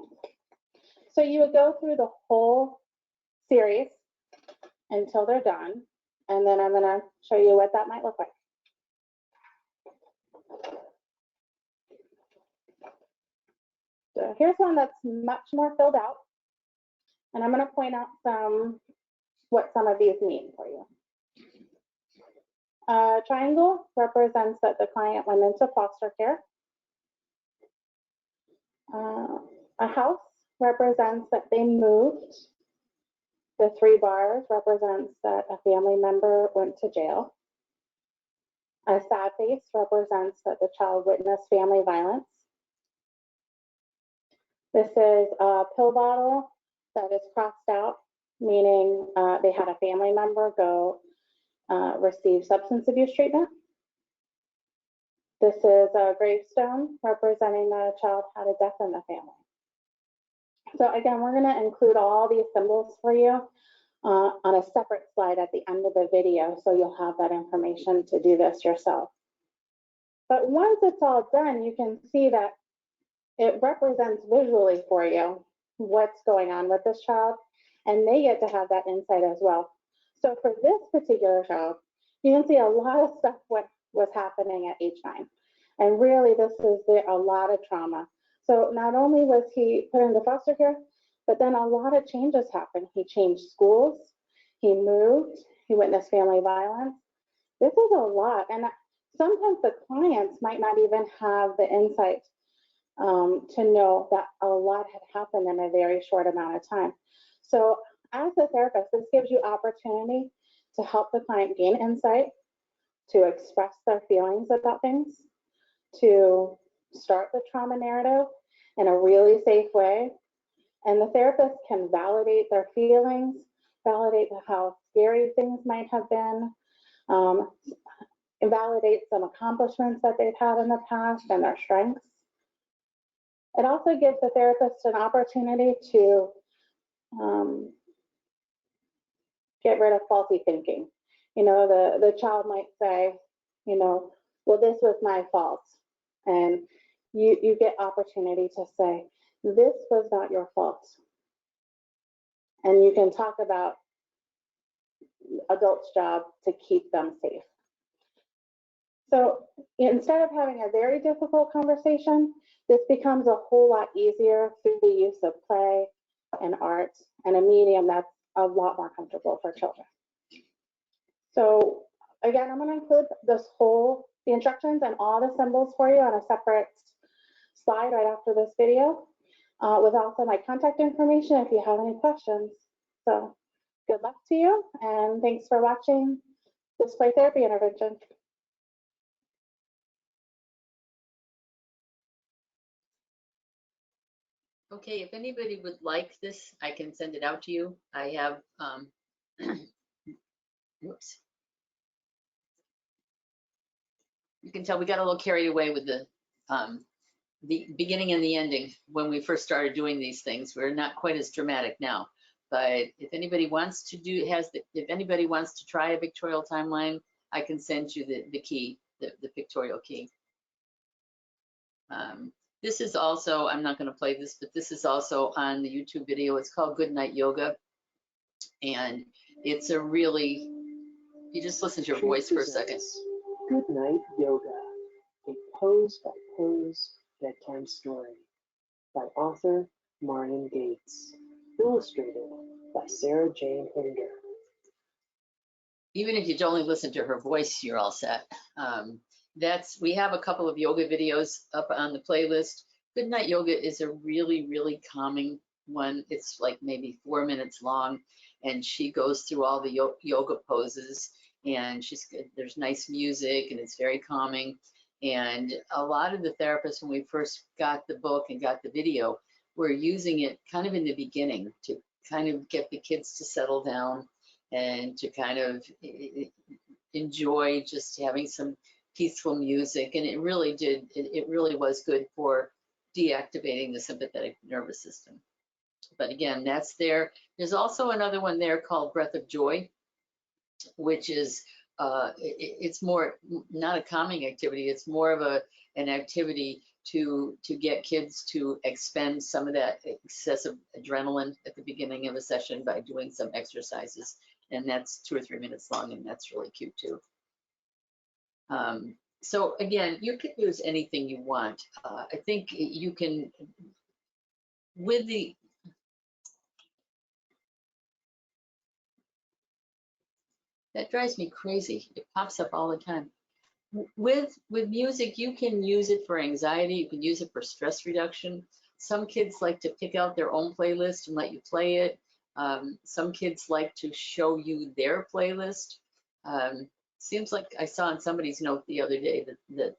so you would go through the whole series until they're done, and then I'm going to show you what that might look like. So here's one that's much more filled out, and I'm going to point out what some of these mean for you. Triangle represents that the client went into foster care. A house represents that they moved. The 3 bars represents that a family member went to jail. A sad face represents that the child witnessed family violence. This is a pill bottle that is crossed out, meaning they had a family member go receive substance abuse treatment. This is a gravestone representing that a child had a death in the family. So again, we're going to include all these symbols for you on a separate slide at the end of the video, so you'll have that information to do this yourself. But once it's all done, you can see that it represents visually for you what's going on with this child, and they get to have that insight as well. So for this particular child, you can see a lot of stuff what was happening at age 9. And really, this is a lot of trauma. So not only was he put into foster care, but then a lot of changes happened. He changed schools, he moved, he witnessed family violence. This is a lot. And sometimes the clients might not even have the insight to know that a lot had happened in a very short amount of time. So as a therapist, this gives you opportunity to help the client gain insight, to express their feelings about things, to start the trauma narrative in a really safe way. And the therapist can validate their feelings, validate how scary things might have been, validate some accomplishments that they've had in the past and their strengths. It also gives the therapist an opportunity to get rid of faulty thinking. You know, the child might say, you know, well, this was my fault. And you get opportunity to say, this was not your fault. And you can talk about adults' job to keep them safe. So instead of having a very difficult conversation, this becomes a whole lot easier through the use of play and art and a medium that's a lot more comfortable for children. So again, I'm going to include the instructions and all the symbols for you on a separate slide right after this video, with also my contact information if you have any questions. So good luck to you, and thanks for watching this play therapy intervention. Okay, if anybody would like this, I can send it out to you. I have, whoops. You can tell we got a little carried away with the beginning and the ending when we first started doing these things. We're not quite as dramatic now. But if anybody wants to if anybody wants to try a pictorial timeline, I can send you the key, the pictorial key. This is also, I'm not going to play this, but this is also on the YouTube video. It's called Good Night Yoga. And it's a really, you just listen to your voice for a second. Good Night Yoga, a pose by pose bedtime story by author Marion Gates, illustrated by Sarah Jane Hinder. Even if you only listen to her voice, you're all set. We have a couple of yoga videos up on the playlist. Good Night Yoga is a really, really calming one. It's like maybe 4 minutes long, and she goes through all the yoga poses, and there's nice music, and it's very calming. And a lot of the therapists, when we first got the book and got the video, were using it kind of in the beginning to kind of get the kids to settle down and to kind of enjoy just having some peaceful music. And it really did, it really was good for deactivating the sympathetic nervous system. But again, that's there. There's also another one there called Breath of Joy, which is, it's more, not a calming activity, it's more of an activity to get kids to expend some of that excessive adrenaline at the beginning of a session by doing some exercises. And that's 2 or 3 minutes long, and that's really cute too. So again, you can use anything you want. I think you can, that drives me crazy. It pops up all the time. With music, you can use it for anxiety. You can use it for stress reduction. Some kids like to pick out their own playlist and let you play it. Some kids like to show you their playlist. Seems like I saw in somebody's note the other day that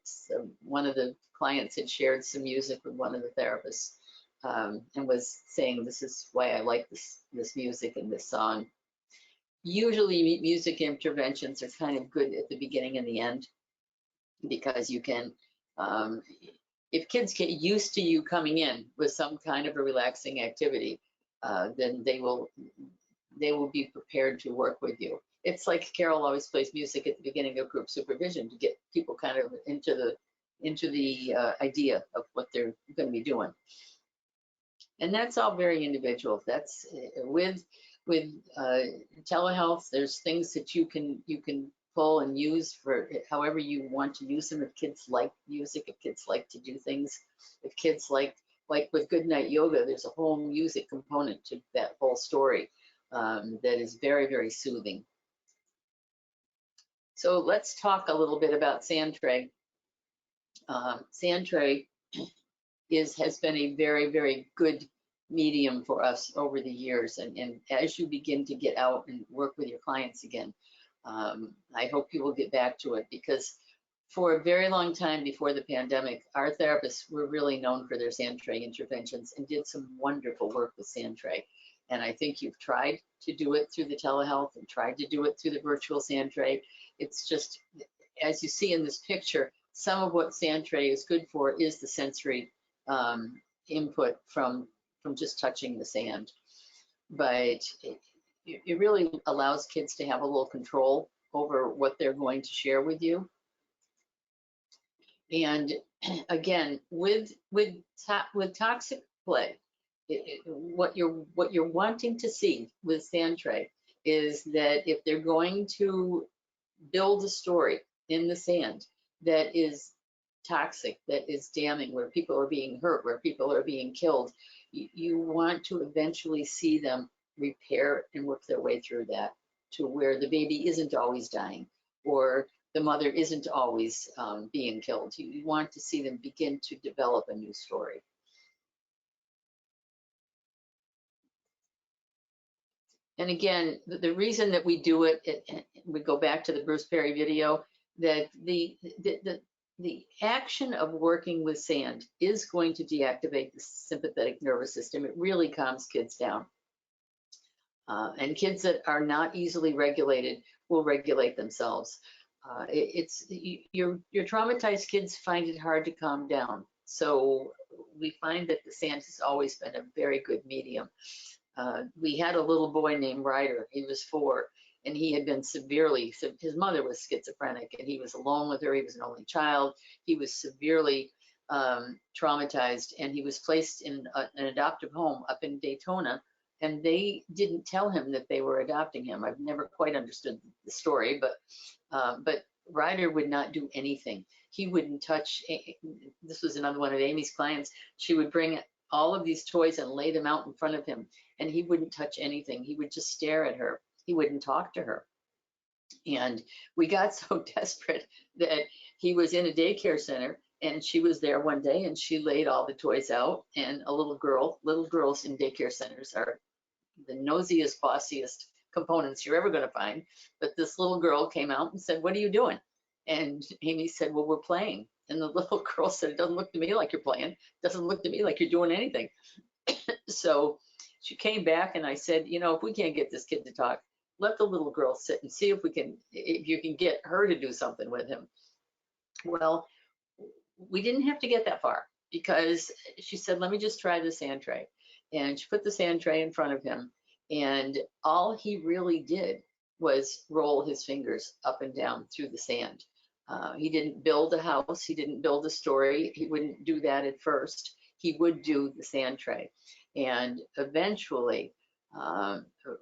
one of the clients had shared some music with one of the therapists, and was saying, this is why I like this music and this song. Usually music interventions are kind of good at the beginning and the end, because you can, if kids get used to you coming in with some kind of a relaxing activity, then they will be prepared to work with you. It's like Carol always plays music at the beginning of group supervision to get people kind of into the idea of what they're going to be doing. And that's all very individual. That's with telehealth. There's things that you can pull and use for however you want to use them. If kids like music, if kids like to do things, if kids like with Goodnight Yoga, there's a whole music component to that whole story that is very, very soothing. So let's talk a little bit about sand tray. Sand tray has been a very, very good medium for us over the years. And as you begin to get out and work with your clients again, I hope you will get back to it, because for a very long time before the pandemic, our therapists were really known for their sand tray interventions and did some wonderful work with sand tray. And I think you've tried to do it through the telehealth and tried to do it through the virtual sand tray. It's just, as you see in this picture, some of what sand tray is good for is the sensory input from just touching the sand. But it really allows kids to have a little control over what they're going to share with you. And again, with toxic play, what you're wanting to see with sand tray is that if they're going to build a story in the sand that is toxic, that is damning, where people are being hurt, where people are being killed, you want to eventually see them repair and work their way through that to where the baby isn't always dying, or the mother isn't always being killed. You want to see them begin to develop a new story. And again, the reason that we do it, we go back to the Bruce Perry video, that the action of working with sand is going to deactivate the sympathetic nervous system. It really calms kids down. And kids that are not easily regulated will regulate themselves. Your traumatized kids find it hard to calm down. So we find that the sand has always been a very good medium. We had a little boy named Ryder. He was 4, and he had been his mother was schizophrenic, and he was alone with her. He was an only child. He was severely traumatized, and he was placed in an adoptive home up in Daytona, and they didn't tell him that they were adopting him. I've never quite understood the story, but Ryder would not do anything. He wouldn't touch. This was another one of Amy's clients. She would bring all of these toys and lay them out in front of him, and he wouldn't touch anything. He would just stare at her. He wouldn't talk to her. And we got so desperate that he was in a daycare center, and she was there one day, and she laid all the toys out, and little girls in daycare centers are the nosiest, bossiest components you're ever going to find. But this little girl came out and said, "What are you doing?" And Amy said, "Well, we're playing." And the little girl said, "It doesn't look to me like you're playing. It doesn't look to me like you're doing anything." So she came back, and I said, if we can't get this kid to talk, let the little girl sit and see if you can get her to do something with him. Well, we didn't have to get that far, because she said, "Let me just try the sand tray." And she put the sand tray in front of him, and all he really did was roll his fingers up and down through the sand. He didn't build a house. He didn't build a story. He wouldn't do that at first. He would do the sand tray. And eventually,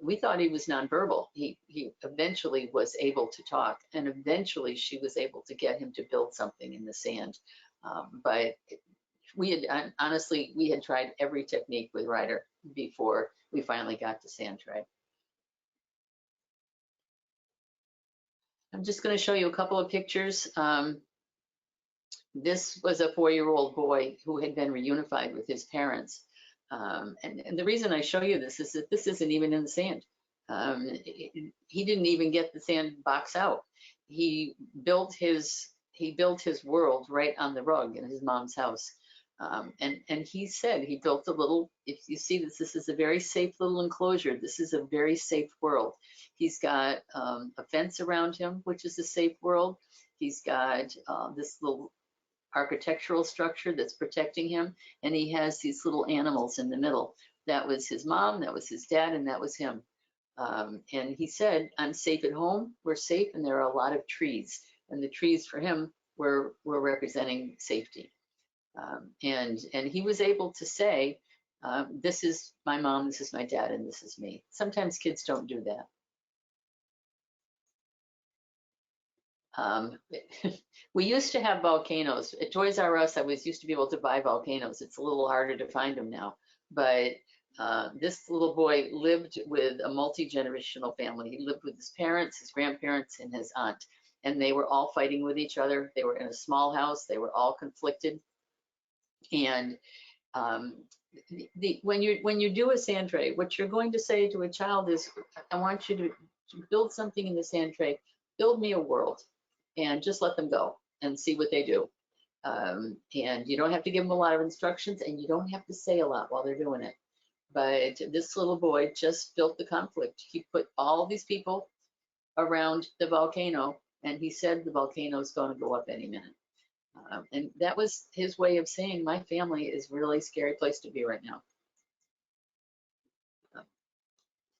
we thought he was nonverbal. He eventually was able to talk, and eventually she was able to get him to build something in the sand. But we had tried every technique with Ryder before we finally got to sand tray. I'm just going to show you a couple of pictures. This was a 4-year-old boy who had been reunified with his parents. And the reason I show you this is that this isn't even in the sand. He didn't even get the sand box out. he built his world right on the rug in his mom's house. And he said he built a little, if you see this is a very safe little enclosure. This is a very safe world. He's got a fence around him, which is a safe world. He's got this little architectural structure that's protecting him, and he has these little animals in the middle. That was his mom, that was his dad, and that was him. And he said, I'm safe at home, we're safe, and there are a lot of trees. And the trees for him were representing safety. And he was able to say, this is my mom, this is my dad, and this is me. Sometimes kids don't do that. We used to have volcanoes. At Toys R Us, I used to be able to buy volcanoes. It's a little harder to find them now. But this little boy lived with a multi-generational family. He lived with his parents, his grandparents, and his aunt. And they were all fighting with each other. They were in a small house. They were all conflicted. And when you do a sand tray, what you're going to say to a child is, I want you to build something in the sand tray. Build me a world. And just let them go and see what they do. And you don't have to give them a lot of instructions, and you don't have to say a lot while they're doing it. But this little boy just built the conflict. He put all these people around the volcano, and he said the volcano is going to go up any minute. And that was his way of saying, my family is a really scary place to be right now.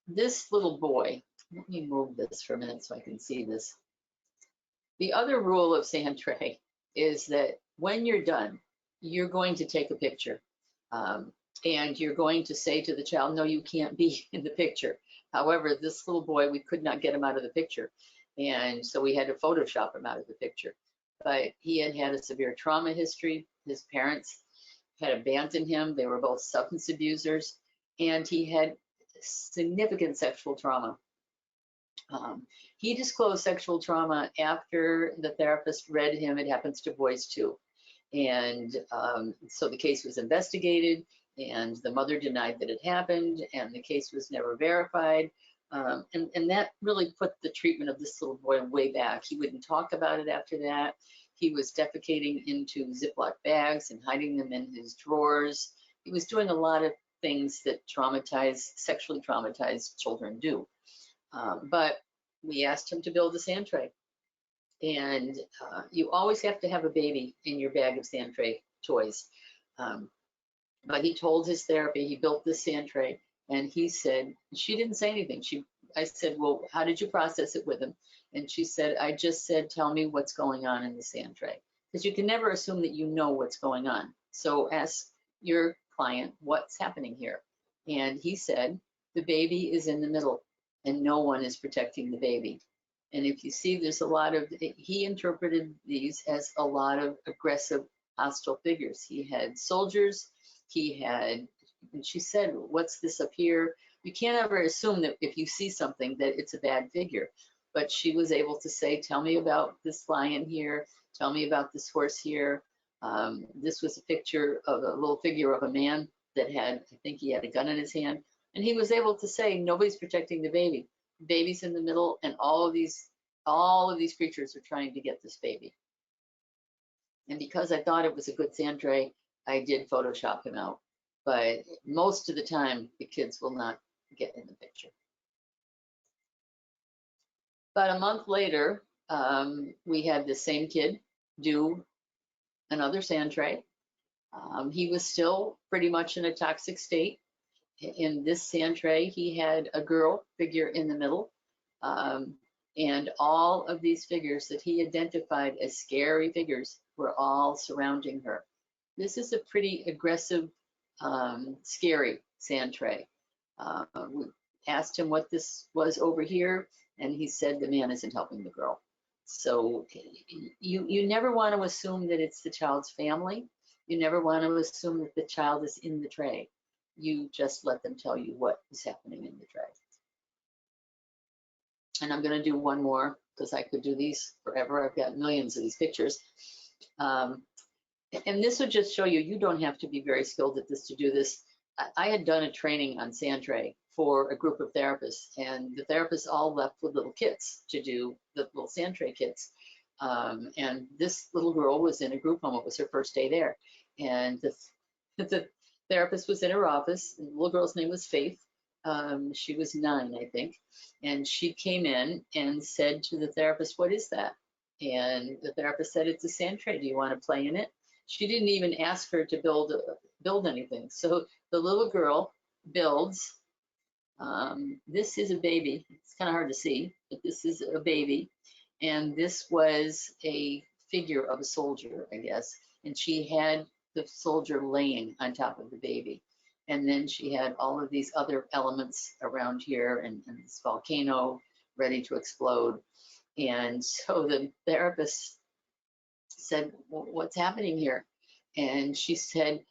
This little boy, let me move this for a minute so I can see this. The other rule of sand tray is that when you're done, you're going to take a picture. And you're going to say to the child, no, you can't be in the picture. However, this little boy, we could not get him out of the picture. And so we had to Photoshop him out of the picture. But he had had a severe trauma history. His parents had abandoned him. They were both substance abusers. And he had significant sexual trauma. He disclosed sexual trauma after the therapist read him It Happens to Boys Too. And so the case was investigated, and the mother denied that it happened, and the case was never verified. And that really put the treatment of this little boy way back. He wouldn't talk about it after that. He was defecating into Ziploc bags and hiding them in his drawers. He was doing a lot of things that sexually traumatized children do. But we asked him to build a sand tray. And you always have to have a baby in your bag of sand tray toys. But he told his therapy, he built this sand tray, and he said, she didn't say anything. I said, well, how did you process it with him? And she said, I just said, tell me what's going on in the sand tray. Because you can never assume that you know what's going on. So ask your client, what's happening here? And he said, the baby is in the middle, and no one is protecting the baby. And if you see, there's a lot of, he interpreted these as a lot of aggressive, hostile figures. He had soldiers, and she said, what's this up here? You can't ever assume that if you see something that it's a bad figure. But she was able to say, tell me about this lion here, tell me about this horse here. This was a picture of a little figure of a man that I think he had a gun in his hand. And he was able to say, nobody's protecting the baby. The baby's in the middle, and all of these creatures are trying to get this baby. And because I thought it was a good sand tray, I did Photoshop him out. But most of the time, the kids will not get in the picture. About a month later, we had the same kid do another sand tray. He was still pretty much in a toxic state. In this sand tray, he had a girl figure in the middle. And all of these figures that he identified as scary figures were all surrounding her. This is a pretty aggressive, scary sand tray. We asked him what this was over here, and he said the man isn't helping the girl. So you never want to assume that it's the child's family. You never want to assume that the child is in the tray. You just let them tell you what is happening in the tray. And I'm going to do one more because I could do these forever. I've got millions of these pictures. And this would just show you, you don't have to be very skilled at this to do this. I had done a training on sand tray, for a group of therapists, and the therapists all left with little kits to do, the little sand tray kits. And this little girl was in a group home. It was her first day there. And the therapist was in her office. And the little girl's name was Faith. She was 9, I think. And she came in and said to the therapist, "What is that?" And the therapist said, "It's a sand tray. Do you want to play in it?" She didn't even ask her to build anything. So the little girl builds. This is a baby. It's kind of hard to see, but this is a baby. And this was a figure of a soldier, I guess. And she had the soldier laying on top of the baby. And then she had all of these other elements around here, and this volcano ready to explode. And so the therapist said, "What's happening here?" And she said,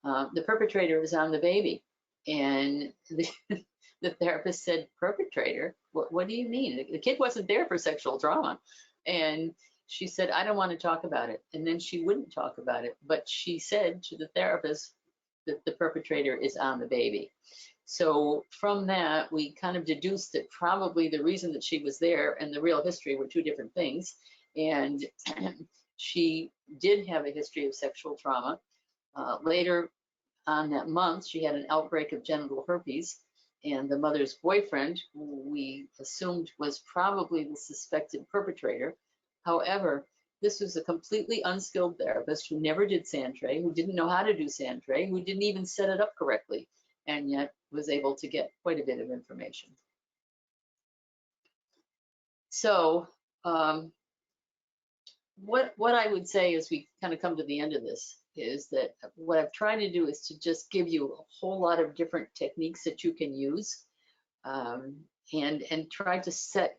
"The perpetrator is on the baby." And the therapist said, "Perpetrator? What do you mean? The kid wasn't there for sexual trauma." And she said, "I don't want to talk about it." And then she wouldn't talk about it. But she said to the therapist that the perpetrator is on the baby. So from that, we kind of deduced that probably the reason that she was there and the real history were two different things. And she did have a history of sexual trauma. Later on that month, she had an outbreak of genital herpes, and the mother's boyfriend, who we assumed was probably the suspected perpetrator. However, this was a completely unskilled therapist who never did sand tray, who didn't know how to do sand tray, who didn't even set it up correctly, and yet was able to get quite a bit of information. So what I would say as we kind of come to the end of this is that what I've tried to do is to just give you a whole lot of different techniques that you can use, and try to set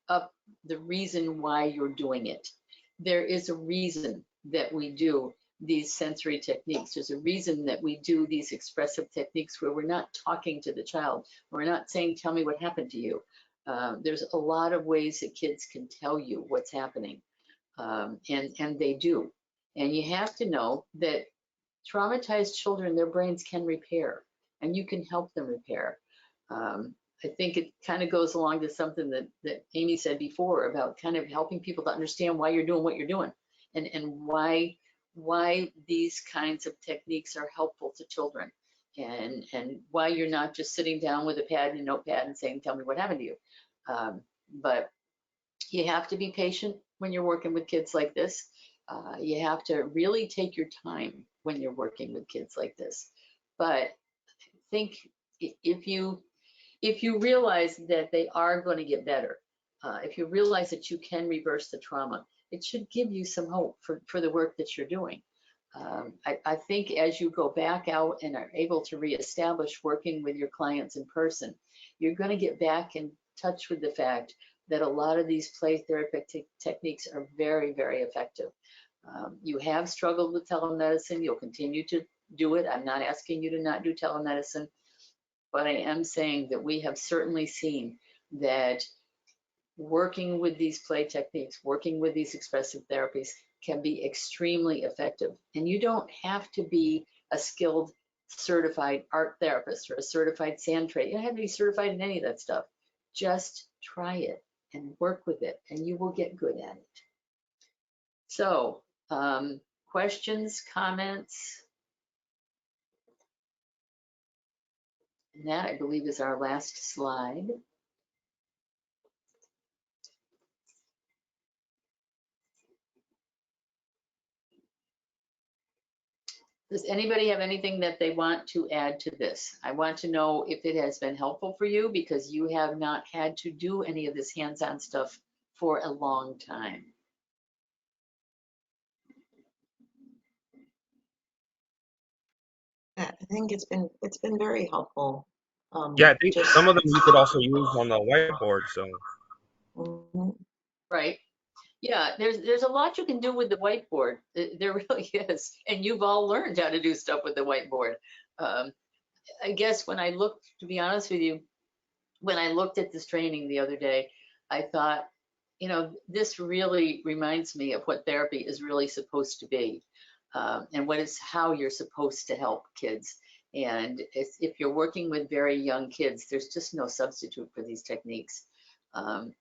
up the reason why you're doing it. There is a reason that we do these sensory techniques. There's a reason that we do these expressive techniques where we're not talking to the child. We're not saying, "Tell me what happened to you." There's a lot of ways that kids can tell you what's happening, and they do. And you have to know that traumatized children, their brains can repair, and you can help them repair. I think it kind of goes along to something that Amy said before about kind of helping people to understand why you're doing what you're doing, and why these kinds of techniques are helpful to children, and why you're not just sitting down with a pad and a notepad and saying, "Tell me what happened to you." But you have to be patient when you're working with kids like this. You have to really take your time when you're working with kids like this. But think, if you realize that they are going to get better, if you realize that you can reverse the trauma, it should give you some hope for the work that you're doing. I think as you go back out and are able to reestablish working with your clients in person, you're going to get back in touch with the fact that a lot of these play therapeutic techniques are very, very effective. You have struggled with telemedicine. You'll continue to do it. I'm not asking you to not do telemedicine, but I am saying that we have certainly seen that working with these play techniques, working with these expressive therapies can be extremely effective. And you don't have to be a skilled certified art therapist or a certified sand tray. You don't have to be certified in any of that stuff. Just try it and work with it, and you will get good at it. So, questions, comments? And that, I believe, is our last slide. Does anybody have anything that they want to add to this? I want to know if it has been helpful for you, because you have not had to do any of this hands-on stuff for a long time. I think it's been very helpful. Yeah, I think Just some of them you could also use on the whiteboard. So mhm. Right. Yeah, there's a lot you can do with the whiteboard. There really is. And you've all learned how to do stuff with the whiteboard. I guess when I looked, to be honest with you, when I looked at this training the other day, I thought, this really reminds me of what therapy is really supposed to be, and how you're supposed to help kids. And if you're working with very young kids, there's just no substitute for these techniques.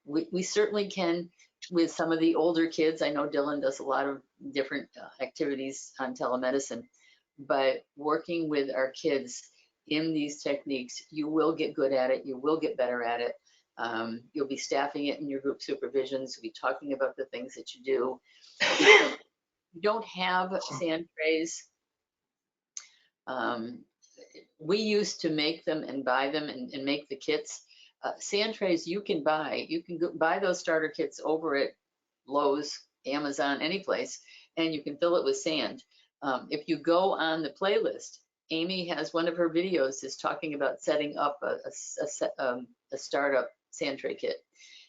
We certainly can with some of the older kids. I know Dylan does a lot of different activities on telemedicine, but working with our kids in these techniques, you will get good at it. You will get better at it. You'll be staffing it in your group supervisions. You'll be talking about the things that you do. You don't have sand trays. We used to make them and buy them and make the kits. Sand trays you can buy. You can buy those starter kits over at Lowe's, Amazon, any place, and you can fill it with sand. If you go on the playlist, Amy has one of her videos is talking about setting up a startup sand tray kit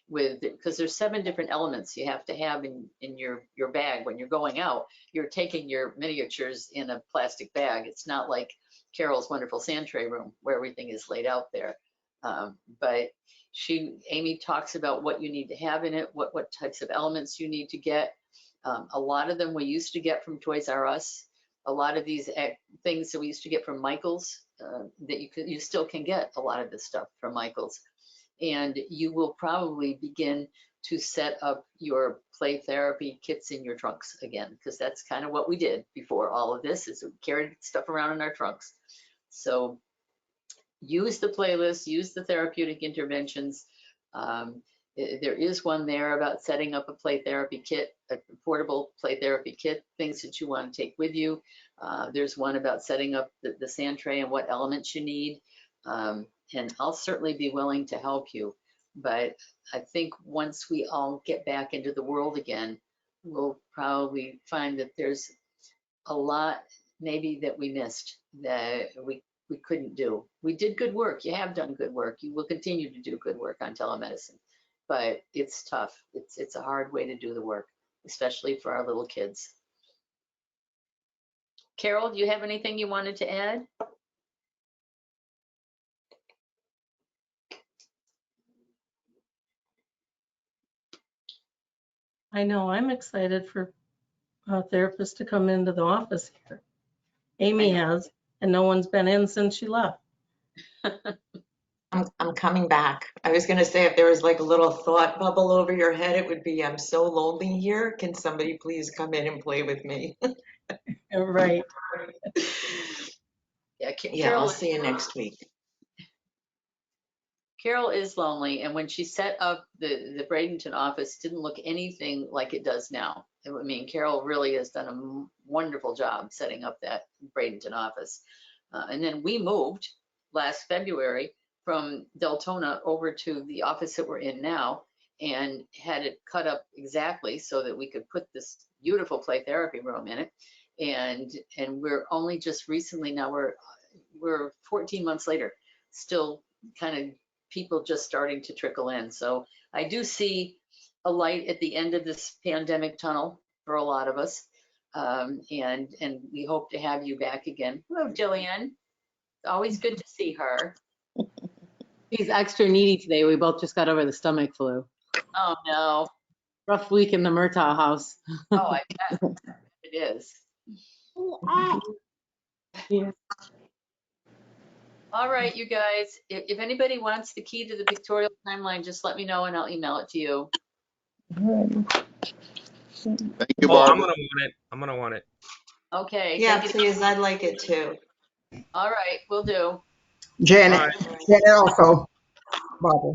with, because there's 7 different elements you have to have in your bag when you're going out. You're taking your miniatures in a plastic bag. It's not like Carol's wonderful sand tray room where everything is laid out there. But Amy talks about what you need to have in it, what types of elements you need to get. A lot of them we used to get from Toys R Us. A lot of these things that we used to get from Michael's, that you still can get a lot of this stuff from Michael's. And you will probably begin to set up your play therapy kits in your trunks again, because that's kind of what we did before all of this, is we carried stuff around in our trunks. So use the playlist, use the therapeutic interventions. There is one there about setting up a play therapy kit, a portable play therapy kit, things that you want to take with you. There's one about setting up the sand tray and what elements you need. And I'll certainly be willing to help you. But I think once we all get back into the world again, we'll probably find that there's a lot maybe that we missed, that we couldn't do. We did good work. You have done good work. You will continue to do good work on telemedicine, but it's tough. It's a hard way to do the work, especially for our little kids. Carol, do you have anything you wanted to add? I know I'm excited for therapists to come into the office here. Amy has, and no one's been in since she left. I'm coming back. I was gonna say, if there was like a little thought bubble over your head, it would be, I'm so lonely here. Can somebody please come in and play with me? Right. Yeah, Yeah, I'll see you next week. Carol is lonely, and when she set up the Bradenton office, it didn't look anything like it does now. I mean, Carol really has done a wonderful job setting up that Bradenton office. And then we moved last February from Deltona over to the office that we're in now, and had it cut up exactly so that we could put this beautiful play therapy room in it. And we're only just recently, now we're 14 months later, still kind of people just starting to trickle in. So I do see a light at the end of this pandemic tunnel for a lot of us. And we hope to have you back again. Hello, Jillian. Always good to see her. She's extra needy today. We both just got over the stomach flu. Oh no. Rough week in the Murtaugh house. Oh, I bet it is. Yeah. All right, you guys, if anybody wants the key to the pictorial timeline, just let me know and I'll email it to you. Thank you, Oh, I'm Barbara. gonna want it. I'm gonna want it. Okay. Yeah, please, I'd like it too. All right, we'll do. Janet, Bye. Janet also, Barbara.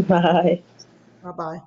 Bye. Bye-bye.